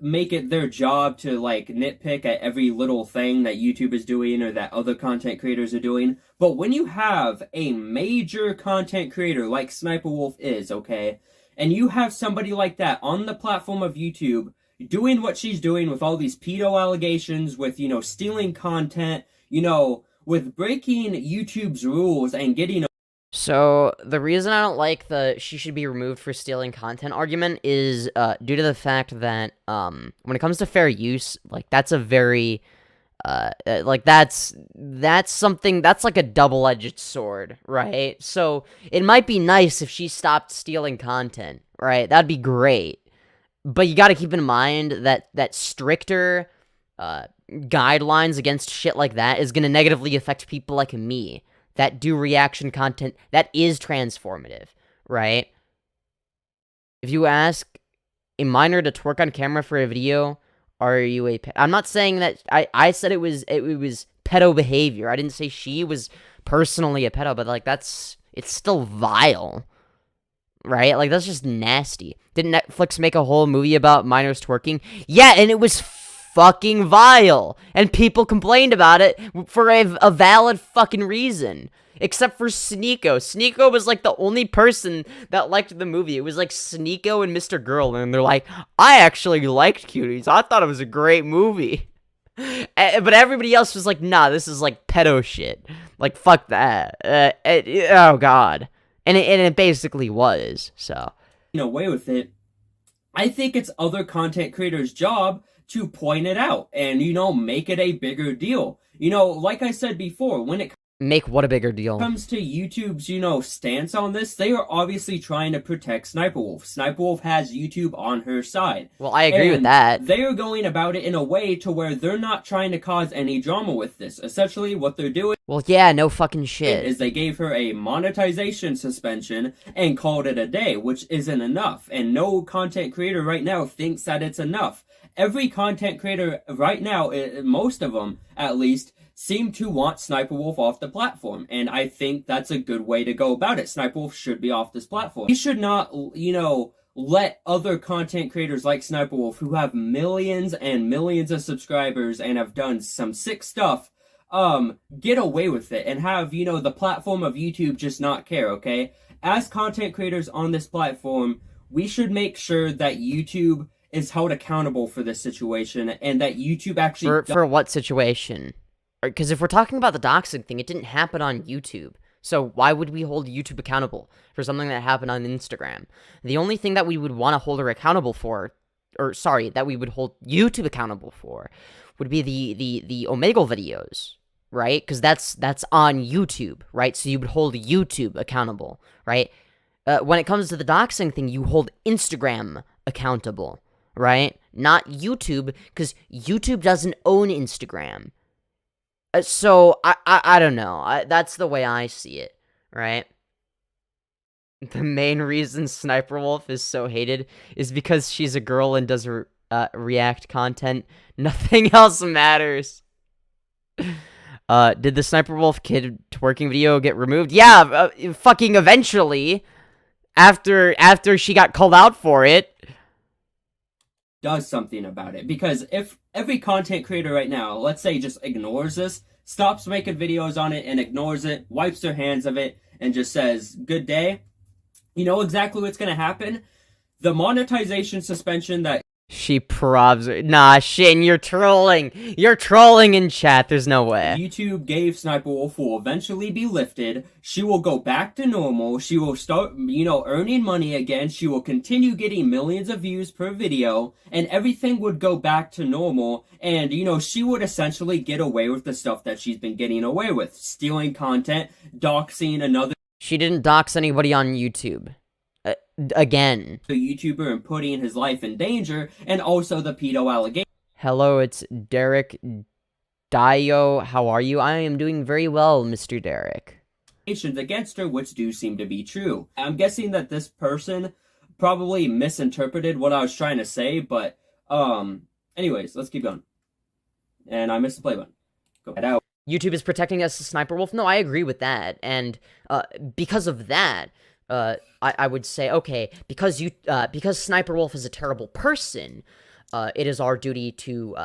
make it their job to like nitpick at every little thing that YouTube is doing or that other content creators are doing. But when you have a major content creator like Sniper Wolf is, okay, and you have somebody like that on the platform of YouTube doing what she's doing with all these pedo allegations, with, you know, stealing content, you know, with breaking YouTube's rules and getting... So, the reason I don't like the she should be removed for stealing content argument is due to the fact that when it comes to fair use, like, that's a very, like, that's something, that's like a double-edged sword, right? So, it might be nice if she stopped stealing content, right? That'd be great. But you gotta keep in mind that stricter guidelines against shit like that is gonna negatively affect people like me that do reaction content that is transformative, right? If you ask a minor to twerk on camera for a video, are you a I'm not saying that, I said it was pedo behavior. I didn't say she was personally a pedo, but, like, it's still vile, right? Like, that's just nasty. Didn't Netflix make a whole movie about minors twerking? Yeah, and it was fucking vile, and people complained about it for a valid fucking reason, except for Sneeko. Sneeko was like the only person that liked the movie. It was like Sneeko and Mr. Girl, and they're like, I actually liked Cuties. I thought it was a great movie. But everybody else was like, nah, this is like pedo shit. Like, fuck that. Oh god. And it basically was, so. Away with it. I think it's other content creators' job to point it out and, you know, make it a bigger deal. You know, like I said before, when it make what a bigger deal comes to YouTube's, you know, stance on this, they are obviously trying to protect Sniper Wolf. Sniper Wolf has YouTube on her side. Well, I agree with that. They are going about it in a way to where they're not trying to cause any drama with this. Essentially, what they're doing... Well, yeah, no fucking shit. ...is they gave her a monetization suspension and called it a day, which isn't enough. And no content creator right now thinks that it's enough. Every content creator right now, most of them at least, seem to want Sniper Wolf off the platform. And I think that's a good way to go about it. Sniper Wolf should be off this platform. He should not, you know, let other content creators like Sniper Wolf, who have millions and millions of subscribers and have done some sick stuff, get away with it and have, you know, the platform of YouTube just not care, okay? As content creators on this platform, we should make sure that YouTube is held accountable for this situation and that YouTube actually... For what situation? Because if we're talking about the doxing thing, it didn't happen on YouTube. So why would we hold YouTube accountable for something that happened on Instagram? The only thing that we would want to hold her accountable for, or sorry, that we would hold YouTube accountable for, would be the Omegle videos, right? Because that's on YouTube, right? So you would hold YouTube accountable, right? When it comes to the doxing thing, you hold Instagram accountable, right? Not YouTube, because YouTube doesn't own Instagram. So, I don't know. That's the way I see it, right? The main reason Sniper Wolf is so hated is because she's a girl and does react content. Nothing else matters. Did the Sniper Wolf kid twerking video get removed? Yeah, fucking eventually. After she got called out for it. Does something about it. Because if every content creator right now, let's say, just ignores this, stops making videos on it and ignores it, wipes their hands of it, and just says, good day, you know exactly what's going to happen? The monetization suspension that... She probs... Nah, Shin, you're trolling. You're trolling in chat. There's no way. YouTube gave Sniper Wolf will eventually be lifted. She will go back to normal. She will start, you know, earning money again. She will continue getting millions of views per video. And everything would go back to normal. And, you know, she would essentially get away with the stuff that she's been getting away with. Stealing content, doxing another... She didn't dox anybody on YouTube. Again. The YouTuber and putting his life in danger, and also the pedo allegation. Hello, it's Derek Dio. How are you? I am doing very well, Mr. Derek. Against her, which do seem to be true. I'm guessing that this person probably misinterpreted what I was trying to say, but, anyways, let's keep going. And I missed the play button. Go head out. YouTube is protecting us as Sniper Wolf? No, I agree with that, and, because of that, I would say, okay, because Sniper Wolf is a terrible person, it is our duty to,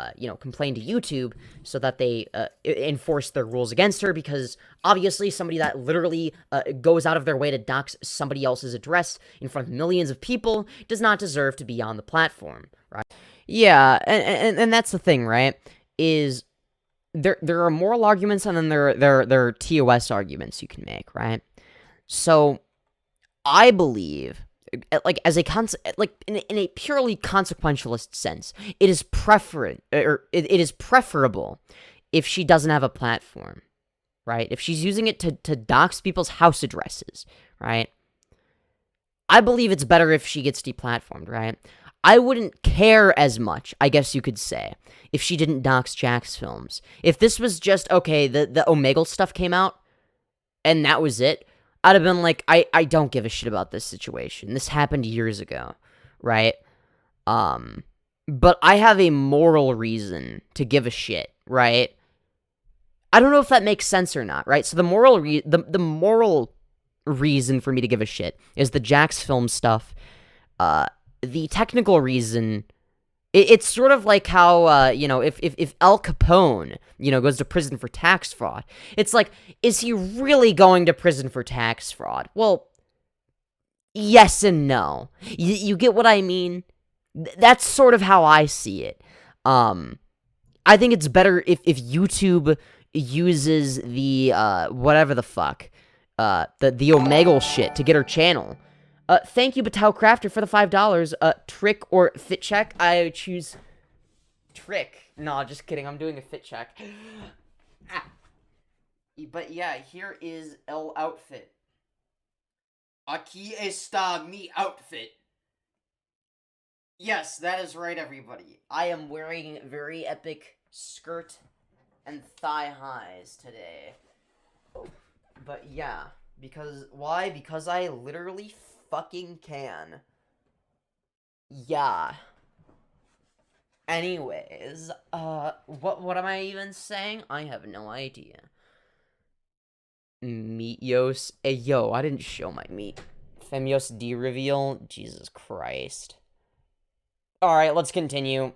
complain to YouTube so that they enforce their rules against her, because obviously somebody that literally goes out of their way to dox somebody else's address in front of millions of people does not deserve to be on the platform, right? Yeah, and that's the thing, right? Is there are moral arguments, and then there are TOS arguments you can make, right? So I believe, like, as a in a purely consequentialist sense, it is preferable if she doesn't have a platform, right? If she's using it to dox people's house addresses, right? I believe it's better if she gets deplatformed, right? I wouldn't care as much, I guess you could say, if she didn't dox Jack's films. If this was just, okay, the Omegle stuff came out, and that was it, I'd have been like, I don't give a shit about this situation. This happened years ago, right? But I have a moral reason to give a shit, right? I don't know if that makes sense or not, right? So the moral reason for me to give a shit is the Jack's film stuff. The technical reason, it's sort of like how, if Al Capone, goes to prison for tax fraud, it's like, is he really going to prison for tax fraud? Well, yes and no. You get what I mean? That's sort of how I see it. I think it's better if YouTube uses the, whatever the fuck, the Omegle shit to get her channel. Thank you, Batao Crafter, for the $5. Trick or fit check? I choose trick. No, just kidding. I'm doing a fit check. But yeah, here is el outfit. Aquí está mi outfit. Yes, that is right, everybody. I am wearing very epic skirt and thigh highs today. But yeah, why? Because I literally fucking can. Yeah. Anyways, what am I even saying? I have no idea. Meatyos. Hey, yo, I didn't show my meat. Femyoz D reveal. Jesus Christ. Alright, let's continue.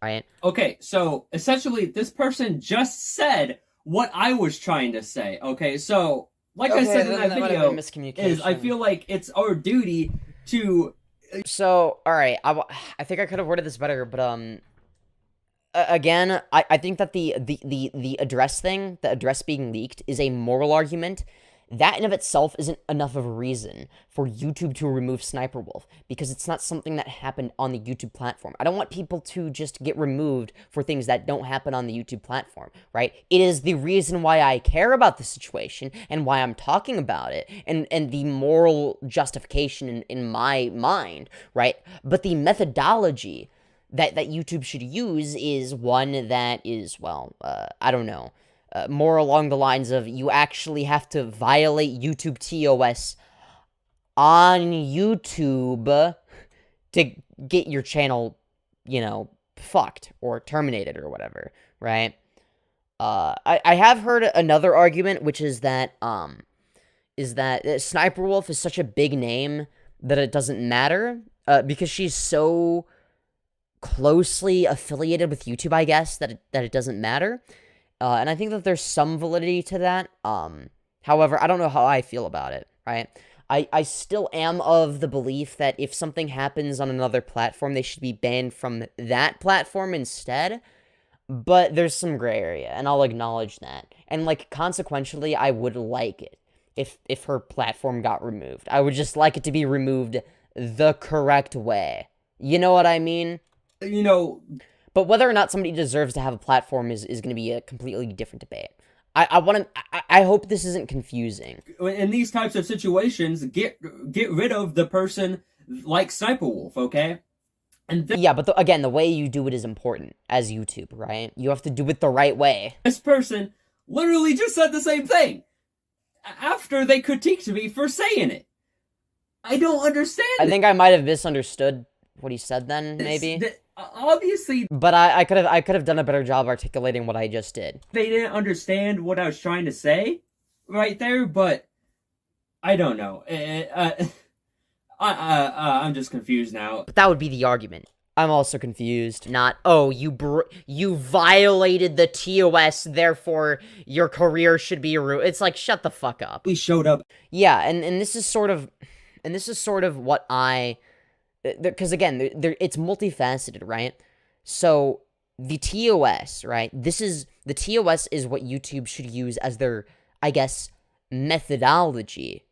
Alright. Okay, so essentially this person just said what I was trying to say. Okay, so like I said in that video, is I feel like it's our duty to. So, alright, I think I could have worded this better, but again, I think that the address thing, the address being leaked, is a moral argument. That in of itself isn't enough of a reason for YouTube to remove Sniper Wolf, because it's not something that happened on the YouTube platform. I don't want people to just get removed for things that don't happen on the YouTube platform, right? It is the reason why I care about the situation and why I'm talking about it, and the moral justification in my mind, right? But the methodology that YouTube should use is one that is, well, I don't know, more along the lines of you actually have to violate YouTube TOS on YouTube to get your channel, fucked or terminated or whatever, right? I have heard another argument, which is that Sniper Wolf is such a big name that it doesn't matter, because she's so closely affiliated with YouTube, I guess, that it doesn't matter. And I think that there's some validity to that. However, I don't know how I feel about it, right? I still am of the belief that if something happens on another platform, they should be banned from that platform instead. But there's some gray area, and I'll acknowledge that. And, like, consequentially, I would like it if her platform got removed. I would just like it to be removed the correct way. You know what I mean? But whether or not somebody deserves to have a platform is going to be a completely different debate. I hope this isn't confusing. In these types of situations, get rid of the person like Sniper Wolf, okay? And yeah, but again, the way you do it is important as YouTube, right? You have to do it the right way. This person literally just said the same thing after they critiqued me for saying it. I don't understand. I think I might have misunderstood what he said then, maybe. Obviously, but I could have done a better job articulating what I just did. They didn't understand what I was trying to say right there, but I don't know. I'm just confused now. But that would be the argument. I'm also confused. Not, oh, you violated the TOS, therefore your career should be ruined. It's like, shut the fuck up. We showed up. Yeah, and this is sort of what I, because again, it's multifaceted, right? So the TOS, right? The TOS is what YouTube should use as their, I guess, methodology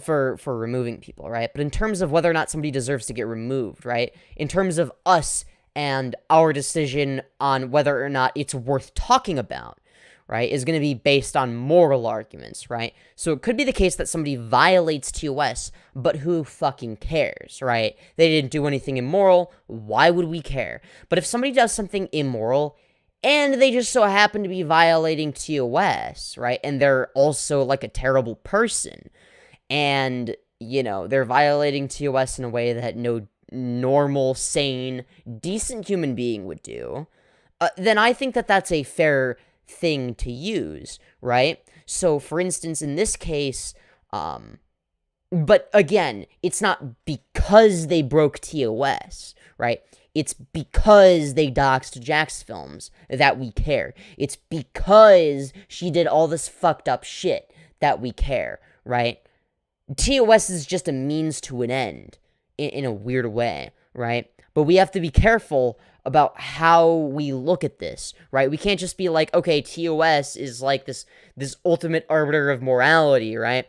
for removing people, right? But in terms of whether or not somebody deserves to get removed, right? In terms of us and our decision on whether or not it's worth talking about, right, is going to be based on moral arguments, right? So it could be the case that somebody violates TOS, but who fucking cares, right? They didn't do anything immoral, why would we care? But if somebody does something immoral, and they just so happen to be violating TOS, right, and they're also, like, a terrible person, and, you know, they're violating TOS in a way that no normal, sane, decent human being would do, then I think that that's a fair thing to use, right? So, for instance, in this case, but again, it's not because they broke TOS, right? It's because they doxed Jax Films that we care. It's because she did all this fucked up shit that we care, right? TOS is just a means to an end, in a weird way, right? But we have to be careful about how we look at this, right? We can't just be like, okay, TOS is like this ultimate arbiter of morality, right?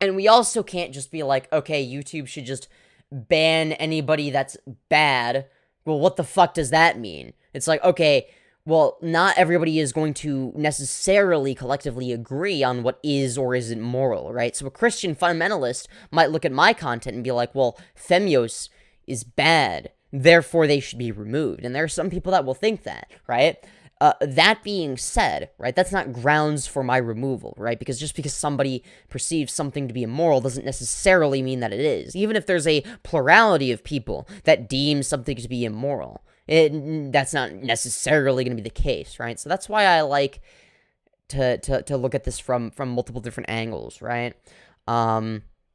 And we also can't just be like, okay, YouTube should just ban anybody that's bad. Well, what the fuck does that mean? It's like, okay, well, not everybody is going to necessarily collectively agree on what is or isn't moral, right? So a Christian fundamentalist might look at my content and be like, well, Femyoz is bad, therefore they should be removed. And there are some people that will think that, right? That being said, right, that's not grounds for my removal, right? Because just because somebody perceives something to be immoral doesn't necessarily mean that it is. Even if there's a plurality of people that deem something to be immoral, that's not necessarily going to be the case, right? So that's why I like to look at this from multiple different angles, right?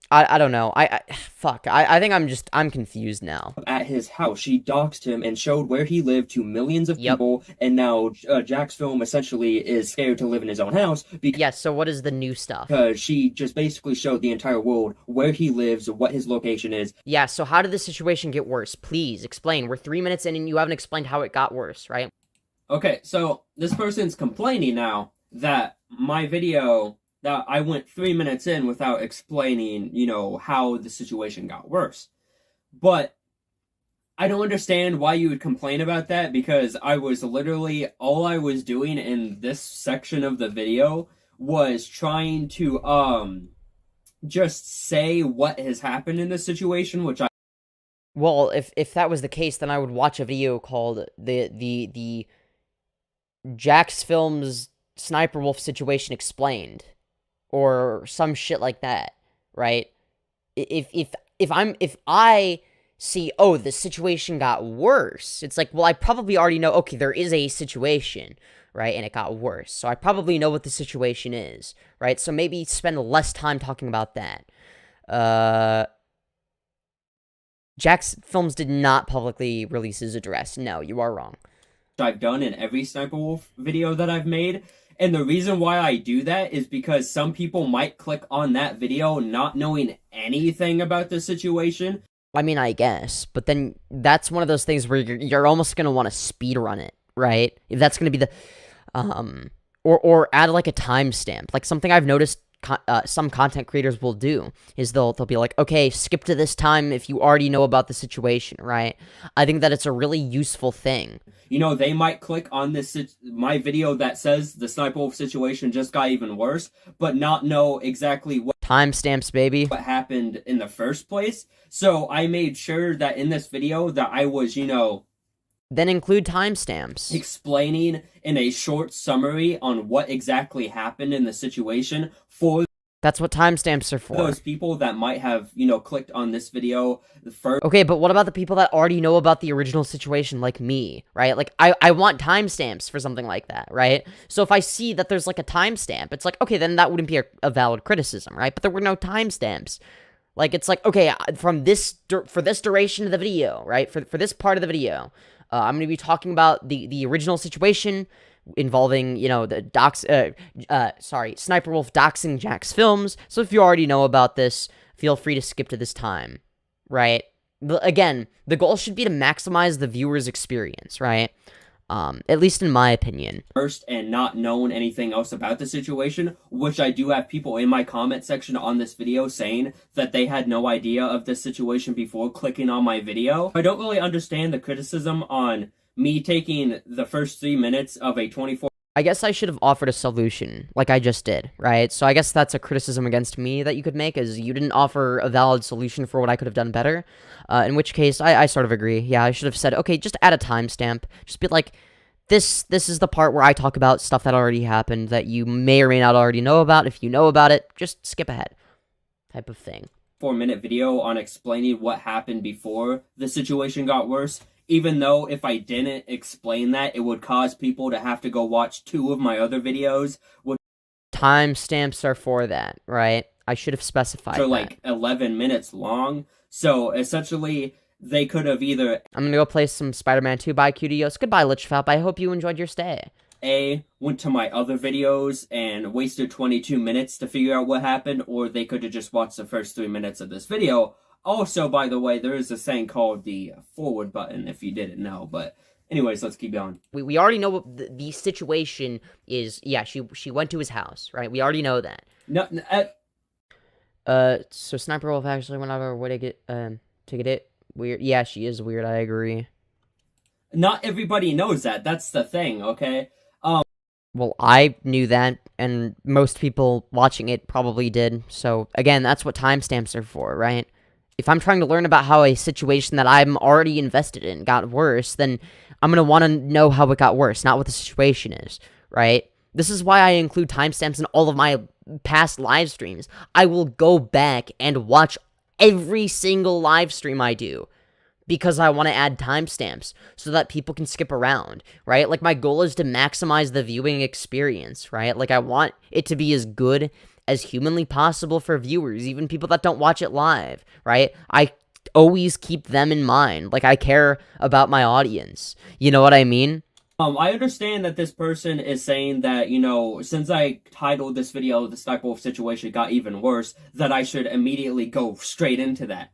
I don't know. I think I'm confused now. At his house, she doxed him and showed where he lived to millions of people, and now Jax Film essentially is scared to live in his own house. Yeah, so what is the new stuff? Because she just basically showed the entire world where he lives, what his location is. Yeah, so how did the situation get worse? Please, explain. We're 3 minutes in and you haven't explained how it got worse, right? Okay, so this person's complaining now that my video... that I went 3 minutes in without explaining, you know, how the situation got worse. But I don't understand why you would complain about that, because I was literally, all I was doing in this section of the video was trying to, just say what has happened in this situation, which I... Well, if that was the case, then I would watch a video called the Jax Films Sniper Wolf Situation Explained. Or some shit like that, right? If I see, oh, the situation got worse, it's like, well, I probably already know, okay, there is a situation, right? And it got worse. So I probably know what the situation is, right? So maybe spend less time talking about that. Jax Films did not publicly release his address. No, you are wrong. I've done in every Sniper Wolf video that I've made. And the reason why I do that is because some people might click on that video not knowing anything about the situation. I mean, I guess, but then that's one of those things where you're almost going to want to speedrun it, right? If that's going to be the, or add like a timestamp, like something I've noticed some content creators will do is they'll be like, okay, skip to this time if you already know about the situation, right? I think that it's a really useful thing. You know, they might click on this my video that says the Sniper Wolf situation just got even worse, but not know exactly what timestamps, baby, what happened in the first place. So I made sure that in this video that I was, you know, then include timestamps, explaining in a short summary on what exactly happened in the situation for... That's what timestamps are for. Those people that might have, you know, clicked on this video first. Okay, but what about the people that already know about the original situation, like me, right? Like, I want timestamps for something like that, right? So if I see that there's, like, a timestamp, it's like, okay, then that wouldn't be a valid criticism, right? But there were no timestamps, Like, it's like, okay, for this duration of the video, right? For this part of the video, I'm going to be talking about the original situation involving, you know, the Sniper Wolf doxing Jack's films. So if you already know about this, feel free to skip to this time, right? Again, the goal should be to maximize the viewer's experience, right? At least in my opinion. First, and not known anything else about the situation, which I do have people in my comment section on this video saying that they had no idea of this situation before clicking on my video. I don't really understand the criticism on me taking the first 3 minutes of a 24. I guess I should have offered a solution, like I just did, right? So I guess that's a criticism against me that you could make, is you didn't offer a valid solution for what I could have done better. In which case, I sort of agree. Yeah, I should have said, okay, just add a timestamp. Just be like, this is the part where I talk about stuff that already happened that you may or may not already know about. If you know about it, just skip ahead, type of thing. 4-minute video on explaining what happened before the situation got worse. Even though if I didn't explain that, it would cause people to have to go watch 2 of my other videos. Timestamps are for that, right? I should have specified that. Like 11 minutes long. So essentially, they could have either... I'm gonna go play some Spider-Man 2 by QDOs. Goodbye, Lichfap. I hope you enjoyed your stay. Went to my other videos and wasted 22 minutes to figure out what happened, or they could have just watched the first 3 minutes of this video. Also, by the way, there is a thing called the forward button, if you didn't know. But anyways, let's keep going. We already know what the situation is. Yeah, she went to his house, right? We already know that. No, so Sniper Wolf actually went out of her way to get it. Weird. Yeah, she is weird. I agree. Not everybody knows that. That's the thing, okay? Well, I knew that, and most people watching it probably did. So, again, that's what timestamps are for, right? If I'm trying to learn about how a situation that I'm already invested in got worse, then I'm going to want to know how it got worse, not what the situation is, right? This is why I include timestamps in all of my past live streams. I will go back and watch every single live stream I do, because I want to add timestamps so that people can skip around, right? Like, my goal is to maximize the viewing experience, right? Like, I want it to be as good as humanly possible for viewers, even people that don't watch it live, right? I always keep them in mind. Like, I care about my audience. You know what I mean? I understand that this person is saying that, you know, since I titled this video, the Sniper Wolf situation got even worse, that I should immediately go straight into that.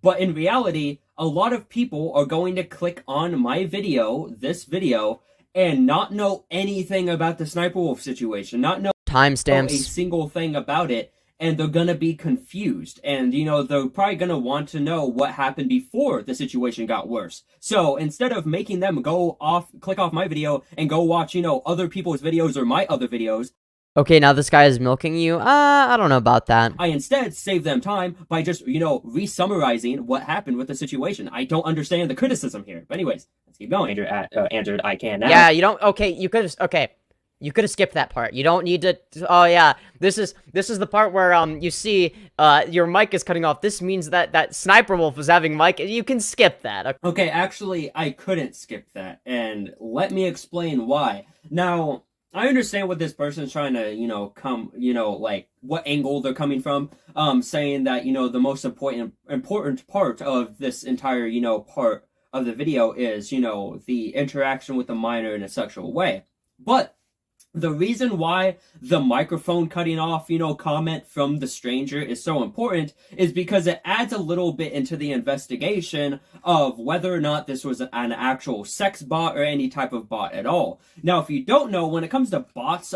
But in reality, a lot of people are going to click on my video, this video, and not know anything about the Sniper Wolf situation, not know timestamps, a single thing about it, and they're gonna be confused. And, you know, they're probably gonna want to know what happened before the situation got worse. So instead of making them click off my video and go watch, you know, other people's videos or my other videos, okay, now this guy is milking you? I don't know about that. I instead save them time by just, you know, re-summarizing what happened with the situation. I don't understand the criticism here. But anyways, let's keep going. Andrew answered, I can now. Yeah, you don't... Okay, you could have skipped that part. You don't need to... Oh, yeah. This is the part where, you see, your mic is cutting off. This means that Sniper Wolf was having mic... You can skip that. Okay, actually, I couldn't skip that. And let me explain why. Now... I understand what this person's trying to, you know, like, what angle they're coming from, saying that, you know, the most important part of this entire, you know, part of the video is, you know, the interaction with the minor in a sexual way. But the reason why the microphone cutting off, you know, comment from the stranger is so important is because it adds a little bit into the investigation of whether or not this was an actual sex bot or any type of bot at all. Now, if you don't know, when it comes to bots...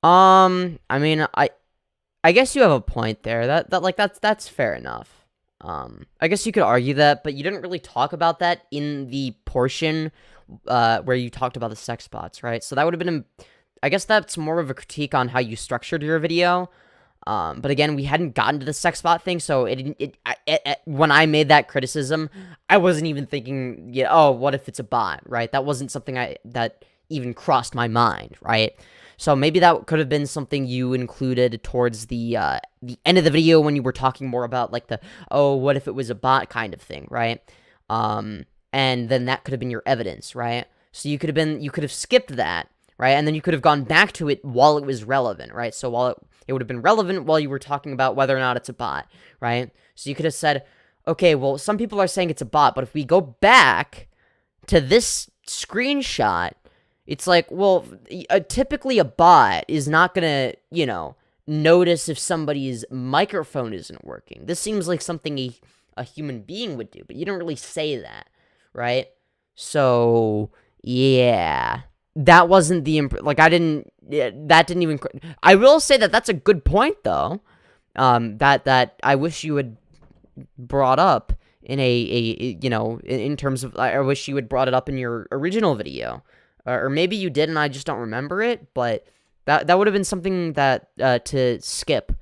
I mean, I guess you have a point there. That's fair enough. I guess you could argue that, but you didn't really talk about that in the portion where you talked about the sex bots, right? So that would have been, I guess that's more of a critique on how you structured your video. But again, we hadn't gotten to the sex bot thing, so when I made that criticism, I wasn't even thinking, yeah, oh, what if it's a bot, right? That wasn't something that even crossed my mind, right? So maybe that could have been something you included towards the end of the video when you were talking more about, like, oh, what if it was a bot kind of thing, right? And then that could have been your evidence, right? So you could have skipped that, right? And then you could have gone back to it while it was relevant, right? So while it would have been relevant while you were talking about whether or not it's a bot, right? So you could have said, okay, well, some people are saying it's a bot, but if we go back to this screenshot, it's like, well, typically a bot is not gonna, you know, notice if somebody's microphone isn't working. This seems like something a human being would do, but you don't really say that, right? So, yeah. That wasn't the, like, that didn't even, I will say that that's a good point, though, that I wish you had brought up in you know, in terms of, I wish you had brought it up in your original video, or maybe you did and I just don't remember it, but that would have been something that, to skip,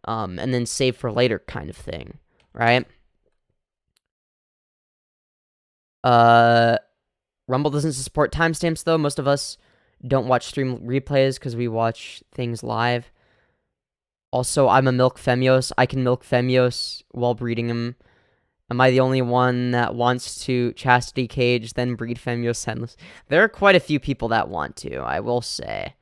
and then save for later kind of thing, right? Rumble doesn't support timestamps, though. Most of us don't watch stream replays because we watch things live. Also, I'm a milk Femyoz. I can milk Femyoz while breeding him. Am I the only one that wants to chastity cage, then breed Femyoz endless? There are quite a few people that want to, I will say.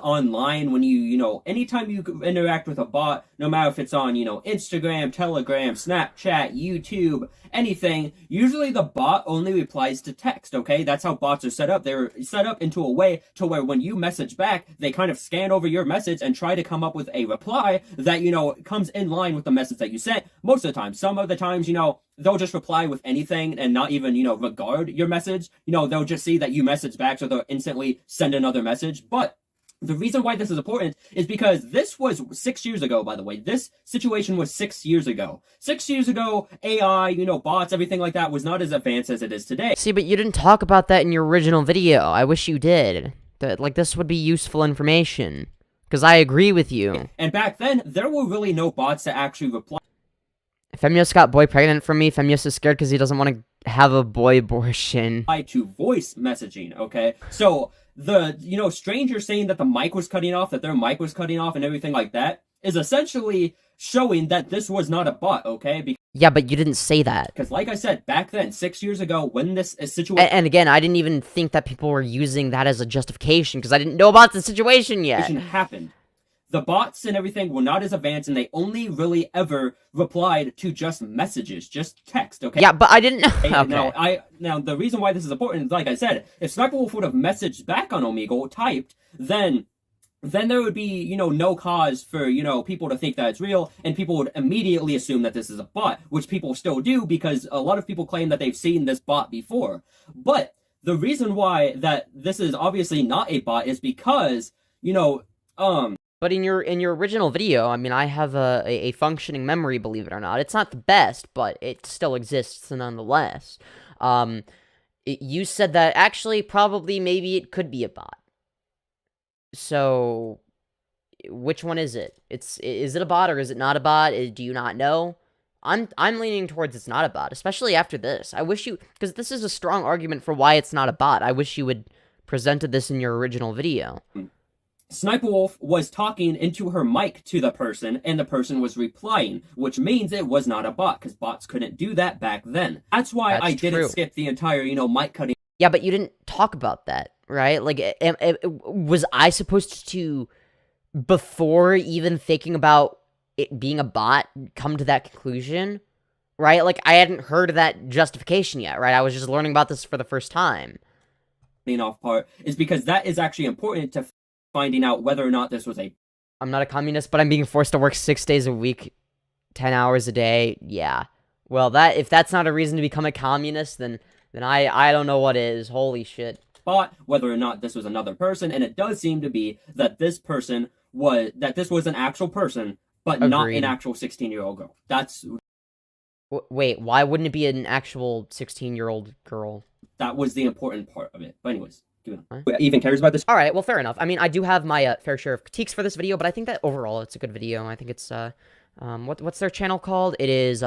Online, when you know, anytime you interact with a bot, no matter if it's on, you know, Instagram, Telegram, Snapchat, YouTube, anything, usually the bot only replies to text, okay? That's how bots are set up. They're set up into a way to where when you message back, they kind of scan over your message and try to come up with a reply that, you know, comes in line with the message that you sent most of the time. Some of the times, you know, they'll just reply with anything and not even, you know, regard your message. You know, they'll just see that you message back, so they'll instantly send another message. But the reason why this is important is because this was 6 years ago, by the way. This situation was 6 years ago. 6 years ago, AI, you know, bots, everything like that was not as advanced as it is today. See, but you didn't talk about that in your original video. I wish you did. Like, this would be useful information. Because I agree with you. And back then, there were really no bots that actually reply. Femyoz got boy pregnant from me. Femyoz is scared because he doesn't want to have a boy abortion. To voice messaging, okay? So the, you know, stranger saying that the mic was cutting off, that their mic was cutting off and everything like that is essentially showing that this was not a bot, okay? Yeah, but you didn't say that. Because like I said, back then, 6 years ago, when this situation... And again, I didn't even think that people were using that as a justification because I didn't know about the situation yet. ...happened. The bots and everything were not as advanced, and they only really ever replied to just messages, just text, okay? Yeah, but I didn't know. Okay. Now, the reason why this is important is, like I said, if Sniper Wolf would have messaged back on Omegle, typed, then there would be, you know, no cause for, you know, people to think that it's real, and people would immediately assume that this is a bot, which people still do, because a lot of people claim that they've seen this bot before. But the reason why that this is obviously not a bot is because, you know, But in your original video, I mean, I have a functioning memory, believe it or not. It's not the best, but it still exists nonetheless. You said that actually, probably, maybe it could be a bot. So, which one is it? Is it a bot or is it not a bot? Do you not know? I'm leaning towards it's not a bot, especially after this. I wish you, because this is a strong argument for why it's not a bot. I wish you had presented this in your original video. Sniper Wolf was talking into her mic to the person, and the person was replying, which means it was not a bot, because bots couldn't do that back then. That's why I didn't skip the entire, you know, mic cutting. Yeah, but you didn't talk about that, right? Like, was I supposed to, before even thinking about it being a bot, come to that conclusion? Right? Like, I hadn't heard of that justification yet, right? I was just learning about this for the first time. Off part is because that is actually important to finding out whether or not this was a... I'm not a communist, but I'm being forced to work 6 days a week, 10 hours a day. Yeah. Well, if that's not a reason to become a communist, then I don't know what is. Holy shit. But whether or not this was another person, and it does seem to be that this was an actual person, but not an actual 16-year-old girl. That's... Wait, why wouldn't it be an actual 16-year-old girl? That was the important part of it. But anyways... even cares about this. All right, well, fair enough. I mean, I do have my fair share of critiques for this video, but I think that overall it's a good video. I think it's what's their channel called? It is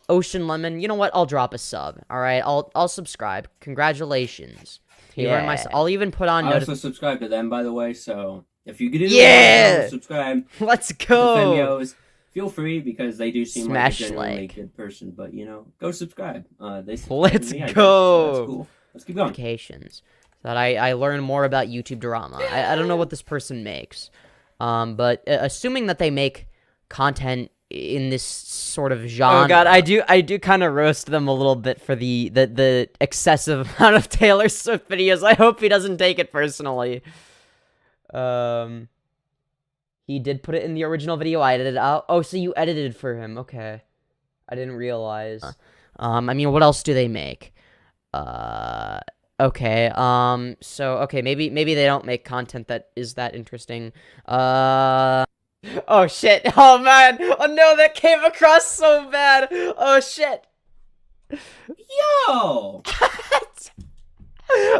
Ocean Lemon. You know what? I'll drop a sub. All right, I'll subscribe. Congratulations. Yeah. I'll even put on. I also subscribe to them, by the way. So if you could do subscribe. Let's go. Femyoz. Feel free, because they do seem like a genuinely good person. But you know, go subscribe. Let's go. So that's cool. Let's keep going. that I learn more about YouTube drama. I don't know what this person makes, but assuming that they make content in this sort of genre. Oh god, I do kind of roast them a little bit for the excessive amount of Taylor Swift videos. I hope he doesn't take it personally. He did put it in the original video. I edited it out. Oh, so you edited for him. Okay. I didn't realize. I mean, what else do they make? Okay. So, okay, maybe they don't make content that is that interesting. Oh, shit. Oh, man. Oh, no, that came across so bad. Oh, shit. Yo!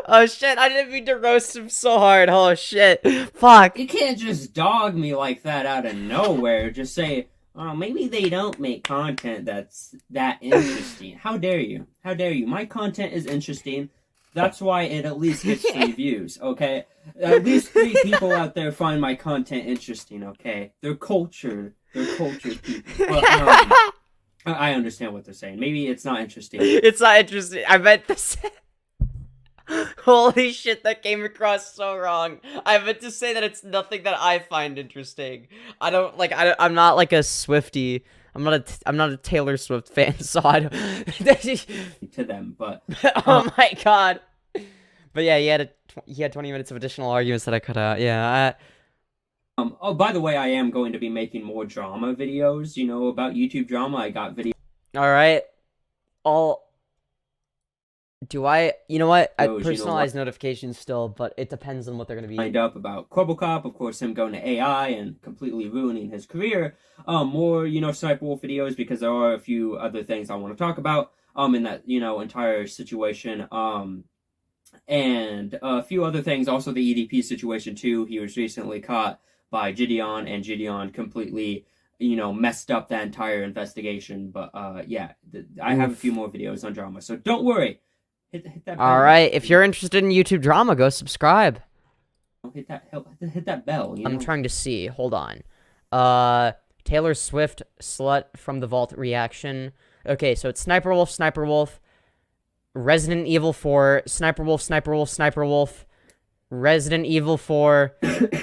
Oh, shit. I didn't mean to roast him so hard. Oh, shit. Fuck. You can't just dog me like that out of nowhere. Just say, oh, maybe they don't make content that's that interesting. How dare you? How dare you? My content is interesting. That's why it at least gets 3 views, okay? At least 3 people out there find my content interesting, okay? They're cultured. They're cultured people. But, I understand what they're saying. Maybe it's not interesting. It's not interesting. I meant to say... Holy shit, that came across so wrong. I meant to say that it's nothing that I find interesting. I'm not like a Swiftie. I'm not a Taylor Swift fan, so I don't... to them, but... Oh my god. But yeah, he had 20 minutes of additional arguments that I cut out. Yeah, Oh, by the way, I am going to be making more drama videos, you know, about YouTube drama. I got videos... Alright. You know what? I Those, personalize notifications still, but it depends on what they're going to be. Lined up about Cop, of course, him going to AI and completely ruining his career. More, you know, Sniper Wolf videos, because there are a few other things I want to talk about, in that, you know, entire situation. And a few other things, also the EDP situation, too. He was recently caught by Gideon, and Gideon completely, you know, messed up that entire investigation. But, yeah, I have a few more videos on drama, so don't worry. Hit that bell. Alright, if you're interested in YouTube drama, go subscribe. Hit that bell, you know? I'm trying to see. Hold on. Taylor Swift slut from the vault reaction. Okay, so it's Sniper Wolf, Resident Evil 4, Sniper Wolf, Resident Evil 4,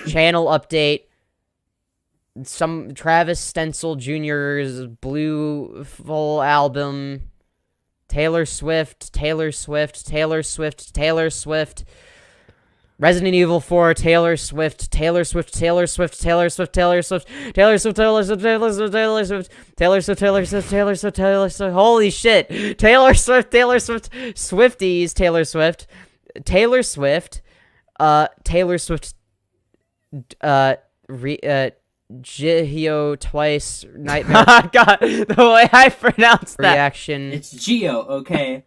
channel update, some Travis Stencil Jr.'s Blue full album, Taylor Swift, Resident Evil 4, Taylor Swift, holy shit, Taylor Swift, Swifties, Geo twice, Nightmare. God, the way I pronounce that. Reaction. It's Geo, okay?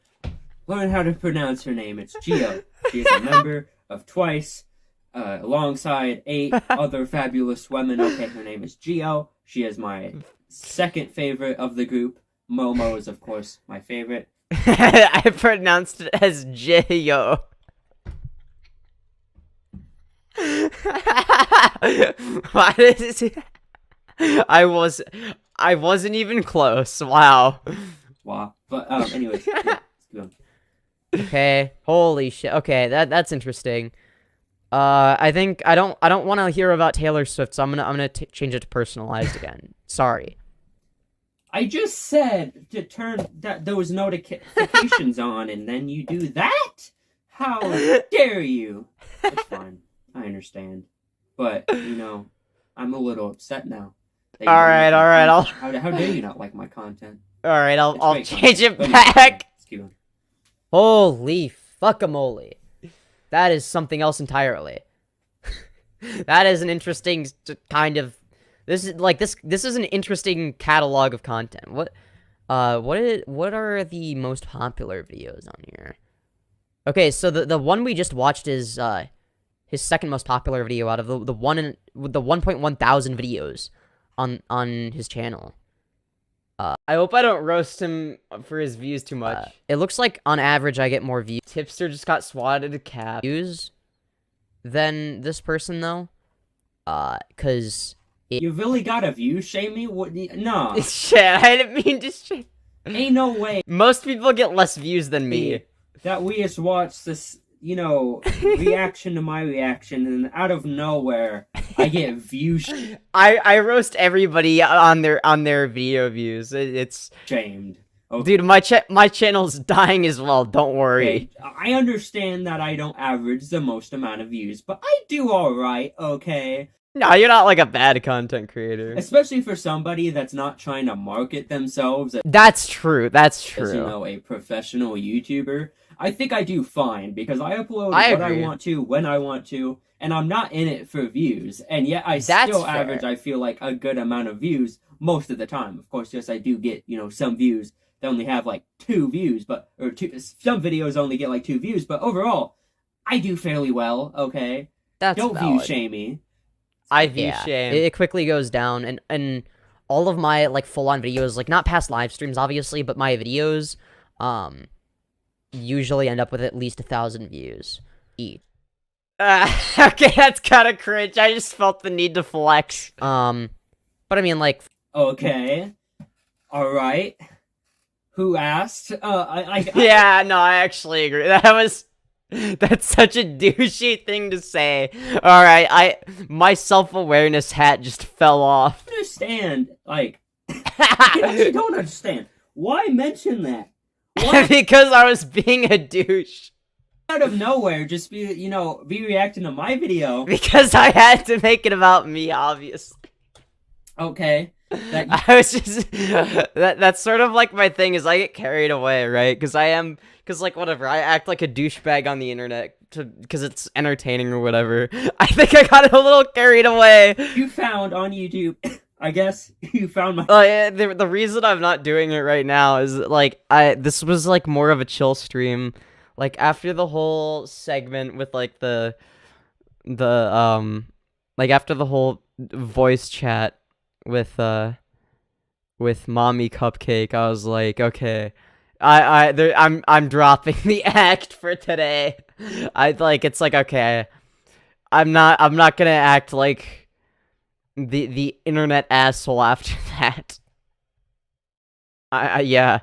Learn how to pronounce her name. It's Geo. She is a member of Twice, alongside 8 other fabulous women. Okay, her name is Geo. She is my second favorite of the group. Momo is, of course, my favorite. I pronounced it as Geo. Why is it? I wasn't even close. Wow. But anyways, yeah, let's go on. Okay. Holy shit. Okay, that's interesting. I think I don't want to hear about Taylor Swift, so I'm gonna change it to personalized again. Sorry. I just said to turn those notifications on, and then you do that? How dare you? It's fine. I understand. But, you know, I'm a little upset now. Alright, How dare you not like my content? Alright, I'll change it back. Holy fuckamole. That is something else entirely. That is an interesting kind of... This is an interesting catalog of content. What are the most popular videos on here? Okay, so the one we just watched is his second most popular video out of the 1.1 thousand videos on his channel. I hope I don't roast him for his views too much. It looks like on average I get more views. Tipster just got swatted a cap views than this person though. Cause you really gotta view shame me? What? No. Shit, I didn't mean to shame. Ain't no way. Most people get less views than me. That we just watched this reaction to my reaction, and out of nowhere, I get views. I roast everybody on their video views. It's shamed. Okay. Dude, my channel's dying as well. Don't worry. Okay. I understand that I don't average the most amount of views, but I do all right. Okay. No, you're not like a bad content creator. Especially for somebody that's not trying to market themselves. That's true. That's true. As, a professional YouTuber. I think I do fine because I upload what I want to, when I want to, and I'm not in it for views. And yet I still average, I feel like, a good amount of views most of the time. Of course, yes, I do get, some views that only have like 2 views, some videos only get like 2 views, but overall, I do fairly well, okay? Don't view shame me. I view shame. It quickly goes down, and all of my, like, full-on videos, like, not past live streams, obviously, but my videos, usually end up with at least 1,000 views each. Okay, that's kind of cringe. I just felt the need to flex. But I mean, like... Okay. Alright. Who asked? Yeah, no, I actually agree. That's such a douchey thing to say. Alright, my self-awareness hat just fell off. I understand, like... I actually don't understand. Why mention that? Because I was being a douche. Out of nowhere, just be reacting to my video. Because I had to make it about me, obviously. Okay. I was just... that's sort of like my thing, is I get carried away, right? Because whatever, I act like a douchebag on the internet because it's entertaining or whatever. I think I got a little carried away. You found on YouTube... I guess you found my... the reason I'm not doing it right now is, like, this was, like, more of a chill stream. Like, after the whole segment with, like, after the whole voice chat with Mommy Cupcake, I was like, okay, I'm dropping the act for today. It's like, okay, I'm not gonna act like the internet asshole after that. Yeah.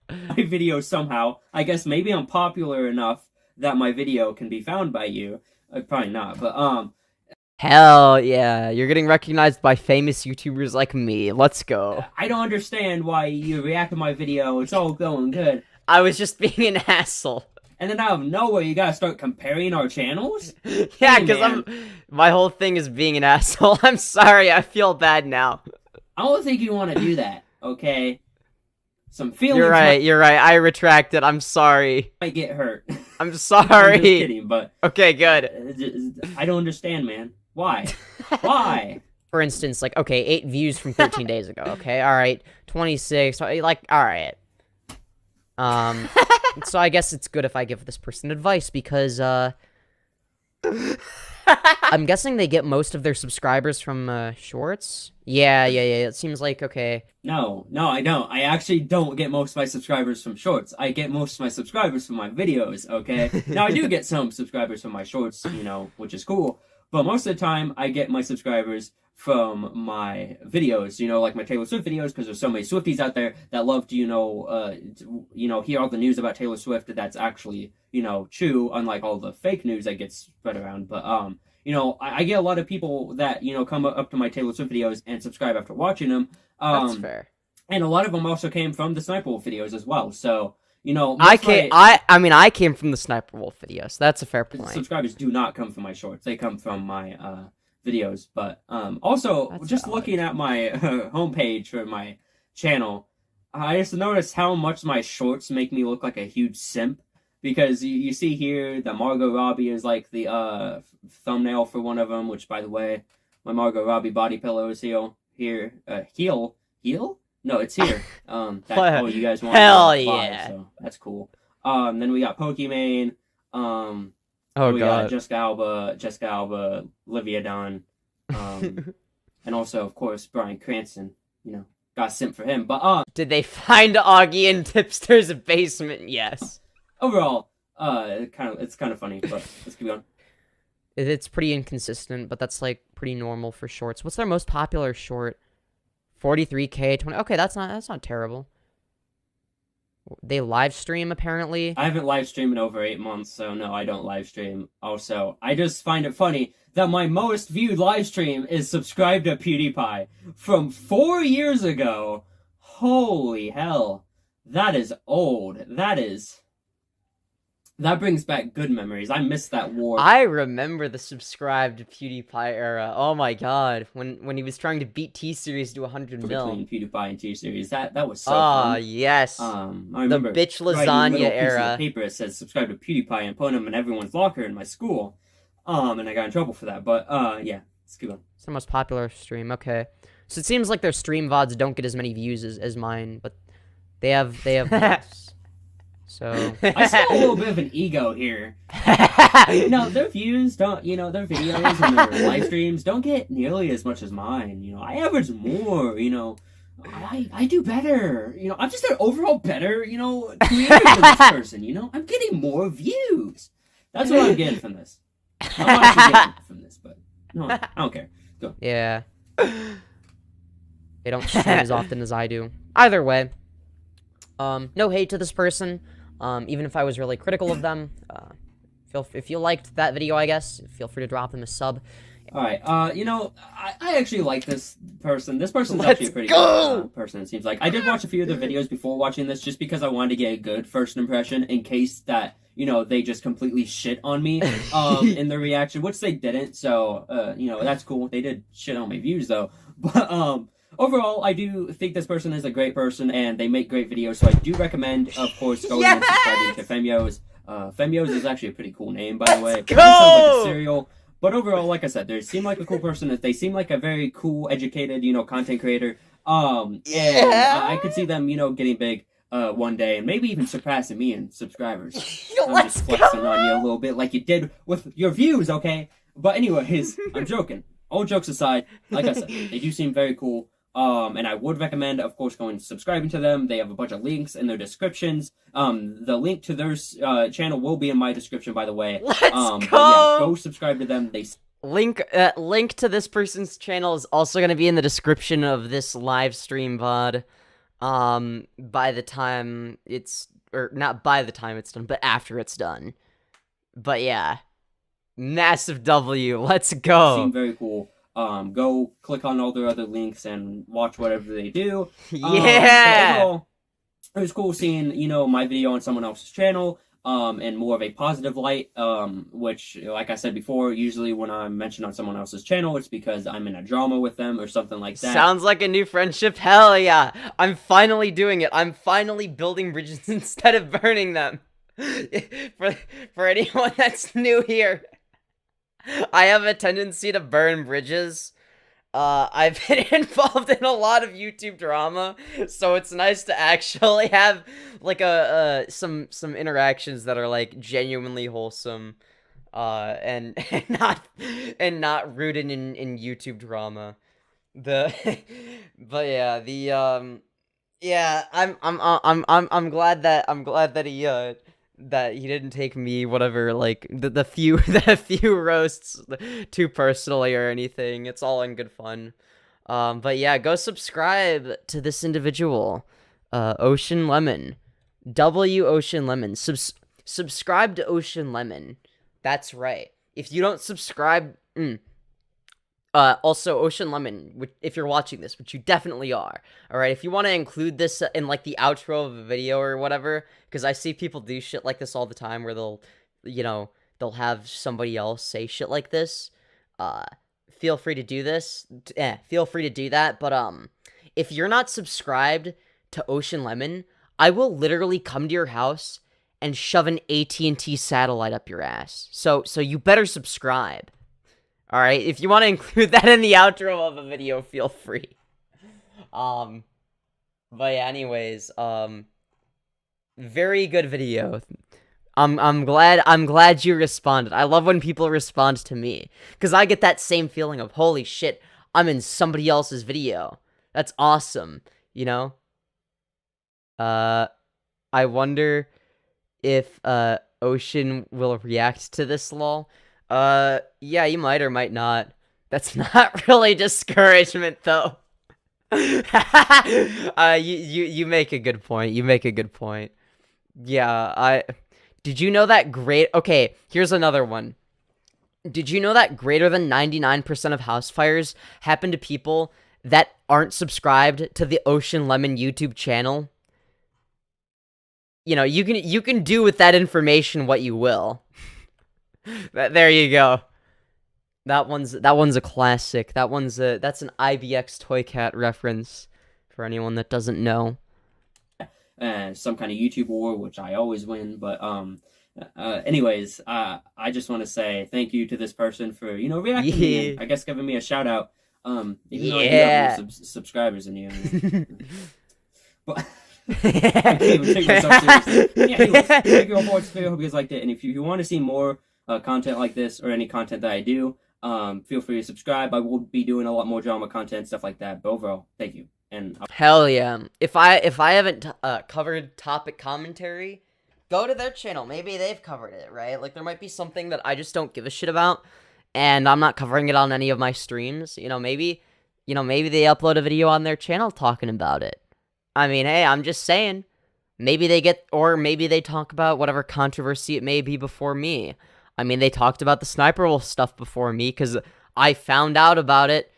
My video somehow. I guess maybe I'm popular enough that my video can be found by you. Probably not, but hell yeah, you're getting recognized by famous YouTubers like me. Let's go. I don't understand why you react to my video. It's all going good. I was just being an asshole. And then out of nowhere, you gotta start comparing our channels? Yeah, because my whole thing is being an asshole. I'm sorry, I feel bad now. I don't think you want to do that, okay? Some feelings... You're right, I retract it, I'm sorry. Might get hurt. I'm sorry. I'm just kidding, but... Okay, good. I don't understand, man. Why? Why? For instance, like, okay, 8 views from 13 days ago, okay? Alright, 26, like, alright. So I guess it's good if I give this person advice, because, I'm guessing they get most of their subscribers from, shorts? Yeah, it seems like, okay. No, I don't. I actually don't get most of my subscribers from shorts. I get most of my subscribers from my videos, okay? Now, I do get some subscribers from my shorts, which is cool, but most of the time, I get my subscribers from my videos, like my Taylor Swift videos, because there's so many Swifties out there that love to, hear all the news about Taylor Swift that's actually, true, unlike all the fake news that gets spread around. But, I get a lot of people that, come up to my Taylor Swift videos and subscribe after watching them. That's fair. And a lot of them also came from the Sniper Wolf videos as well, so... I came from the Sniper Wolf videos. That's a fair point. Subscribers do not come from my shorts. They come from my videos. But also, that's just valid. Looking at my homepage for my channel, I just noticed how much my shorts make me look like a huge simp. Because you see here that Margot Robbie is like the thumbnail for one of them, which, by the way, my Margot Robbie body pillow is here. Heel? No, it's here. You guys want hell yeah. So that's cool. Then we got Pokimane. Oh we god. got Jessica Alba, Olivia Dunn, and also, of course, Bryan Cranston. Got simp for him. But did they find Augie in Tipster's basement? Yes. Overall, it's kind of funny. But let's keep going. It's pretty inconsistent, but that's like pretty normal for shorts. What's their most popular short? 43K, 20. Okay, that's not terrible. They live stream apparently. I haven't live streamed in over 8 months, so no, I don't live stream. Also, I just find it funny that my most viewed live stream is Subscribe to PewDiePie from 4 years ago. Holy hell. That is old. That brings back good memories. I miss that war. I remember the Subscribe to PewDiePie era. Oh my god, when he was trying to beat T-Series to 100 mil. Between PewDiePie and T-Series, that was so fun. Yes. I remember the bitch writing lasagna little pieces era. of paper that says subscribe to PewDiePie and putting them in everyone's locker in my school. And I got in trouble for that. But yeah, let's keep going. It's the most popular stream. Okay, so it seems like their stream VODs don't get as many views as mine, but they have less. So I saw a little bit of an ego here. Their views don't, their videos and their live streams don't get nearly as much as mine. I average more. I do better. I'm just an overall better, creator than this person. I'm getting more views. That's what I'm getting from this. I'm not actually getting from this, but no, I don't care. Go. Yeah. They don't stream as often as I do. Either way, no hate to this person. Even if I was really critical of them, if you liked that video, I guess, feel free to drop them a sub. Alright, I actually like this person. This person's actually a pretty good person, it seems like. I did watch a few of their videos before watching this, just because I wanted to get a good first impression, in case that, they just completely shit on me, in their reaction, which they didn't, so, that's cool. They did shit on my views, though. But, overall, I do think this person is a great person, and they make great videos, so I do recommend, of course, going and subscribing to Femyoz. Femyoz is actually a pretty cool name, by the way. It sounds like a cereal. But overall, like I said, they seem like a cool person. They seem like a very cool, educated, content creator. And I could see them, getting big one day, and maybe even surpassing me in subscribers. I'm just flexing on you a little bit, like you did with your views, okay? But anyways, I'm joking. All jokes aside, like I said, they do seem very cool. And I would recommend, of course, going and subscribing to them. They have a bunch of links in their descriptions. The link to their channel will be in my description, by the way. Let's go! But yeah, go subscribe to them. Link to this person's channel is also going to be in the description of this live stream VOD. By the time it's... Or, not by the time it's done, but after it's done. But yeah. Massive W. Let's go! Seem very cool. Go click on all their other links and watch whatever they do. Yeah! Overall, it was cool seeing, my video on someone else's channel, in more of a positive light, which, like I said before, usually when I'm mentioned on someone else's channel, it's because I'm in a drama with them or something like that. Sounds like a new friendship. Hell yeah! I'm finally doing it. I'm finally building bridges instead of burning them. For anyone that's new here, I have a tendency to burn bridges. I've been involved in a lot of YouTube drama, so it's nice to actually have like some interactions that are like genuinely wholesome, and not rooted in YouTube drama. But yeah, I'm glad that he didn't take me, whatever, like, the few roasts too personally or anything. It's all in good fun. But yeah, go subscribe to this individual, Ocean Lemon. Ocean Lemon. Subscribe to Ocean Lemon. That's right. If you don't subscribe... also, Ocean Lemon, if you're watching this, which you definitely are, alright, if you want to include this in, like, the outro of a video or whatever, because I see people do shit like this all the time, where they'll have somebody else say shit like this, feel free to do this, feel free to do that, but, if you're not subscribed to Ocean Lemon, I will literally come to your house and shove an AT&T satellite up your ass, so you better subscribe. Alright, if you want to include that in the outro of a video, feel free. But yeah, anyways, very good video. I'm glad you responded. I love when people respond to me, because I get that same feeling of, holy shit, I'm in somebody else's video. That's awesome, I wonder if, Ocean will react to this, lol. Yeah, you might or might not. That's not really discouragement, though. You make a good point. You make a good point. Yeah, did you know that okay, here's another one. Did you know that greater than 99% of house fires happen to people that aren't subscribed to the Ocean Lemon YouTube channel? You know, you can do with that information what you will. There you go. That one's a classic. That's an IBX Toy Cat reference for anyone that doesn't know. Some kind of YouTube war, which I always win, but anyways, I just want to say thank you to this person for, you know, reacting to me and I guess giving me a shout out. Even though I do have more subscribers than you. But I can't even take myself seriously. Yeah, anyways, thank you all for watching. I hope you guys liked it. And if you want to see more content like this or any content that I do, feel free to subscribe. I will be doing a lot more drama content, stuff like that. But overall, thank you. And hell yeah. If I haven't covered topic commentary, go to their channel. Maybe they've covered it, right? Like, there might be something that I just don't give a shit about, and I'm not covering it on any of my streams. You know, maybe they upload a video on their channel talking about it. I mean, hey, I'm just saying. Maybe they talk about whatever controversy it may be before me. I mean, they talked about the Sniper Wolf stuff before me, because I found out about it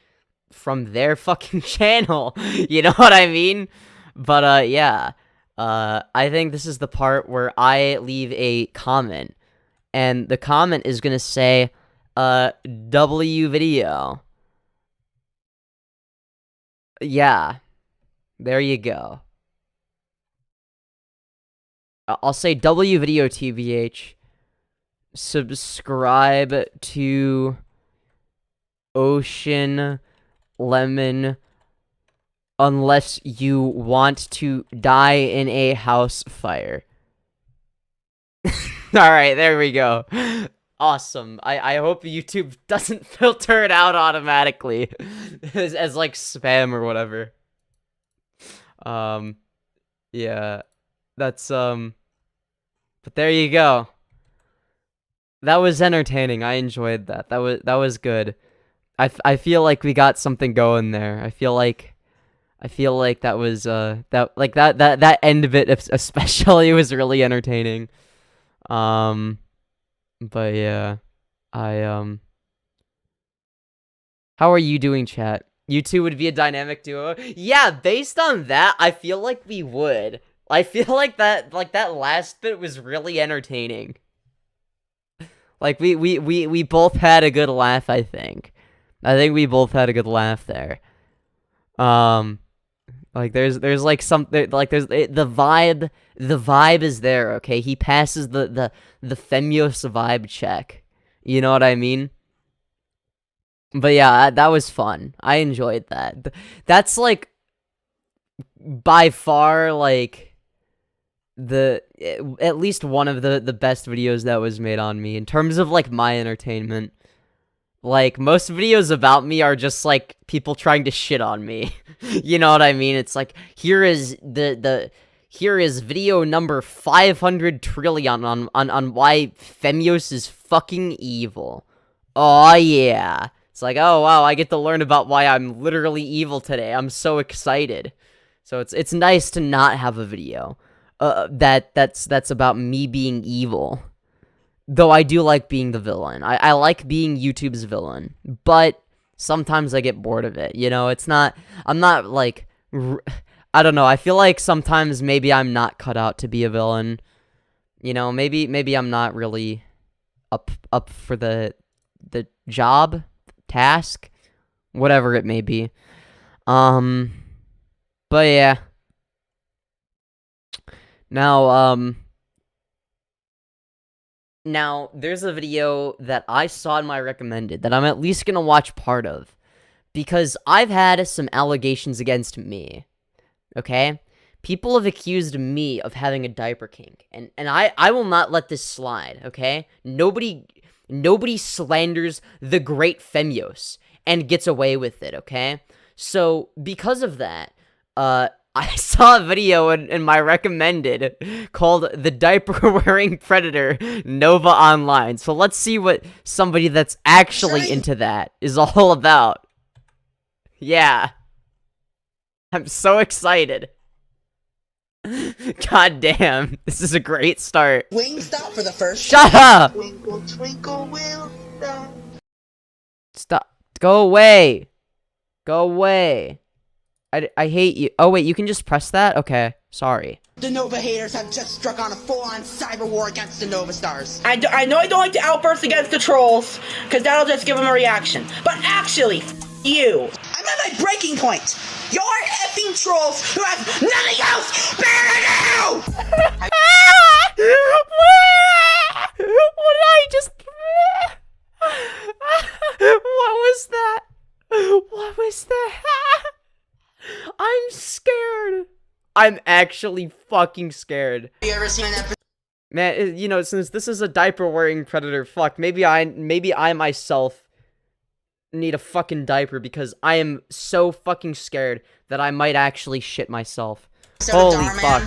from their fucking channel. You know what I mean? But, yeah. I think this is the part where I leave a comment, and the comment is gonna say, W video. Yeah. There you go. I'll say W video TBH. Subscribe to Ocean Lemon unless you want to die in a house fire. Alright, there we go. Awesome. I hope YouTube doesn't filter it out automatically as like spam or whatever. Yeah. That's but there you go. That was entertaining. I enjoyed that. That was good. I feel like we got something going there. I feel like that was that end of it especially was really entertaining. But yeah. How are you doing, chat? You two would be a dynamic duo? Yeah, based on that, I feel like we would. I feel like that last bit was really entertaining. Like, we both had a good laugh, I think. I think we both had a good laugh there. Like, there's like something, like, there's the vibe is there, okay? He passes the Femyoz vibe check. You know what I mean? But yeah, that was fun. I enjoyed that. That's, like, by far, like, at least one of the best videos that was made on me in terms of, like, my entertainment. Like, most videos about me are just, like, people trying to shit on me. You know what I mean? It's like, here is here is video number 500 trillion on why Femyoz is fucking evil. Oh yeah. It's like, oh wow, I get to learn about why I'm literally evil today. I'm so excited. So it's nice to not have a video that's about me being evil. Though I do like being the villain. I like being YouTube's villain, but sometimes I get bored of it. You know, I'm not like, I don't know. I feel like sometimes maybe I'm not cut out to be a villain. You know, maybe I'm not really up for the job, task, whatever it may be. But yeah. Now, there's a video that I saw in my recommended that I'm at least gonna watch part of, because I've had some allegations against me, okay? People have accused me of having a diaper kink, and I will not let this slide, okay? Nobody slanders the great Femyoz and gets away with it, okay? So, because of that, I saw a video in my recommended called The Diaper-Wearing Predator Nova Online. So let's see what somebody that's actually into that is all about. Yeah. I'm so excited. God damn, this is a great start. Wingstop for the first Shut up! Twinkle, twinkle, will stop. Stop. Go away. Go away. I hate you. Oh wait, you can just press that? Okay, sorry. The Nova haters have just struck on a full-on cyber war against the Nova Stars. I know I don't like to outburst against the trolls, because that'll just give them a reaction. But actually, you. I'm at my breaking point. You're effing trolls who have nothing else better to do! What did I just... What was that? What was that? I'm scared. I'm actually fucking scared. Have you ever seen an episode? Man, you know, since this is a diaper-wearing predator, fuck, maybe I myself need a fucking diaper because I am so fucking scared that I might actually shit myself. Holy fuck.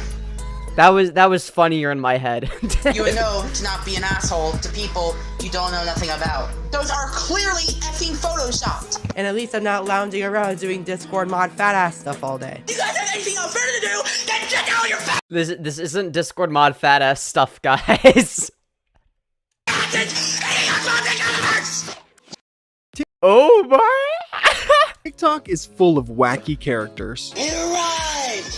That was funnier in my head. You would know to not be an asshole to people you don't know nothing about. Those are clearly effing photoshopped. And at least I'm not lounging around doing Discord mod fat ass stuff all day. You guys have anything else better to do than check out your fat This isn't Discord mod fat ass stuff, guys. Oh my! TikTok is full of wacky characters. It arrived!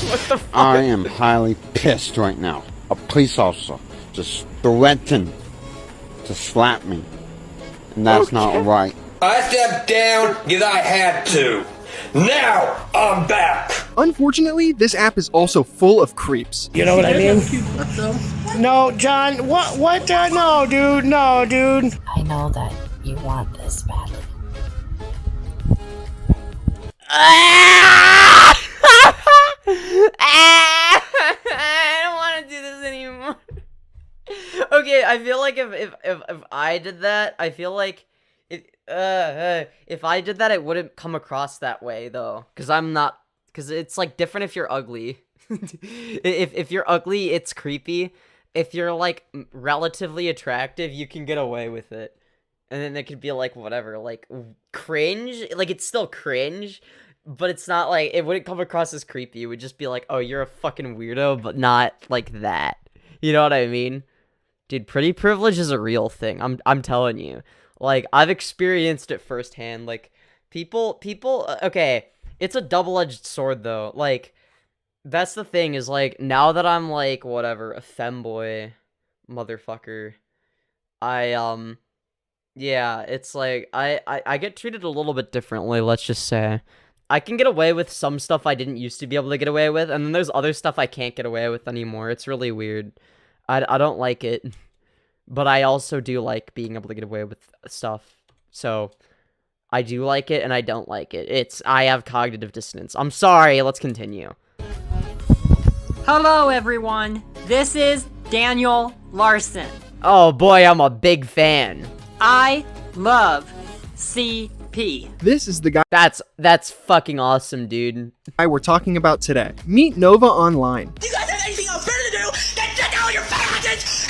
What the fuck? I am highly pissed right now. A police officer just threatened to slap me. And that's not right. I stepped down because I had to. Now I'm back. Unfortunately, this app is also full of creeps. You know what I mean? No, John, what, no, dude, I know that you want this badly. I don't want to do this anymore. Okay, I feel like if I did that, I feel like if I did that, it wouldn't come across that way though, because it's like different if you're ugly. if you're ugly, it's creepy. If you're like relatively attractive, you can get away with it. And then it could be like whatever, like cringe, like it's still cringe, but it's not like, it wouldn't come across as creepy. It would just be like, oh, you're a fucking weirdo, but not like that. You know what I mean? Dude, pretty privilege is a real thing. I'm telling you. Like, I've experienced it firsthand. Like, people, okay, it's a double-edged sword though. Like, that's the thing is like, now that I'm like, whatever, a femboy motherfucker, yeah, it's like, I get treated a little bit differently, let's just say. I can get away with some stuff I didn't used to be able to get away with, and then there's other stuff I can't get away with anymore. It's really weird. I don't like it, but I also do like being able to get away with stuff. So, I do like it, and I don't like it. I have cognitive dissonance. I'm sorry, let's continue. Hello everyone, this is Daniel Larson. Oh boy, I'm a big fan. I love CP. This is the guy That's fucking awesome, dude. we're talking about today. Meet Nova online. You guys have anything else better to do than check out your fat asses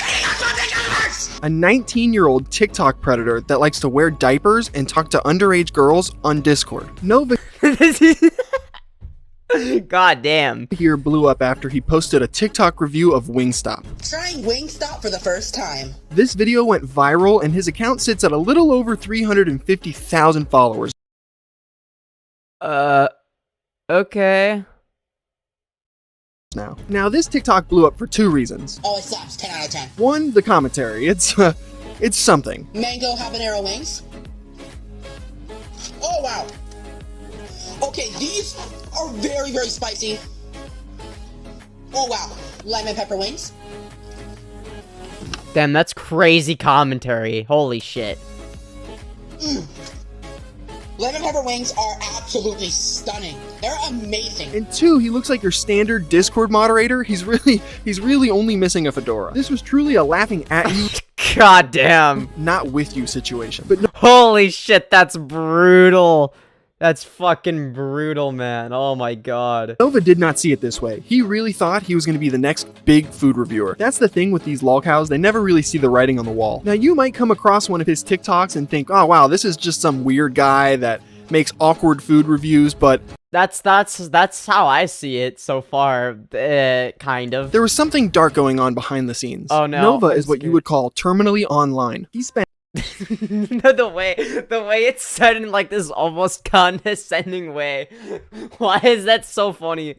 and A 19-year-old TikTok predator that likes to wear diapers and talk to underage girls on Discord. Nova God damn. here blew up after he posted a TikTok review of Wingstop. Trying Wingstop for the first time. This video went viral and his account sits at a little over 350,000 followers. Okay. Now this TikTok blew up for two reasons. Oh, it slaps. 10 out of 10. One, the commentary. It's something. Mango habanero wings. Oh, wow. Okay, these are very, very spicy. Oh, wow. Lemon pepper wings. Damn, that's crazy commentary. Holy shit. Lemon pepper wings are absolutely stunning. They're amazing. And two, he looks like your standard Discord moderator. He's really only missing a fedora. This was truly a laughing at you, God damn, not with you situation. But no, holy shit, that's brutal. That's fucking brutal, man. Oh my god. Nova did not see it this way. He really thought he was going to be the next big food reviewer. That's the thing with these lolcows, they never really see the writing on the wall. Now you might come across one of his TikToks and think, oh wow, this is just some weird guy that makes awkward food reviews, but That's how I see it so far, kind of. there was something dark going on behind the scenes. Oh no. Nova is what you would call terminally online. He spent the way it's said in like this almost condescending way. Why is that so funny?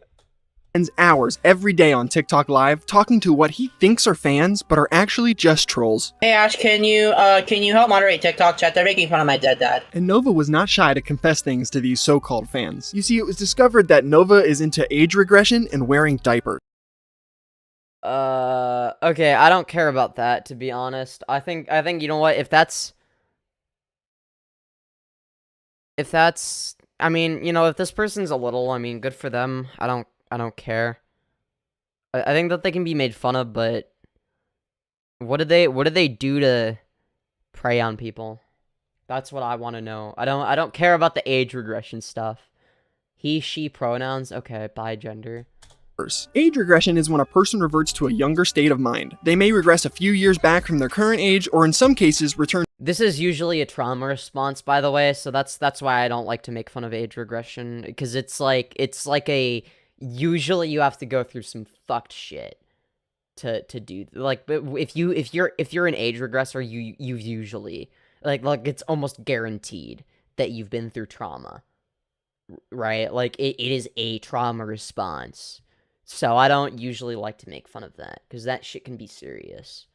hours every day on TikTok Live talking to what he thinks are fans, but are actually just trolls. Hey Ash, can you help moderate TikTok chat? They're making fun of my dead dad. And Nova was not shy to confess things to these so-called fans. You see, it was discovered that Nova is into age regression and wearing diapers. Okay, I don't care about that, to be honest. I think, you know what, if that's, I mean, you know, if this person's a little, I mean, good for them. I don't care. I think that they can be made fun of, but what did they do to prey on people? That's what I want to know. I don't care about the age regression stuff. He, she pronouns, okay, bi gender. Age regression is when a person reverts to a younger state of mind. They may regress a few years back from their current age, or in some cases, return. This is usually a trauma response, by the way, so that's why I don't like to make fun of age regression, because it's like a, usually you have to go through some fucked shit to do, like, but if you're an age regressor, you've usually, like it's almost guaranteed that you've been through trauma, right? Like, it is a trauma response. So I don't usually like to make fun of that, because that shit can be serious.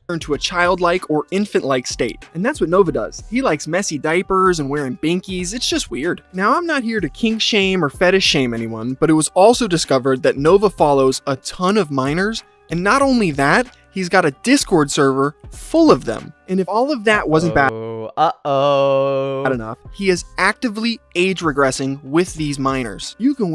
To a childlike or infant-like state. And that's what Nova does. He likes messy diapers and wearing binkies. It's just weird. Now, I'm not here to kink shame or fetish shame anyone, but it was also discovered that Nova follows a ton of minors, and not only that, he's got a Discord server full of them. And if all of that wasn't bad enough, he is actively age regressing with these minors. You can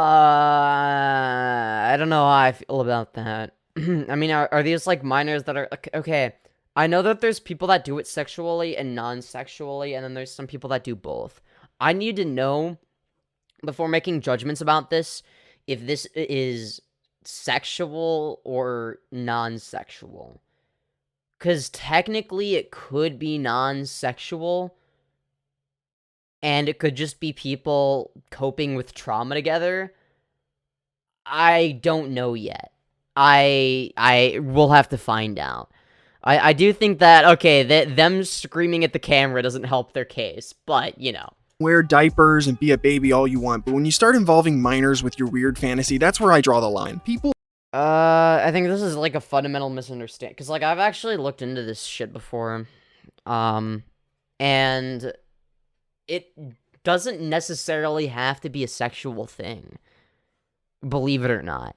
I don't know how I feel about that. I mean, are these, like, minors that are... Okay, I know that there's people that do it sexually and non-sexually, and then there's some people that do both. I need to know, before making judgments about this, if this is sexual or non-sexual. Because technically it could be non-sexual, and it could just be people coping with trauma together. I don't know yet. I will have to find out. I do think that, okay, them screaming at the camera doesn't help their case, but, you know. Wear diapers and be a baby all you want, but when you start involving minors with your weird fantasy, that's where I draw the line. People... I think this is, like, a fundamental misunderstanding, because, like, I've actually looked into this shit before, and it doesn't necessarily have to be a sexual thing, believe it or not.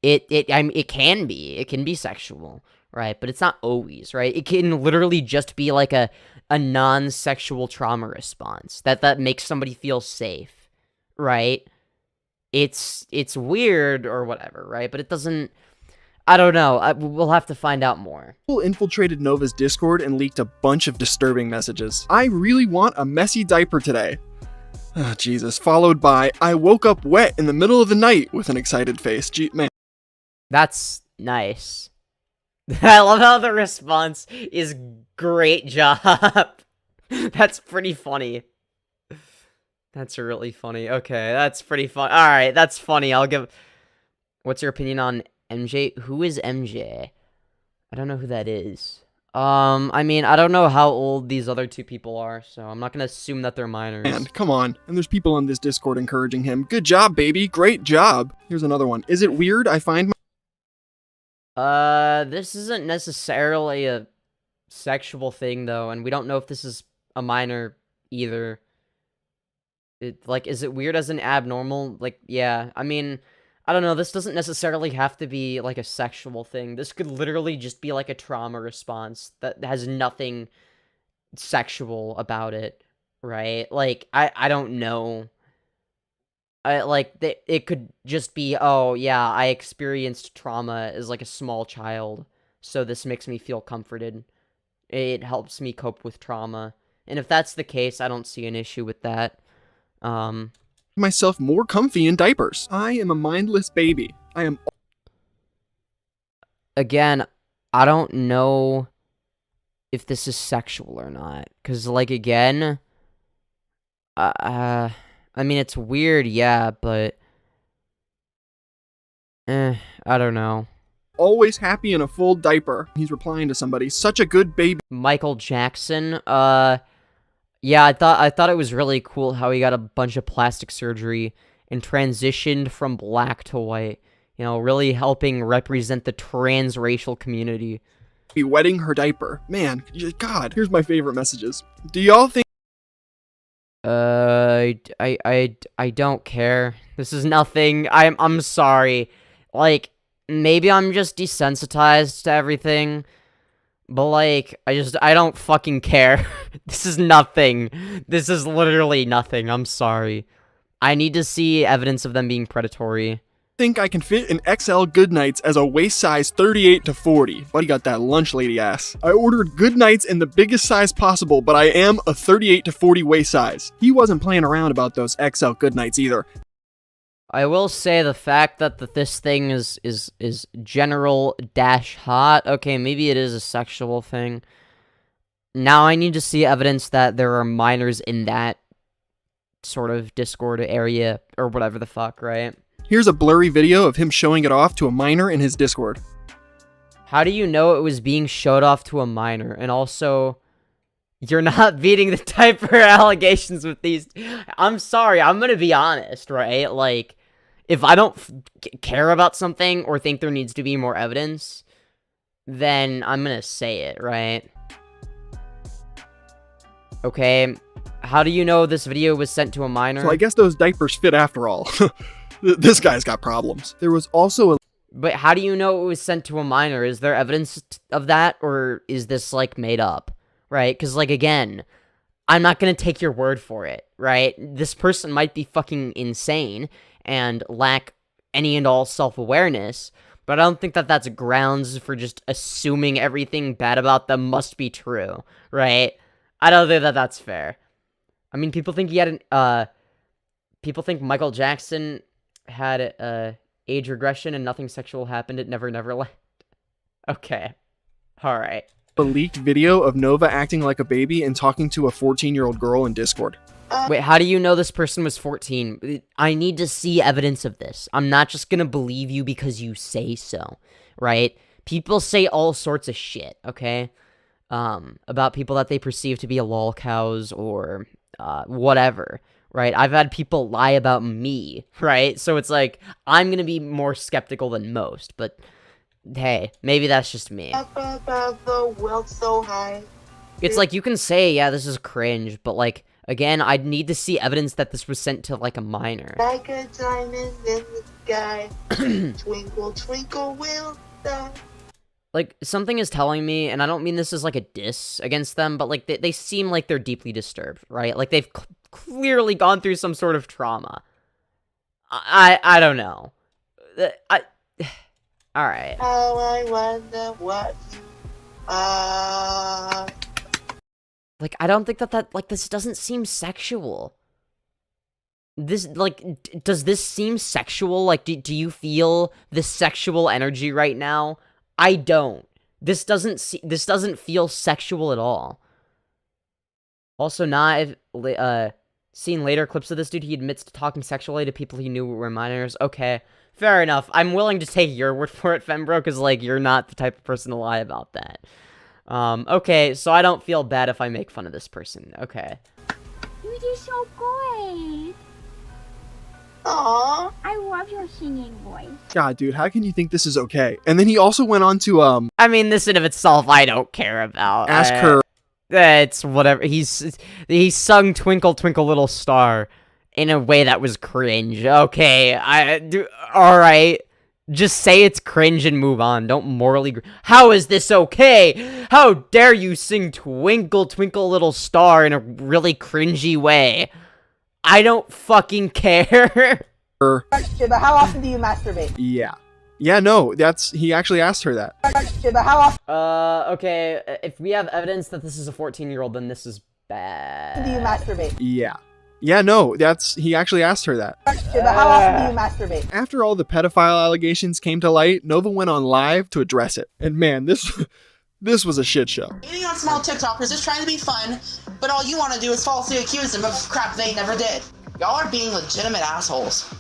I mean, it can be sexual, right? But it's not always, right? It can literally just be like a non-sexual trauma response that makes somebody feel safe, right? It's weird or whatever, right? But it doesn't, I don't know. We'll have to find out more. People infiltrated Nova's Discord and leaked a bunch of disturbing messages. I really want a messy diaper today. Oh, Jesus. Followed by, I woke up wet in the middle of the night with an excited face. Gee, man. That's nice. I love how the response is great job. That's pretty funny. That's really funny. Okay, that's pretty fun. Alright, that's funny. I'll give... What's your opinion on MJ? Who is MJ? I don't know who that is. I mean, I don't know how old these other two people are, so I'm not gonna assume that they're minors. Man, come on. And there's people on this Discord encouraging him. Good job, baby. Great job. Here's another one. Is it weird I find this isn't necessarily a sexual thing, though, and we don't know if this is a minor either. Is it weird as an abnormal? Like, yeah, I mean, I don't know, this doesn't necessarily have to be, like, a sexual thing. This could literally just be, like, a trauma response that has nothing sexual about it, right? Like, I don't know. It could just be, oh, yeah, I experienced trauma as, like, a small child, so this makes me feel comforted. It helps me cope with trauma. And if that's the case, I don't see an issue with that. Myself more comfy in diapers. I am a mindless baby. I am... Again, I don't know if this is sexual or not. Because, like, again... I mean, it's weird, yeah, but I don't know. Always happy in a full diaper. He's replying to somebody. Such a good baby. Michael Jackson, yeah, I thought it was really cool how he got a bunch of plastic surgery and transitioned from black to white. You know, really helping represent the transracial community. Be wetting her diaper. Man, God. Here's my favorite messages. Do y'all think I don't care. This is nothing. I'm sorry. Like, maybe I'm just desensitized to everything. But, like, I don't fucking care. This is nothing. This is literally nothing. I'm sorry. I need to see evidence of them being predatory. think I can fit an XL Goodnights as a waist size 38 to 40. Buddy got that lunch lady ass. I ordered Goodnights in the biggest size possible, but I am a 38 to 40 waist size. He wasn't playing around about those XL Goodnights either. I will say the fact that this thing is general dash hot. Okay, maybe it is a sexual thing. Now I need to see evidence that there are minors in that sort of Discord area or whatever the fuck, right? Here's a blurry video of him showing it off to a minor in his Discord. How do you know it was being showed off to a minor? And also, you're not beating the diaper allegations with these. I'm sorry, I'm gonna be honest, right? Like, if I don't care about something or think there needs to be more evidence, then I'm gonna say it, right? Okay, how do you know this video was sent to a minor? So I guess those diapers fit after all. This guy's got problems. There was also a... But how do you know it was sent to a minor? Is there evidence of that, or is this, like, made up? Right? Because, like, again, I'm not gonna take your word for it, right? This person might be fucking insane and lack any and all self-awareness, but I don't think that that's grounds for just assuming everything bad about them must be true, right? I don't think that that's fair. I mean, people think he had an, people think Michael Jackson had age regression and nothing sexual happened at Never Neverland. Okay. Alright. A leaked video of Nova acting like a baby and talking to a 14-year-old girl in Discord. Wait, how do you know this person was 14? I need to see evidence of this. I'm not just gonna believe you because you say so, right? People say all sorts of shit, okay? About people that they perceive to be lol cows or whatever, right? I've had people lie about me, right? So it's like, I'm gonna be more skeptical than most, but hey, maybe that's just me. It's like, you can say, yeah, this is cringe, but like, again, I'd need to see evidence that this was sent to like a minor. Like a diamond in the sky, twinkle, twinkle, will die. Like, something is telling me, and I don't mean this as like a diss against them, but like, they seem like they're deeply disturbed, right? Like, they've clearly gone through some sort of trauma. I don't know. Alright. How I wonder what you are. Like, I don't think that, like, this doesn't seem sexual. This, like, does this seem sexual? Like, do you feel this sexual energy right now? I don't. This doesn't feel sexual at all. Also, I've seen later clips of this dude. He admits to talking sexually to people he knew were minors. Okay, fair enough. I'm willing to take your word for it, Fembro, because, like, you're not the type of person to lie about that. Okay, so I don't feel bad if I make fun of this person. Okay. You did so good. Aww. I love your singing voice. God, dude, how can you think this is okay? And then he also went on to, I mean, this in of itself, I don't care about. Ask her. It's whatever. He sung Twinkle Twinkle Little Star in a way that was cringe. Okay, alright. Just say it's cringe and move on. Don't morally... How is this okay? How dare you sing Twinkle Twinkle Little Star in a really cringy way? I don't fucking care. But how often do you masturbate? Yeah. Yeah, no, he actually asked her that. But how often okay, if we have evidence that this is a 14-year-old, then this is bad. do you masturbate? Yeah. Yeah, no, he actually asked her that. But how often do you masturbate? After all the pedophile allegations came to light, Nova went on live to address it. And man, this This was a shit show. Eating on small TikTokers is trying to be fun, but all you want to do is falsely accuse them of crap they never did. Y'all are being legitimate assholes.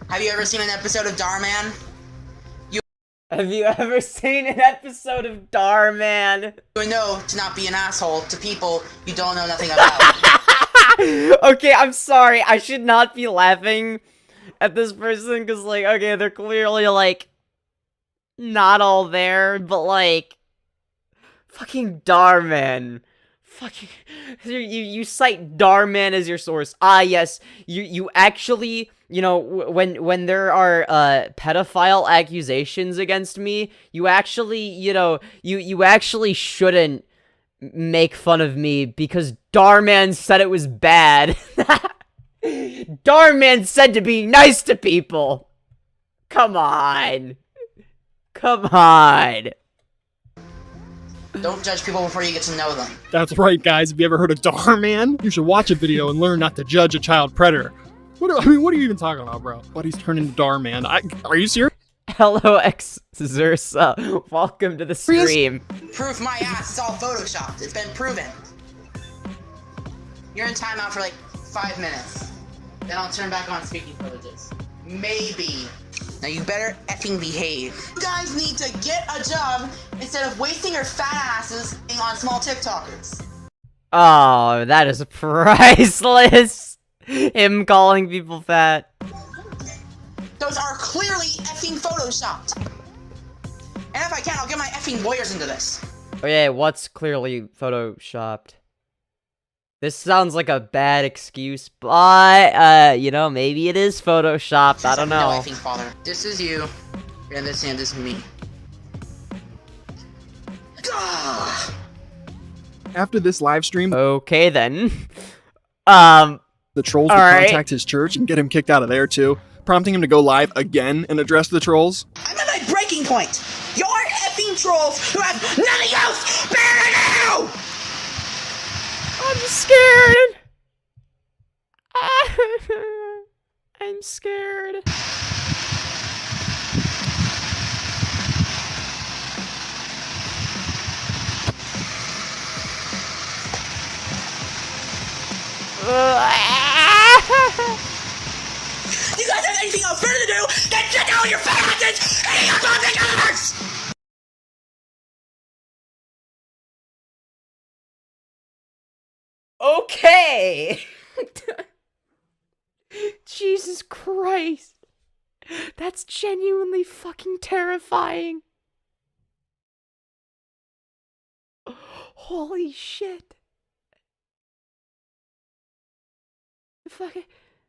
Have you ever seen an episode of Darman? Have you ever seen an episode of Darman? You know to not be an asshole to people you don't know nothing about. Okay, I'm sorry. I should not be laughing at this person, because, like, okay, they're clearly, like, not all there, but, like, fucking Darman. Fucking, you cite Darman as your source. Ah, yes, you actually, you know, when there are, pedophile accusations against me, you actually, you know, you actually shouldn't make fun of me, because Darman said it was bad. Darman said to be nice to people. Come on. Come on. Don't judge people before you get to know them. That's right, guys. Have you ever heard of Darman? You should watch a video and learn not to judge a child predator. What are you even talking about, bro? Buddy's turned into Darman. Are you serious? Hello, Xersa. Welcome to the stream. Proof my ass. It's all photoshopped. It's been proven. You're in timeout for like 5 minutes. Then I'll turn back on speaking privileges. Maybe. Now you better effing behave. You guys need to get a job instead of wasting your fat asses on small TikTokers. Oh, that is priceless. Him calling people fat. Those are clearly effing photoshopped. And if I can, I'll get my effing lawyers into this. Okay, what's clearly photoshopped? This sounds like a bad excuse, but, you know, maybe it is photoshopped. I don't know. No, effing father. This is you, and this hand is me. After this live stream, okay then. The trolls would right. contact his church and get him kicked out of there too, prompting him to go live again and address the trolls. I'm at my breaking point. You're effing trolls who have nothing else better to do! I'm scared. I'm scared. You guys have anything else better to do than check out your fat asses and eat your clothing colors! Okay. Jesus Christ. That's genuinely fucking terrifying. Holy shit.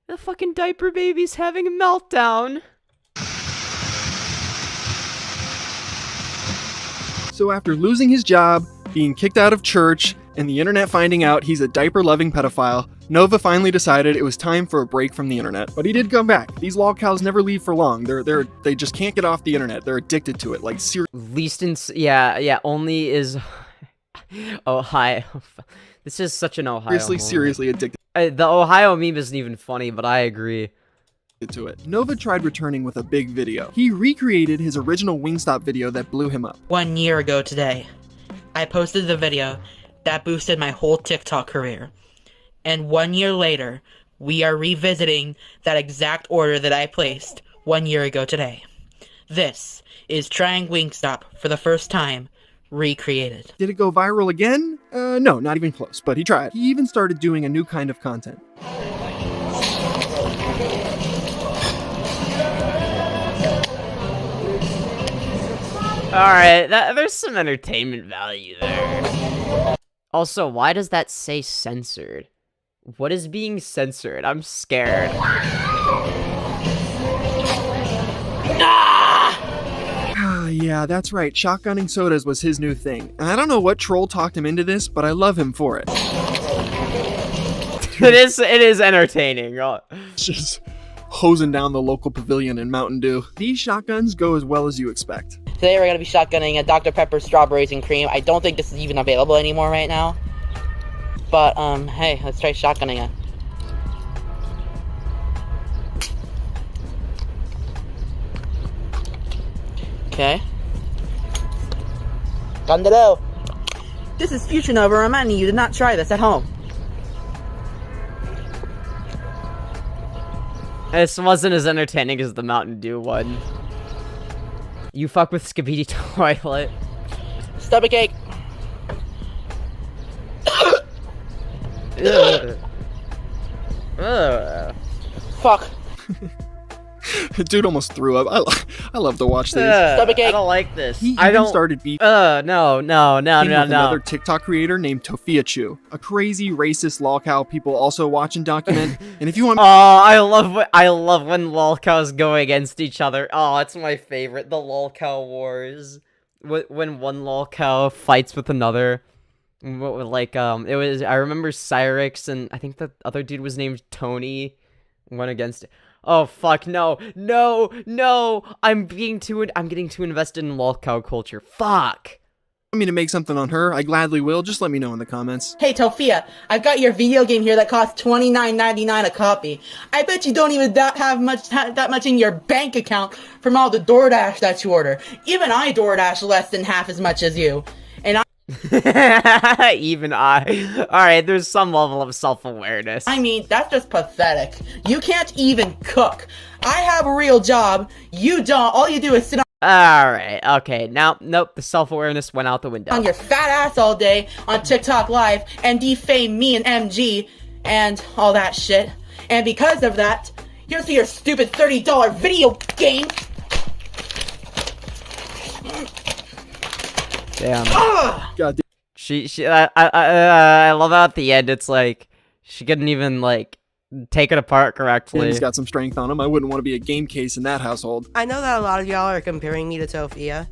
The fucking diaper baby's having a meltdown. So after losing his job, being kicked out of church, and the internet finding out he's a diaper-loving pedophile, Nova finally decided it was time for a break from the internet. But he did come back. These lol cows never leave for long. They just can't get off the internet. They're addicted to it, like only is Ohio. This is such an Ohio. Seriously addicted. The Ohio meme isn't even funny, but I agree. To it. Nova tried returning with a big video. He recreated his original Wingstop video that blew him up. 1 year ago today, I posted the video that boosted my whole TikTok career. And 1 year later, we are revisiting that exact order that I placed 1 year ago today. This is trying Wingstop for the first time, recreated. Did it go viral again? No, not even close, but he tried. He even started doing a new kind of content. Alright, there's some entertainment value there. Also, why does that say censored? What is being censored? I'm scared. Yeah, that's right. Shotgunning sodas was his new thing. And I don't know what troll talked him into this, but I love him for it. It is entertaining. Just hosing down the local pavilion in Mountain Dew. These shotguns go as well as you expect. Today we're going to be shotgunning a Dr. Pepper Strawberries and Cream. I don't think this is even available anymore right now. But, hey, let's try shotgunning it. Okay. Candelo. This is Future Nova reminding you to not try this at home. This wasn't as entertaining as the Mountain Dew one. You fuck with Skibidi Toilet. Stubby cake. Ugh. Ugh. Fuck. Dude almost threw up. I love to watch these. I don't like this. He I even don't. started beefing No. with another TikTok creator named Tofiachu, a crazy racist lolcow people also watch and document. And if you want, Oh, I love when lolcows go against each other. Oh, it's my favorite. The lolcow wars. When one lolcow fights with another. Like it was. I remember Cyrix and I think the other dude was named Tony. Went against it. Oh fuck no. I'm getting too invested in lolcow culture. Fuck. want me to make something on her, I gladly will. Just let me know in the comments. Hey Tofia, I've got your video game here that costs $29.99 a copy. I bet you don't even have that much in your bank account from all the DoorDash that you order. Even I DoorDash less than half as much as you. And Even I. Alright, there's some level of self-awareness. I mean, that's just pathetic. You can't even cook. I have a real job. You don't. All you do is sit Alright, okay. Now, nope, the self-awareness went out the window. on your fat ass all day on TikTok Live and defame me and MG and all that shit. And because of that, here's your stupid $30 video game. Damn. God damn. I love how at the end it's like she couldn't even like take it apart correctly. He's got some strength on him. I wouldn't want to be a game case in that household. I know that a lot of y'all are comparing me to Tofia,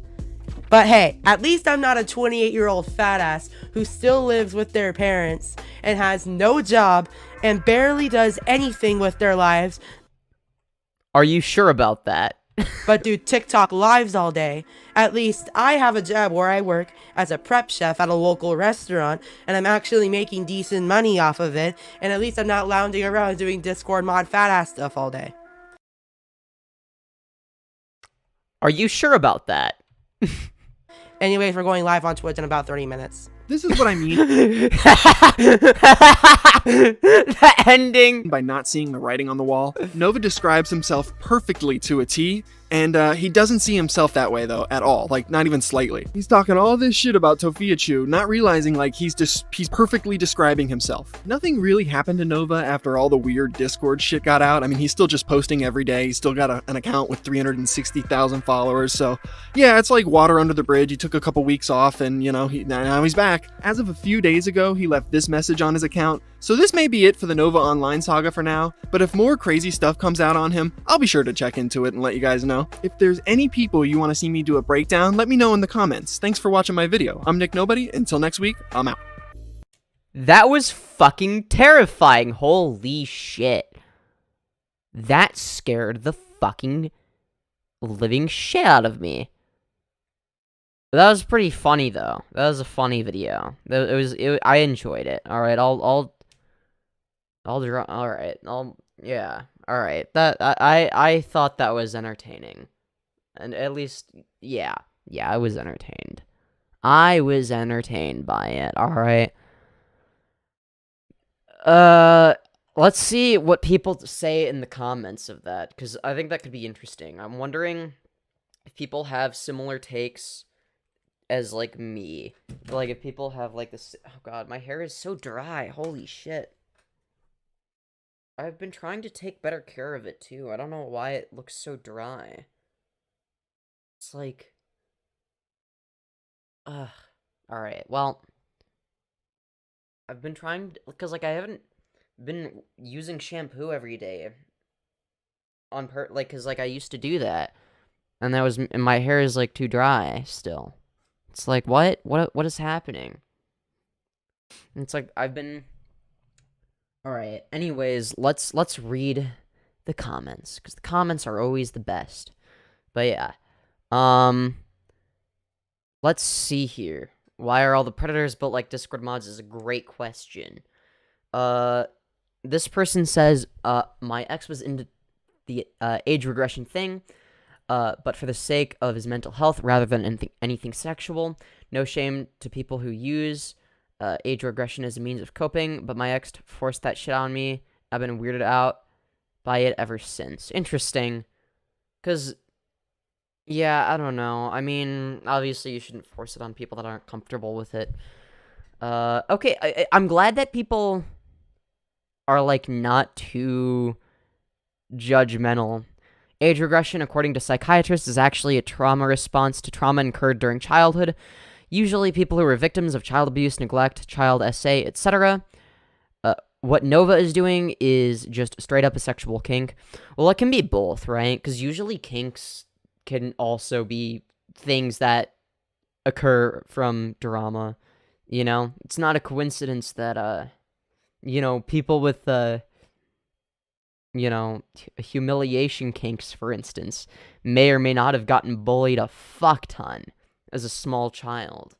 but hey, at least I'm not a 28-year-old fat ass who still lives with their parents and has no job and barely does anything with their lives. Are you sure about that? But do TikTok lives all day. At least I have a job where I work as a prep chef at a local restaurant, and I'm actually making decent money off of it, and at least I'm not lounging around doing Discord mod fat ass stuff all day. Are you sure about that? Anyways, we're going live on Twitch in about 30 minutes. This is what I mean. The ending. By not seeing the writing on the wall. Nova describes himself perfectly to a T, and he doesn't see himself that way though, at all. Like, not even slightly. He's talking all this shit about Tofiachu, not realizing like he's perfectly describing himself. Nothing really happened to Nova after all the weird Discord shit got out. I mean, he's still just posting every day. He's still got an account with 360,000 followers, so yeah, it's like water under the bridge. He took a couple weeks off and, you know, now he's back. As of a few days ago, he left this message on his account. So this may be it for the Nova Online saga for now, but if more crazy stuff comes out on him, I'll be sure to check into it and let you guys know. If there's any people you want to see me do a breakdown, let me know in the comments. Thanks for watching my video. I'm Nick Nobody. Until next week, I'm out. That was fucking terrifying. Holy shit. That scared the fucking living shit out of me. That was pretty funny though. That was a funny video. I enjoyed it. All right, yeah. All right. I thought that was entertaining. And at least yeah, I was entertained. I was entertained by it. All right. Let's see what people say in the comments of that, cuz I think that could be interesting. I'm wondering if people have similar takes as like me, like if people have like this. Oh god, my hair is so dry. Holy shit. I've been trying to take better care of it too. I don't know why it looks so dry. It's like, all right. Well, I've been trying because like I haven't been using shampoo every day cuz like I used to do that, and my hair is like too dry still. It's like, what is happening? And it's like, I've been... Alright, anyways, let's read the comments, because the comments are always the best. But yeah, let's see here. Why are all the predators built like Discord mods is a great question. This person says, my ex was into the age regression thing. but for the sake of his mental health rather than anything sexual. No shame to people who use age regression as a means of coping, but my ex forced that shit on me. I've been weirded out by it ever since. Interesting. Because, yeah, I don't know. I mean, obviously you shouldn't force it on people that aren't comfortable with it. Okay, I'm glad that people are, like, not too judgmental. Age regression, according to psychiatrists, is actually a trauma response to trauma incurred during childhood. Usually people who are victims of child abuse, neglect, child SA, etc. What Nova is doing is just straight up a sexual kink. Well, it can be both, right? Because usually kinks can also be things that occur from drama, you know? It's not a coincidence that, you know, people with, you know, humiliation kinks, for instance, may or may not have gotten bullied a fuck ton as a small child.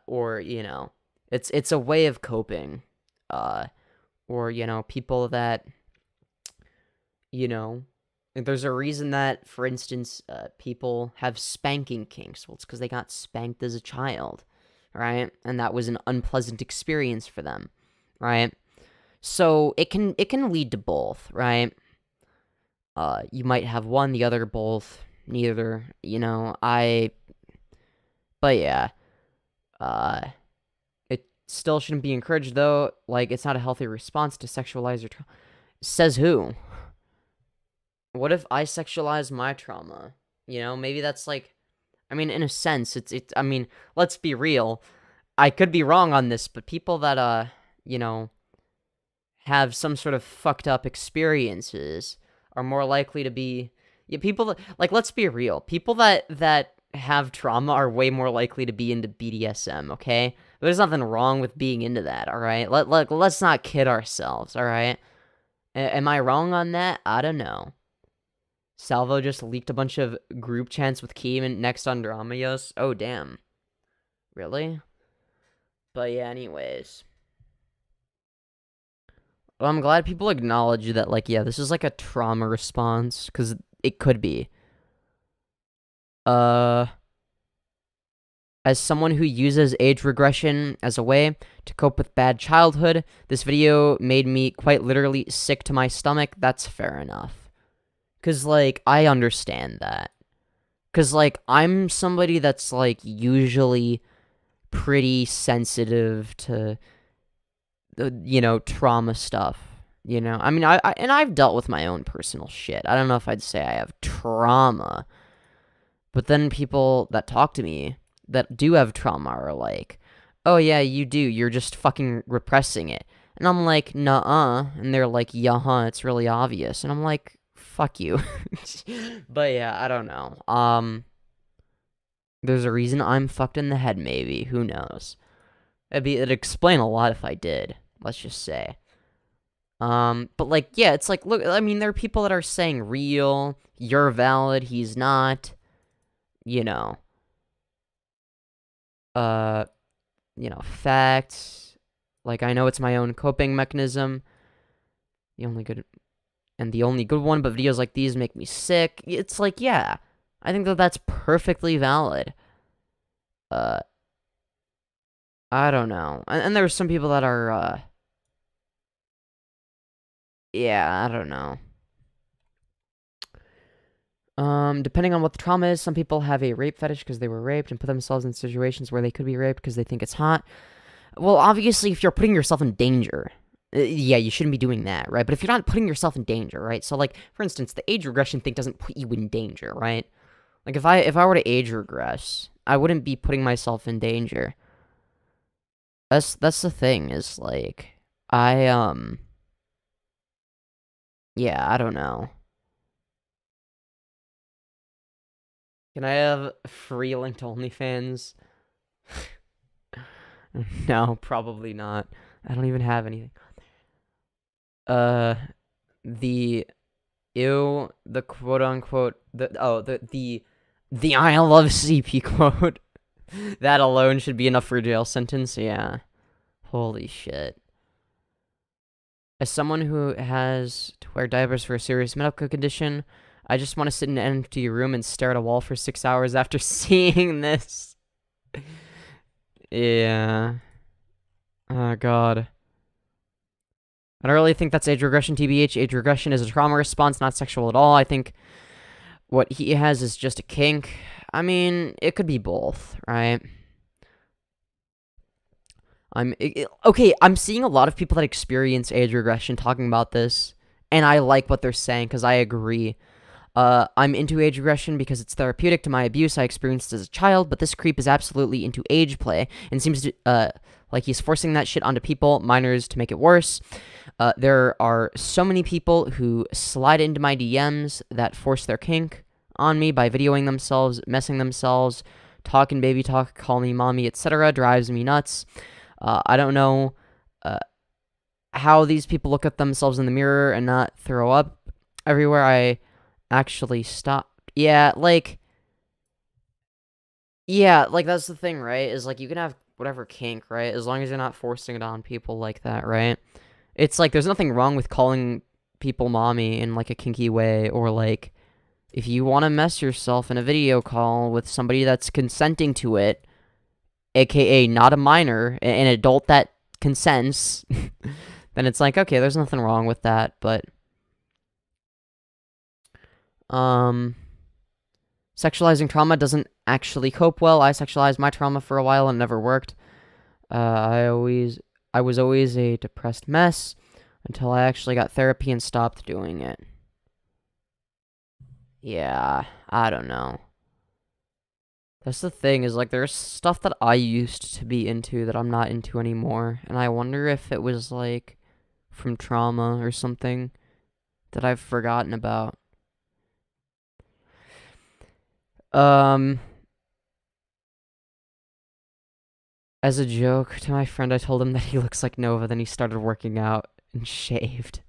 Or, you know, it's a way of coping. Or, you know, people that, you know, there's a reason that, for instance, people have spanking kinks. Well, it's because they got spanked as a child, right? And that was an unpleasant experience for them, right? So it can lead to both, right? You might have one, the other, both, neither, you know, but yeah, it still shouldn't be encouraged, though. Like, it's not a healthy response to sexualize your trauma. Says who? What if I sexualize my trauma? You know, maybe that's like, I mean, in a sense, I mean, let's be real. I could be wrong on this, but people that, you know, have some sort of fucked up experiences are more likely to be, yeah, people that, like, let's be real. People that have trauma are way more likely to be into BDSM, okay? There's nothing wrong with being into that, alright? Let's not kid ourselves, alright? Am I wrong on that? I don't know. Salvo just leaked a bunch of group chants with Keem and next on Dramaios. Oh, damn. Really? But yeah, anyways. Well, I'm glad people acknowledge that, like, yeah, this is like a trauma response, because it could be. As someone who uses age regression as a way to cope with bad childhood, this video made me quite literally sick to my stomach. That's fair enough. Because, like, I understand that. Because, like, I'm somebody that's, like, usually pretty sensitive to, you know, trauma stuff. You know? I mean, I've dealt with my own personal shit. I don't know if I'd say I have trauma. But then people that talk to me that do have trauma are like, oh yeah, you do. You're just fucking repressing it. And I'm like, nuh-uh. And they're like, yeah, it's really obvious. And I'm like, fuck you. But yeah, I don't know. There's a reason I'm fucked in the head, maybe. Who knows? It'd explain a lot if I did. Let's just say. But like, yeah, it's like, look, I mean, there are people that are saying real, you're valid, he's not. You know, facts, like, I know it's my own coping mechanism, the only good one, but videos like these make me sick. It's like, yeah, I think that's perfectly valid. I don't know, and there's some people that are, yeah, I don't know. Depending on what the trauma is, some people have a rape fetish because they were raped and put themselves in situations where they could be raped because they think it's hot. Well, obviously, if you're putting yourself in danger, yeah, you shouldn't be doing that, right? But if you're not putting yourself in danger, right? So, like, for instance, the age regression thing doesn't put you in danger, right? Like, if I were to age regress, I wouldn't be putting myself in danger. That's the thing, is, like, yeah, I don't know. Can I have free link to OnlyFans? No, probably not. I don't even have anything. The quote unquote, the I love CP quote. That alone should be enough for a jail sentence, yeah. Holy shit. As someone who has to wear diapers for a serious medical condition, I just want to sit in an empty room and stare at a wall for 6 hours after seeing this. Yeah. Oh, God. I don't really think that's age regression, TBH. Age regression is a trauma response, not sexual at all. I think what he has is just a kink. I mean, it could be both, right? Okay, I'm seeing a lot of people that experience age regression talking about this, and I like what they're saying, because I agree. I'm into age regression because it's therapeutic to my abuse I experienced as a child, but this creep is absolutely into age play, and seems to, like he's forcing that shit onto people, minors, to make it worse. There are so many people who slide into my DMs that force their kink on me by videoing themselves, messing themselves, talking baby talk, call me mommy, etc. Drives me nuts. I don't know how these people look at themselves in the mirror and not throw up everywhere I actually stopped. Yeah, like, that's the thing, right? Is, like, you can have whatever kink, right? As long as you're not forcing it on people like that, right? It's, like, there's nothing wrong with calling people mommy in, like, a kinky way, or, like, if you want to mess yourself in a video call with somebody that's consenting to it, aka not a minor, an adult that consents, then it's like, okay, there's nothing wrong with that, but sexualizing trauma doesn't actually cope well. I sexualized my trauma for a while and it never worked. I was always a depressed mess until I actually got therapy and stopped doing it. Yeah, I don't know. That's the thing, is, like, there's stuff that I used to be into that I'm not into anymore, and I wonder if it was, like, from trauma or something that I've forgotten about. As a joke to my friend, I told him that he looks like Nova, then he started working out and shaved.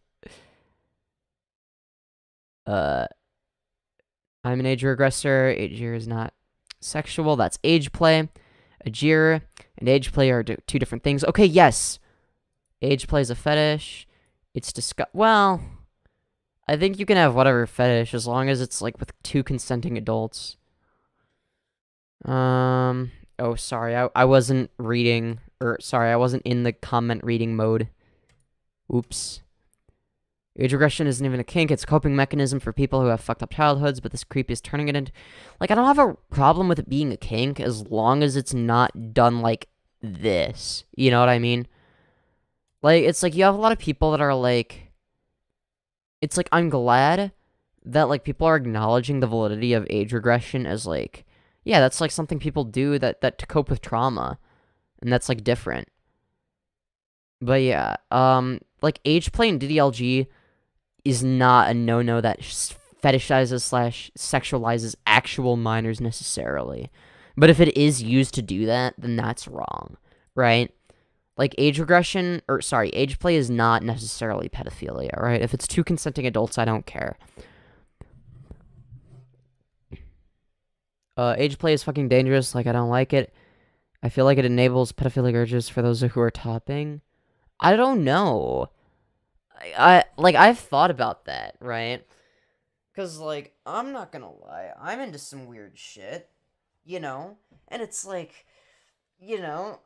I'm an age regressor. Age year is not sexual. That's age play. Age year and age play are two different things. Okay, yes. Age play is a fetish. It's well, I think you can have whatever fetish as long as it's, like, with two consenting adults. Oh, sorry. I wasn't reading, or sorry, I wasn't in the comment reading mode. Oops. Age regression isn't even a kink, it's a coping mechanism for people who have fucked up childhoods, but this creep is turning it into... Like, I don't have a problem with it being a kink as long as it's not done like this. You know what I mean? Like, it's like, you have a lot of people that are like... It's like, I'm glad that, like, people are acknowledging the validity of age regression as, like... Yeah, that's, like, something people do that to cope with trauma. And that's, like, different. But, yeah, like, age play and DDLG is not a no-no that fetishizes / sexualizes actual minors necessarily. But if it is used to do that, then that's wrong, right? Like, age regression, or sorry, age play is not necessarily pedophilia, right? If it's two consenting adults, I don't care. Age play is fucking dangerous, like, I don't like it. I feel like it enables pedophilic urges for those who are topping. I don't know. I've thought about that, right? Because, like, I'm not gonna lie, I'm into some weird shit, you know? And it's like, you know,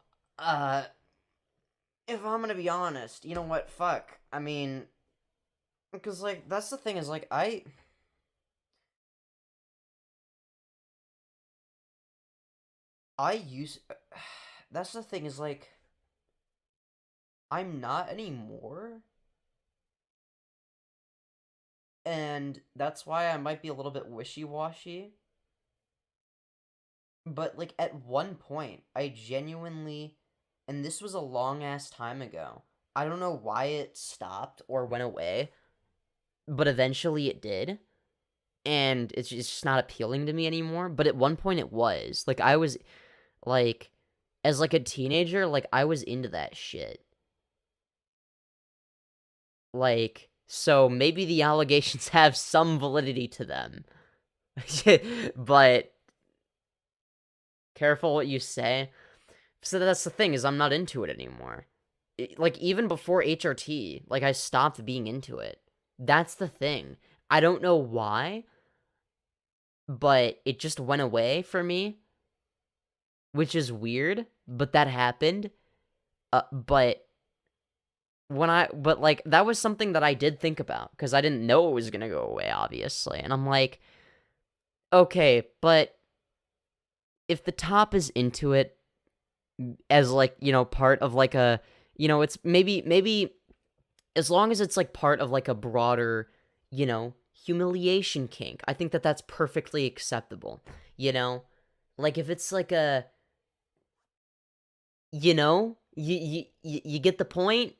if I'm gonna be honest, you know what, fuck. I mean, because, like, that's the thing is, like, that's the thing is, like, I'm not anymore. And that's why I might be a little bit wishy-washy. But, like, at one point, I genuinely, and this was a long-ass time ago, I don't know why it stopped or went away, but eventually it did. And it's just not appealing to me anymore. But at one point it was. Like, I was, like, as, like, a teenager, like, I was into that shit. Like, so maybe the allegations have some validity to them. But careful what you say. So that's the thing, is I'm not into it anymore. Like, even before HRT, like, I stopped being into it. That's the thing. I don't know why, but it just went away for me, which is weird, but that happened. But like, that was something that I did think about, because I didn't know it was gonna go away, obviously, and I'm like, okay, but if the top is into it as, like, you know, part of, like, a, you know, it's maybe, as long as it's, like, part of, like, a broader, you know, humiliation kink, I think that that's perfectly acceptable, you know? Like, if it's, like, a, you know, you get the point?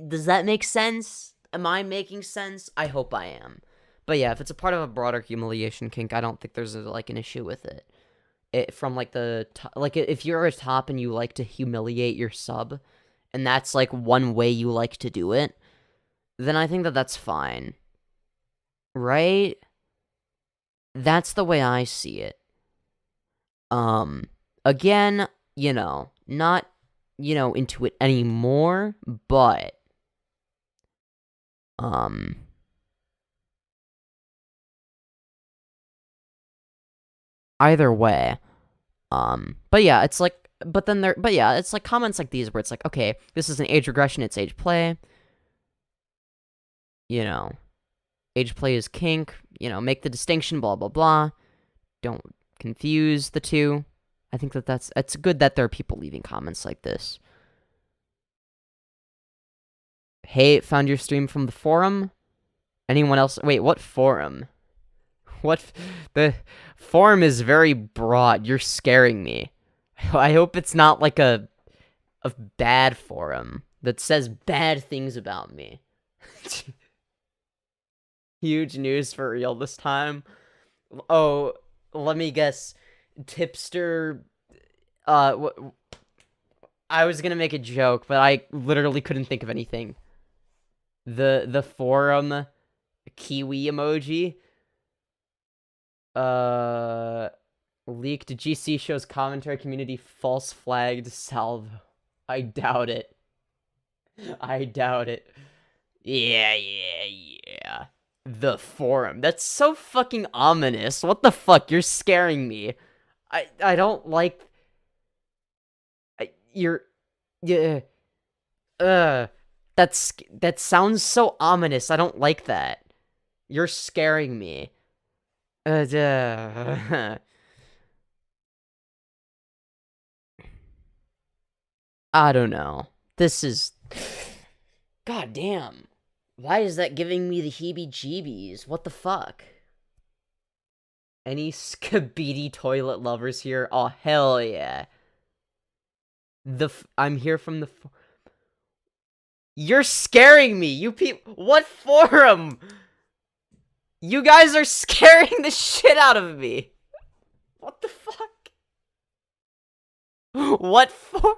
Does that make sense? Am I making sense? I hope I am. But yeah, if it's a part of a broader humiliation kink, I don't think there's, like, an issue with it. From, like, the like, if you're a top and you like to humiliate your sub, and that's, like, one way you like to do it, then I think that that's fine. Right? That's the way I see it. Again, you know, not, you know, into it anymore, but, either way, but yeah, it's like, but yeah, it's like comments like these where it's like, okay, this is an age regression, it's age play, you know, age play is kink, you know, make the distinction, blah, blah, blah, don't confuse the two. I think that it's good that there are people leaving comments like this. Hey, found your stream from the forum? Anyone else? Wait, what forum? What? The forum is very broad. You're scaring me. I hope it's not like a bad forum that says bad things about me. Huge news for real this time. Oh, let me guess. Tipster, I was gonna make a joke, but I literally couldn't think of anything. The forum kiwi emoji, leaked GC shows commentary community false flagged salvo. I doubt it. I doubt it. Yeah. The forum. That's so fucking ominous. What the fuck? You're scaring me. I don't like... That sounds so ominous. I don't like that. You're scaring me. I don't know. This is... God damn. Why is that giving me the heebie-jeebies? What the fuck? Any skibidi toilet lovers here? Oh, hell yeah. I'm here from the... You're scaring me, you people... What forum? You guys are scaring the shit out of me. What the fuck? What for?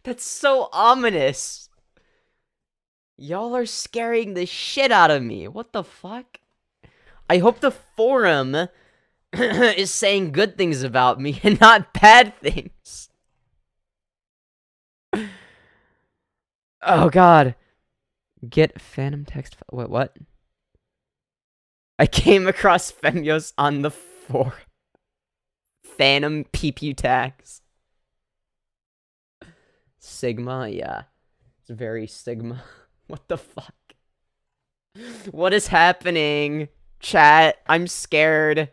That's so ominous. Y'all are scaring the shit out of me. What the fuck? I hope the forum is saying good things about me and not bad things. Oh god. Get phantom text. What? I came across Femyoz on the forum. Phantom PP tags. Sigma, yeah. It's very Sigma. What the fuck? What is happening? Chat, I'm scared.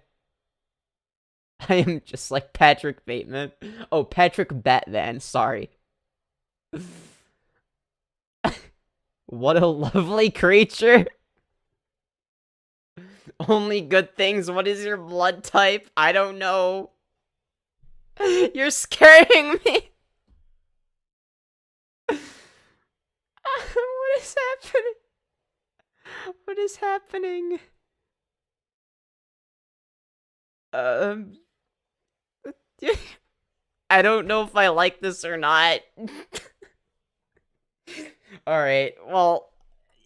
I am just like Patrick Bateman. Oh, Patrick Batman, sorry. What a lovely creature. Only good things. What is your blood type? I don't know. You're scaring me. What is happening? What is happening? I don't know if I like this or not. Alright, well,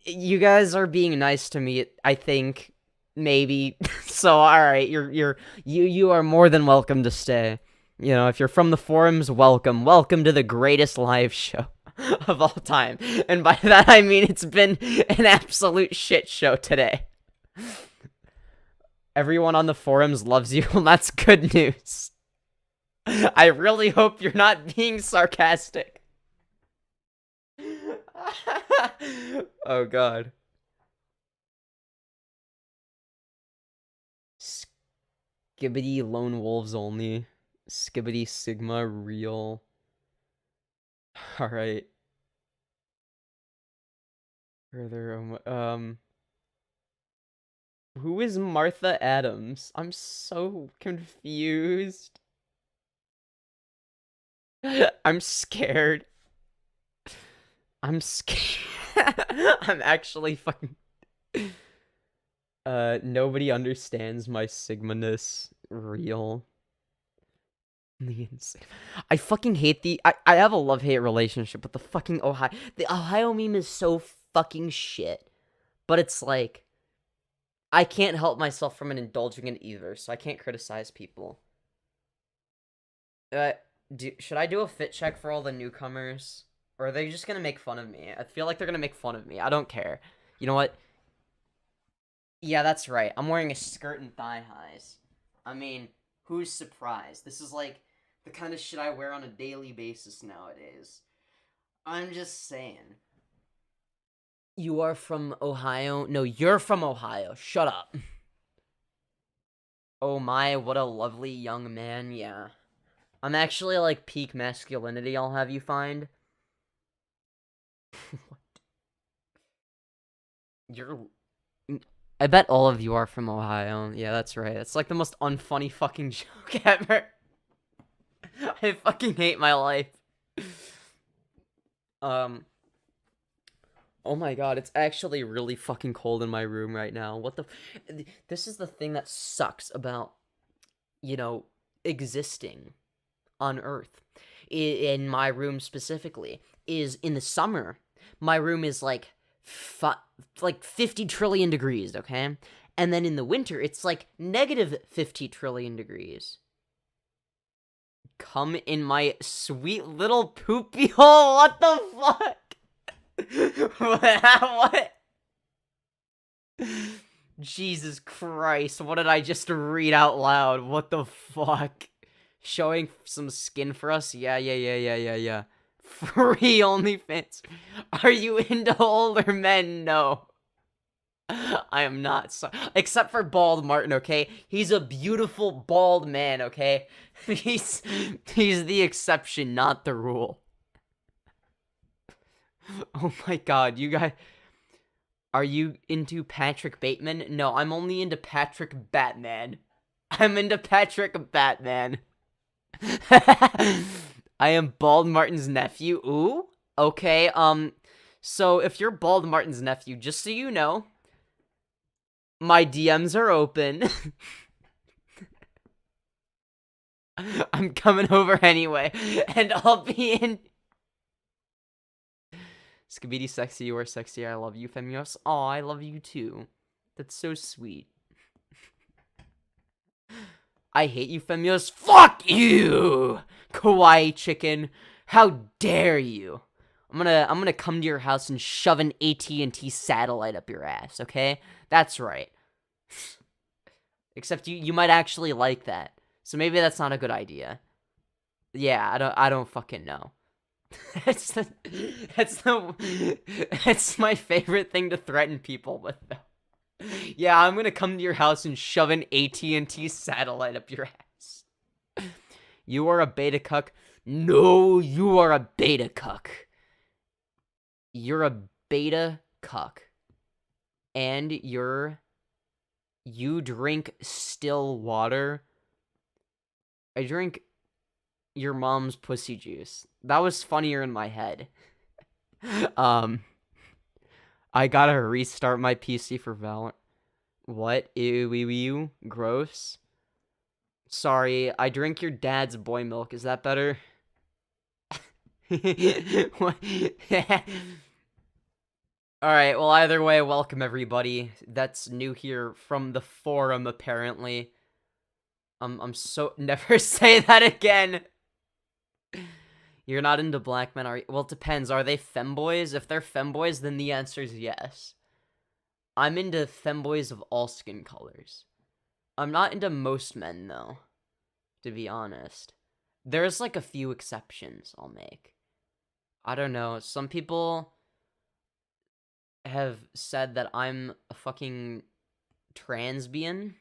you guys are being nice to me, I think. Maybe. So, alright, you are more than welcome to stay. You know, if you're from the forums, welcome. Welcome to the greatest live show of all time. And by that I mean it's been an absolute shit show today. Everyone on the forums loves you. Well, that's good news. I really hope you're not being sarcastic. Oh god. Skibbity lone wolves only. Skibbity sigma real. Alright. Further, who is Martha Adams? I'm so confused. I'm scared. I'm scared. I'm actually fucking... nobody understands my Sigma-ness. Real. I fucking hate I have a love-hate relationship with the fucking Ohio... The Ohio meme is so fucking shit. But it's like... I can't help myself from indulging in either, so I can't criticize people. Should I do a fit check for all the newcomers? Or are they just gonna make fun of me? I feel like they're gonna make fun of me. I don't care. You know what? Yeah, that's right. I'm wearing a skirt and thigh highs. I mean, who's surprised? This is like the kind of shit I wear on a daily basis nowadays. I'm just saying. You are from Ohio? No, you're from Ohio. Shut up. Oh my, what a lovely young man. Yeah. I'm actually like peak masculinity, I'll have you find. What? I bet all of you are from Ohio. Yeah, that's right. It's like the most unfunny fucking joke ever. I fucking hate my life. Oh my god, it's actually really fucking cold in my room right now. What the... This is the thing that sucks about, you know, existing on Earth. In my room specifically, is in the summer, my room is like 50 trillion degrees, okay? And then in the winter, it's like negative 50 trillion degrees. Come in my sweet little poopy hole, what the fuck? What? Jesus Christ, what did I just read out loud? What the fuck? Showing some skin for us? Yeah. Free OnlyFans. Are you into older men? No. I am not. Except for Bald Martin, okay? He's a beautiful bald man, okay? He's the exception, not the rule. Oh my god, you guys... Are you into Patrick Bateman? No, I'm only into Patrick Batman. I'm into Patrick Batman. I am Bald Martin's nephew. Ooh, okay, so if you're Bald Martin's nephew, just so you know, my DMs are open. I'm coming over anyway, and I'll be in... Skibidi sexy, you are sexy, I love you, Femyoz. Aw, I love you too. That's so sweet. I hate you, Femyoz. Fuck you! Kawaii chicken. How dare you? I'm gonna come to your house and shove an AT&T satellite up your ass, okay? That's right. Except you might actually like that. So maybe that's not a good idea. Yeah, I don't fucking know. That's my favorite thing to threaten people with, though. Yeah, I'm gonna come to your house and shove an AT&T satellite up your ass. You are a beta cuck. No, you are a beta cuck. You're a beta cuck. And you drink still water. I drink your mom's pussy juice. That was funnier in my head. I gotta restart my PC for Valorant. What? Ew, gross. Sorry, I drink your dad's boy milk. Is that better? What? Alright, well, either way, welcome everybody that's new here from the forum, apparently. I'm so... Never say that again! You're not into black men, are you? Well, it depends. Are they femboys? If they're femboys, then the answer is yes. I'm into femboys of all skin colors. I'm not into most men, though, to be honest. There's, like, a few exceptions I'll make. I don't know, some people have said that I'm a fucking transbian,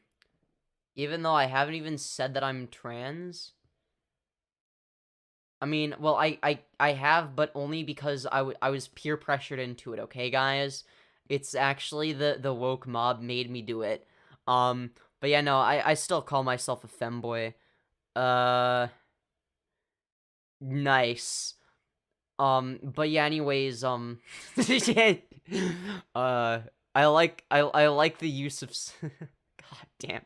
even though I haven't even said that I'm trans. I mean, well, I have, but only because I was peer pressured into it, okay, guys? It's actually the woke mob made me do it. But yeah, no, I still call myself a femboy. Nice. But yeah, anyways, I like the use of God damn.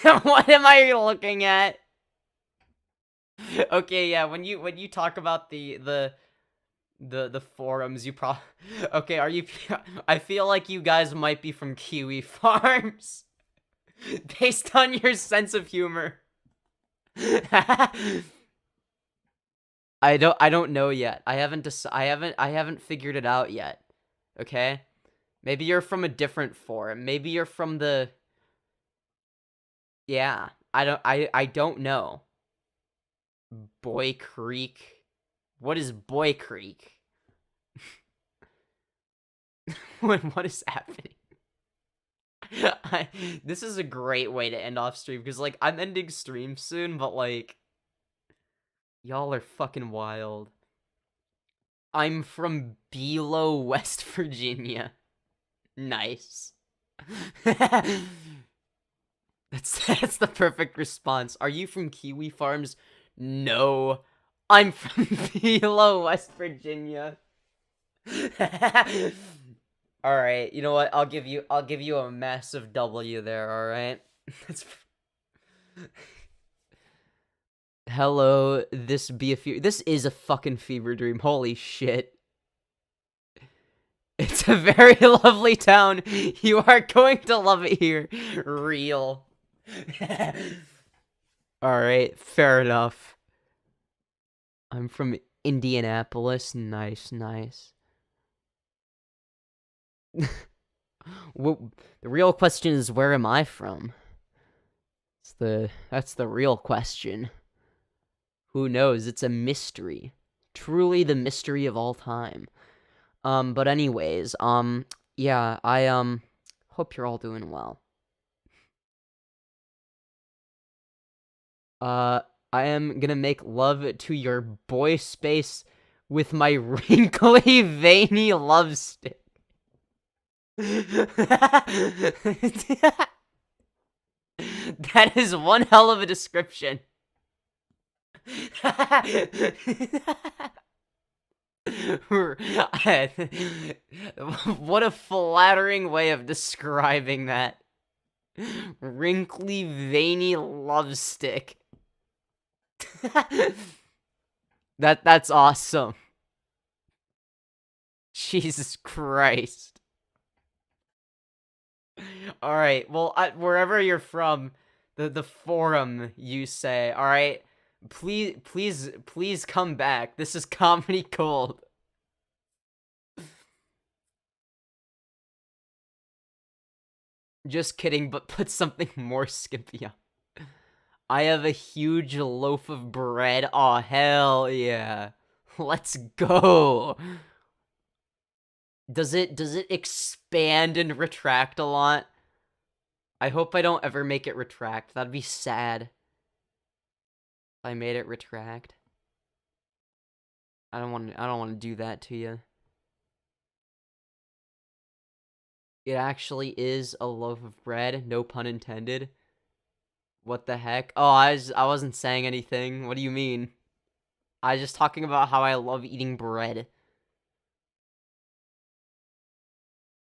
What am I looking at? Okay, yeah, when you talk about the forums, you okay, are you I feel like you guys might be from Kiwi Farms based on your sense of humor. I don't know yet. I haven't figured it out yet. Okay? Maybe you're from a different forum. Maybe you're from the Yeah, I don't know. Boy Creek. What is Boy Creek? What is happening? This is a great way to end off stream, because, like, I'm ending stream soon, but, like, y'all are fucking wild. I'm from Below, West Virginia. Nice. That's the perfect response. Are you from Kiwi Farms? No. I'm from Below, West Virginia. Alright, you know what? I'll give you a massive W there, alright? Hello, this is a fucking fever dream. Holy shit. It's a very lovely town. You are going to love it here. Real. Alright, fair enough. I'm from Indianapolis. Nice. Well, the real question is, where am I from? That's the real question. Who knows? It's a mystery. Truly the mystery of all time. But anyways, yeah, I hope you're all doing well. I am gonna make love to your boy space with my wrinkly, veiny love stick. That is one hell of a description. What a flattering way of describing that. Wrinkly, veiny love stick. That's awesome. Jesus Christ. Alright, well, wherever you're from, the forum, you say, alright? Please come back. This is Comedy Gold. Just kidding, but put something more skimpy on. I have a huge loaf of bread. Aw, hell yeah. Let's go. Does it expand and retract a lot? I hope I don't ever make it retract. That'd be sad. If I made it retract. I don't want to do that to you. It actually is a loaf of bread, no pun intended. What the heck? Oh, I wasn't saying anything. What do you mean? I was just talking about how I love eating bread.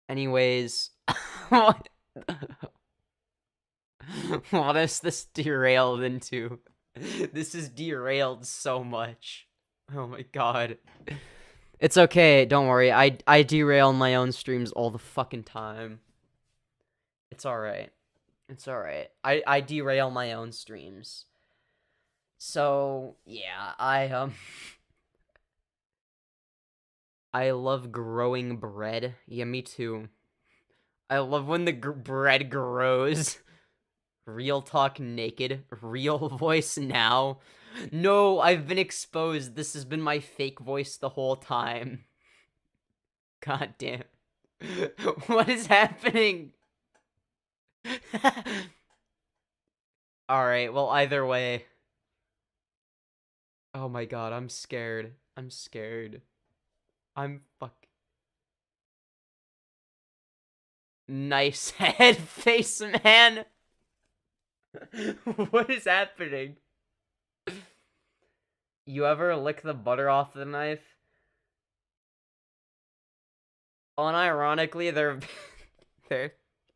Anyways, what is this derailed into? This is derailed so much. Oh my god. It's okay, don't worry. I derail my own streams all the fucking time. It's alright. It's alright. I derail my own streams. So, yeah, I love growing bread. Yeah, me too. I love when the bread grows. Real talk naked. Real voice now. No, I've been exposed. This has been my fake voice the whole time. God damn. What is happening? Alright, well, either way. Oh my god, I'm scared. I'm scared. I'm fuck. Nice head face, man. What is happening? You ever lick the butter off the knife? Unironically,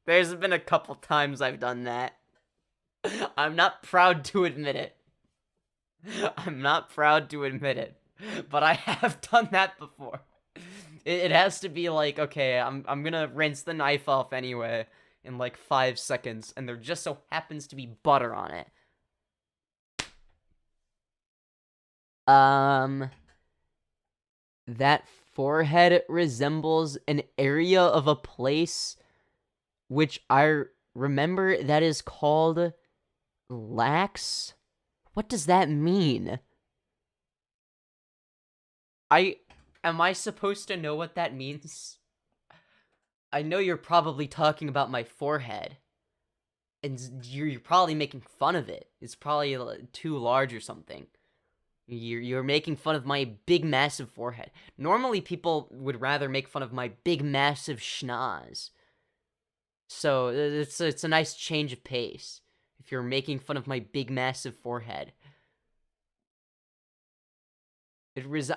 there's been a couple times I've done that. I'm not proud to admit it. I'm not proud to admit it, but I have done that before. It has to be like, okay, I'm gonna rinse the knife off anyway in like 5 seconds, and there just so happens to be butter on it. That forehead resembles an area of a place which I remember that is called lax. What does that mean? Am I supposed to know what that means? I know you're probably talking about my forehead. And you're probably making fun of it. It's probably too large or something. You're making fun of my big, massive forehead. Normally, people would rather make fun of my big, massive schnoz. So, it's a nice change of pace. If you're making fun of my big, massive forehead.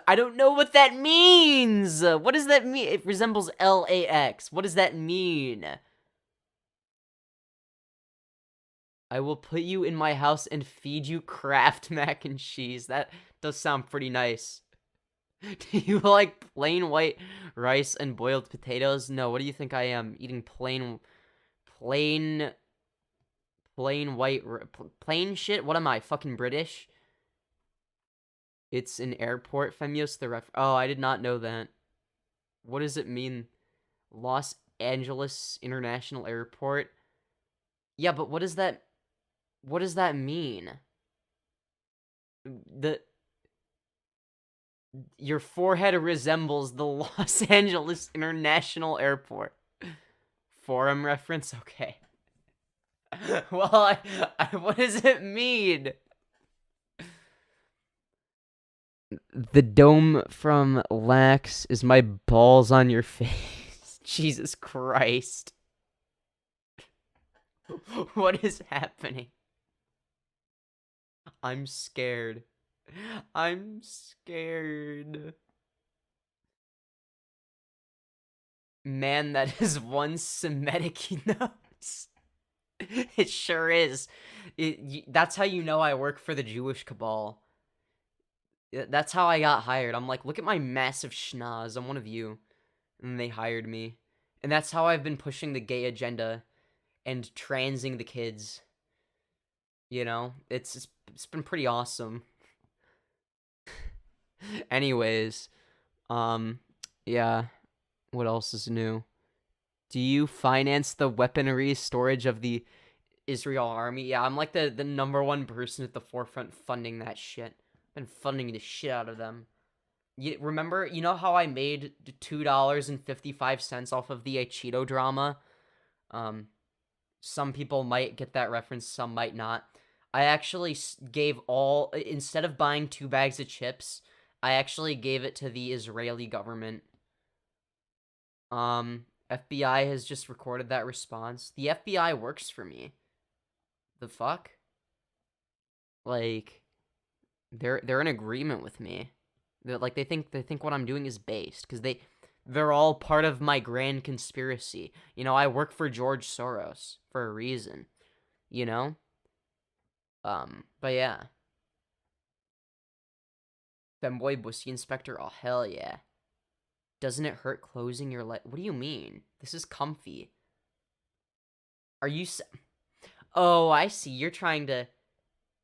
I don't know what that means! What does that mean? It resembles LAX. What does that mean? I will put you in my house and feed you Kraft mac and cheese. That does sound pretty nice. Do you like plain white rice and boiled potatoes? No, what do you think I am? Eating plain shit? What am I, fucking British? It's an airport, Femyoz, oh, I did not know that. What does it mean? Los Angeles International Airport? Yeah, but what does that mean? Your forehead resembles the Los Angeles International Airport. Forum reference? Okay. Well, what does it mean? The dome from Lax is my balls on your face. Jesus Christ. What is happening? I'm scared. I'm scared. Man, that is one Semitic he knows. It sure is. That's how you know I work for the Jewish cabal. That's how I got hired. I'm like, look at my massive schnoz. I'm one of you. And they hired me. And that's how I've been pushing the gay agenda and transing the kids. You know, it's been pretty awesome. Anyways, yeah. What else is new? Do you finance the weaponry storage of the Israel army? Yeah, I'm like the number one person at the forefront funding that shit. Been funding the shit out of them. Remember, you know how I made $2.55 off of the Cheeto drama? Some people might get that reference, some might not. I actually gave instead of buying 2 bags of chips, I actually gave it to the Israeli government. FBI has just recorded that response. The FBI works for me. The fuck? Like, they're in agreement with me. They think what I'm doing is based, because they're all part of my grand conspiracy. You know, I work for George Soros for a reason. You know? But yeah. Femboy Bussy Inspector, oh hell yeah. Doesn't it hurt closing your leg? What do you mean? This is comfy. Are you Oh, I see. You're trying to...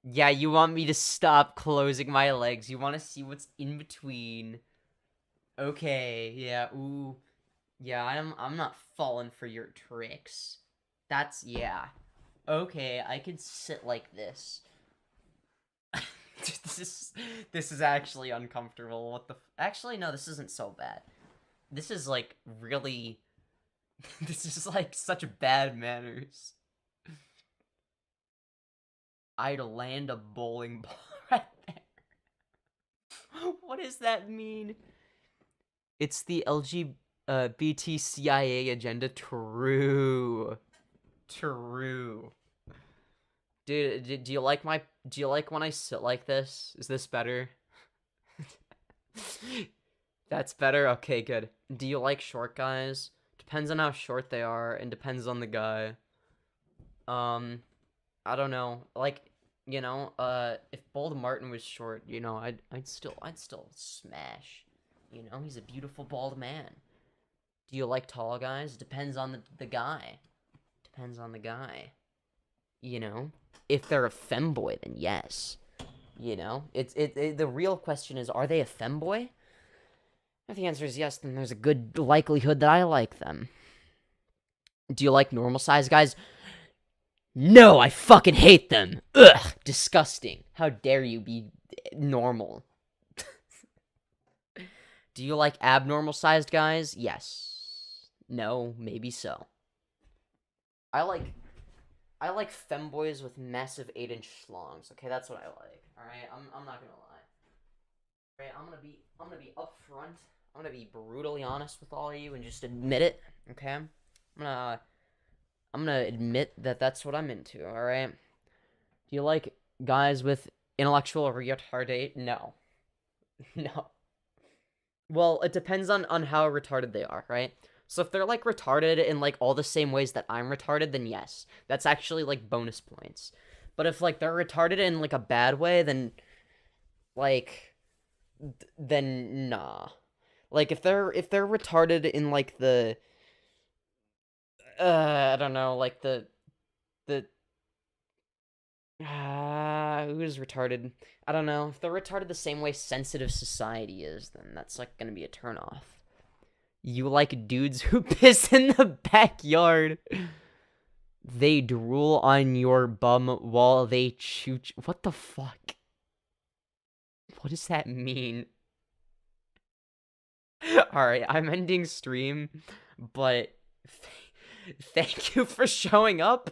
Yeah, you want me to stop closing my legs. You want to see what's in between. Okay, yeah, ooh. Yeah, I'm not falling for your tricks. That's, yeah. Okay, I could sit like this. This is actually uncomfortable. What the actually, no, this isn't so bad. This is, like, really... This is, like, such bad manners. I'd land a bowling ball right there. What does that mean? It's the LGBT CIA agenda. True. True. Dude, do you like when I sit like this? Is this better? That's better? Okay, good. Do you like short guys? Depends on how short they are, and depends on the guy. I don't know. Like, you know, if Bold Martin was short, you know, I'd still smash. You know, he's a beautiful bald man. Do you like tall guys? Depends on the guy. Depends on the guy. You know? If they're a femboy, then yes. You know? The real question is, are they a femboy? If the answer is yes, then there's a good likelihood that I like them. Do you like normal size guys? No, I fucking hate them. Ugh, disgusting. How dare you be normal? Do you like abnormal sized guys? Yes. No, maybe so. I like femboys with massive 8-inch schlongs. Okay, that's what I like. All right, I'm not gonna lie. All right, I'm gonna be upfront. I'm gonna be brutally honest with all of you and just admit it. Okay, I'm gonna admit that that's what I'm into. All right. Do you like guys with intellectual retardation? No. No. Well, it depends on how retarded they are, right? So if they're, like, retarded in, like, all the same ways that I'm retarded, then yes. That's actually, like, bonus points. But if, like, they're retarded in, like, a bad way, then, like, then nah. Like, if they're retarded in, like, the, I don't know, like, who's retarded? I don't know. If they're retarded the same way sensitive society is, then that's, like, gonna be a turnoff. You like dudes who piss in the backyard. They drool on your bum while they chooch. What the fuck? What does that mean? Alright, I'm ending stream, but thank you for showing up.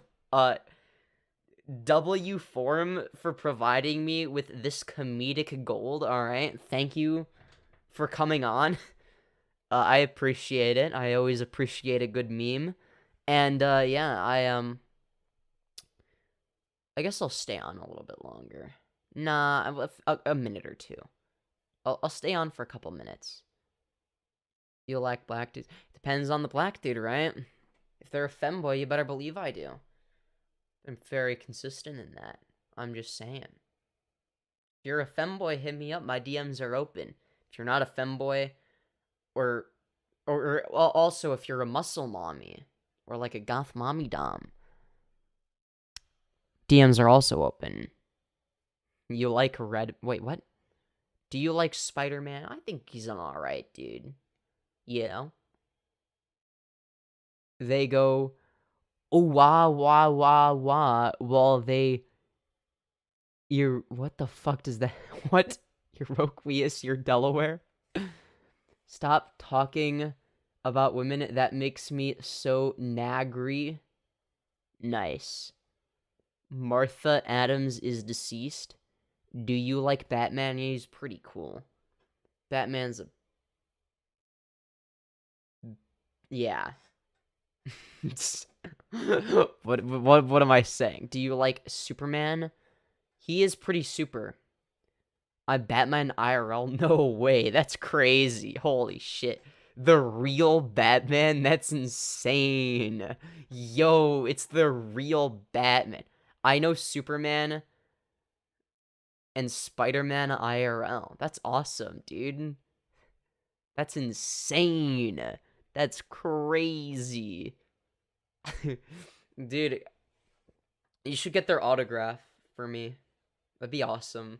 W Form for providing me with this comedic gold. Alright, thank you for coming on. I appreciate it. I always appreciate a good meme. And, yeah, I guess I'll stay on a little bit longer. Nah, a minute or two. I'll stay on for a couple minutes. You like black dudes? Depends on the black dude, right? If they're a femboy, you better believe I do. I'm very consistent in that. I'm just saying. If you're a femboy, hit me up. My DMs are open. If you're not a femboy, or also if you're a muscle mommy, or like a goth mommy dom, DMs are also open. You like wait, what? Do you like Spider-Man? I think he's an alright dude. You know? They go, oh, wah, wah, wah, wah, while they... What the fuck does that... What? Iroquois, you're Delaware? Stop talking about women. That makes me so nagry. Nice. Martha Adams is deceased. Do you like Batman? Yeah, he's pretty cool. Batman's a... Yeah. What am I saying? Do you like Superman? He is pretty super. I'm Batman IRL? No way. That's crazy. Holy shit. The real Batman? That's insane. Yo, it's the real Batman. I know Superman and Spider-Man IRL. That's awesome, dude. That's insane. That's crazy. Dude, you should get their autograph for me. That'd be awesome.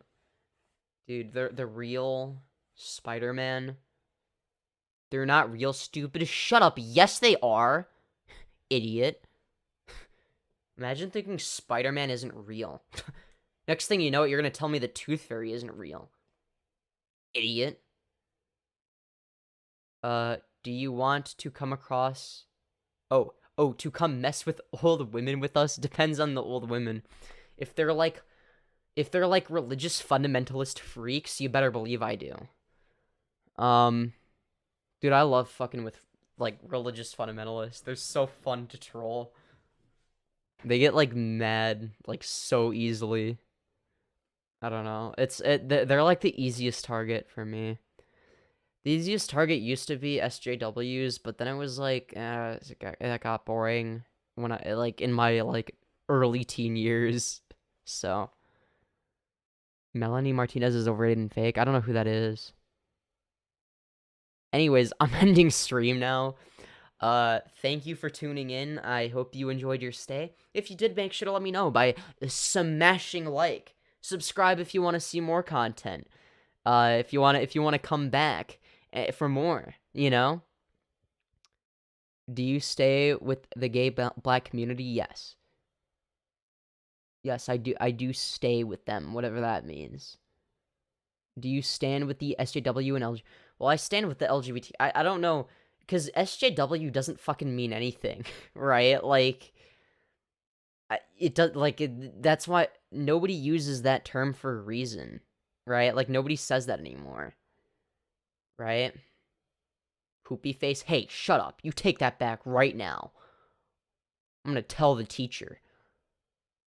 Dude, the real Spider-Man They're not real, stupid. Shut up. Yes, they are. Idiot. Imagine thinking Spider-Man isn't real. Next thing you know, you're going to tell me the Tooth Fairy isn't real. Idiot. Do you want to come across... Oh, to come mess with old women with us? Depends on the old women. If they're like religious fundamentalist freaks, you better believe I do. Dude, I love fucking with, like, religious fundamentalists. They're so fun to troll. They get, like, mad, like, so easily. I don't know. They're, like, the easiest target for me. The easiest target used to be SJWs, but then it was, like, it got boring when I, like, in my, like, early teen years. So. Melanie Martinez is overrated and fake. I don't know who that is. Anyways, I'm ending stream now. Thank you for tuning in. I hope you enjoyed your stay. If you did, make sure to let me know by smashing like. Subscribe if you want to see more content. If you want to come back for more, you know? Do you stay with the gay black community? Yes. Yes, I do stay with them, whatever that means. Do you stand with the SJW and LG? Well, I stand with the LGBT. I don't know, because SJW doesn't fucking mean anything, right? Like, it does, like, that's why nobody uses that term for a reason, right? Like, nobody says that anymore, right? Poopy face. Hey, shut up. You take that back right now. I'm gonna tell the teacher.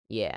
Yeah.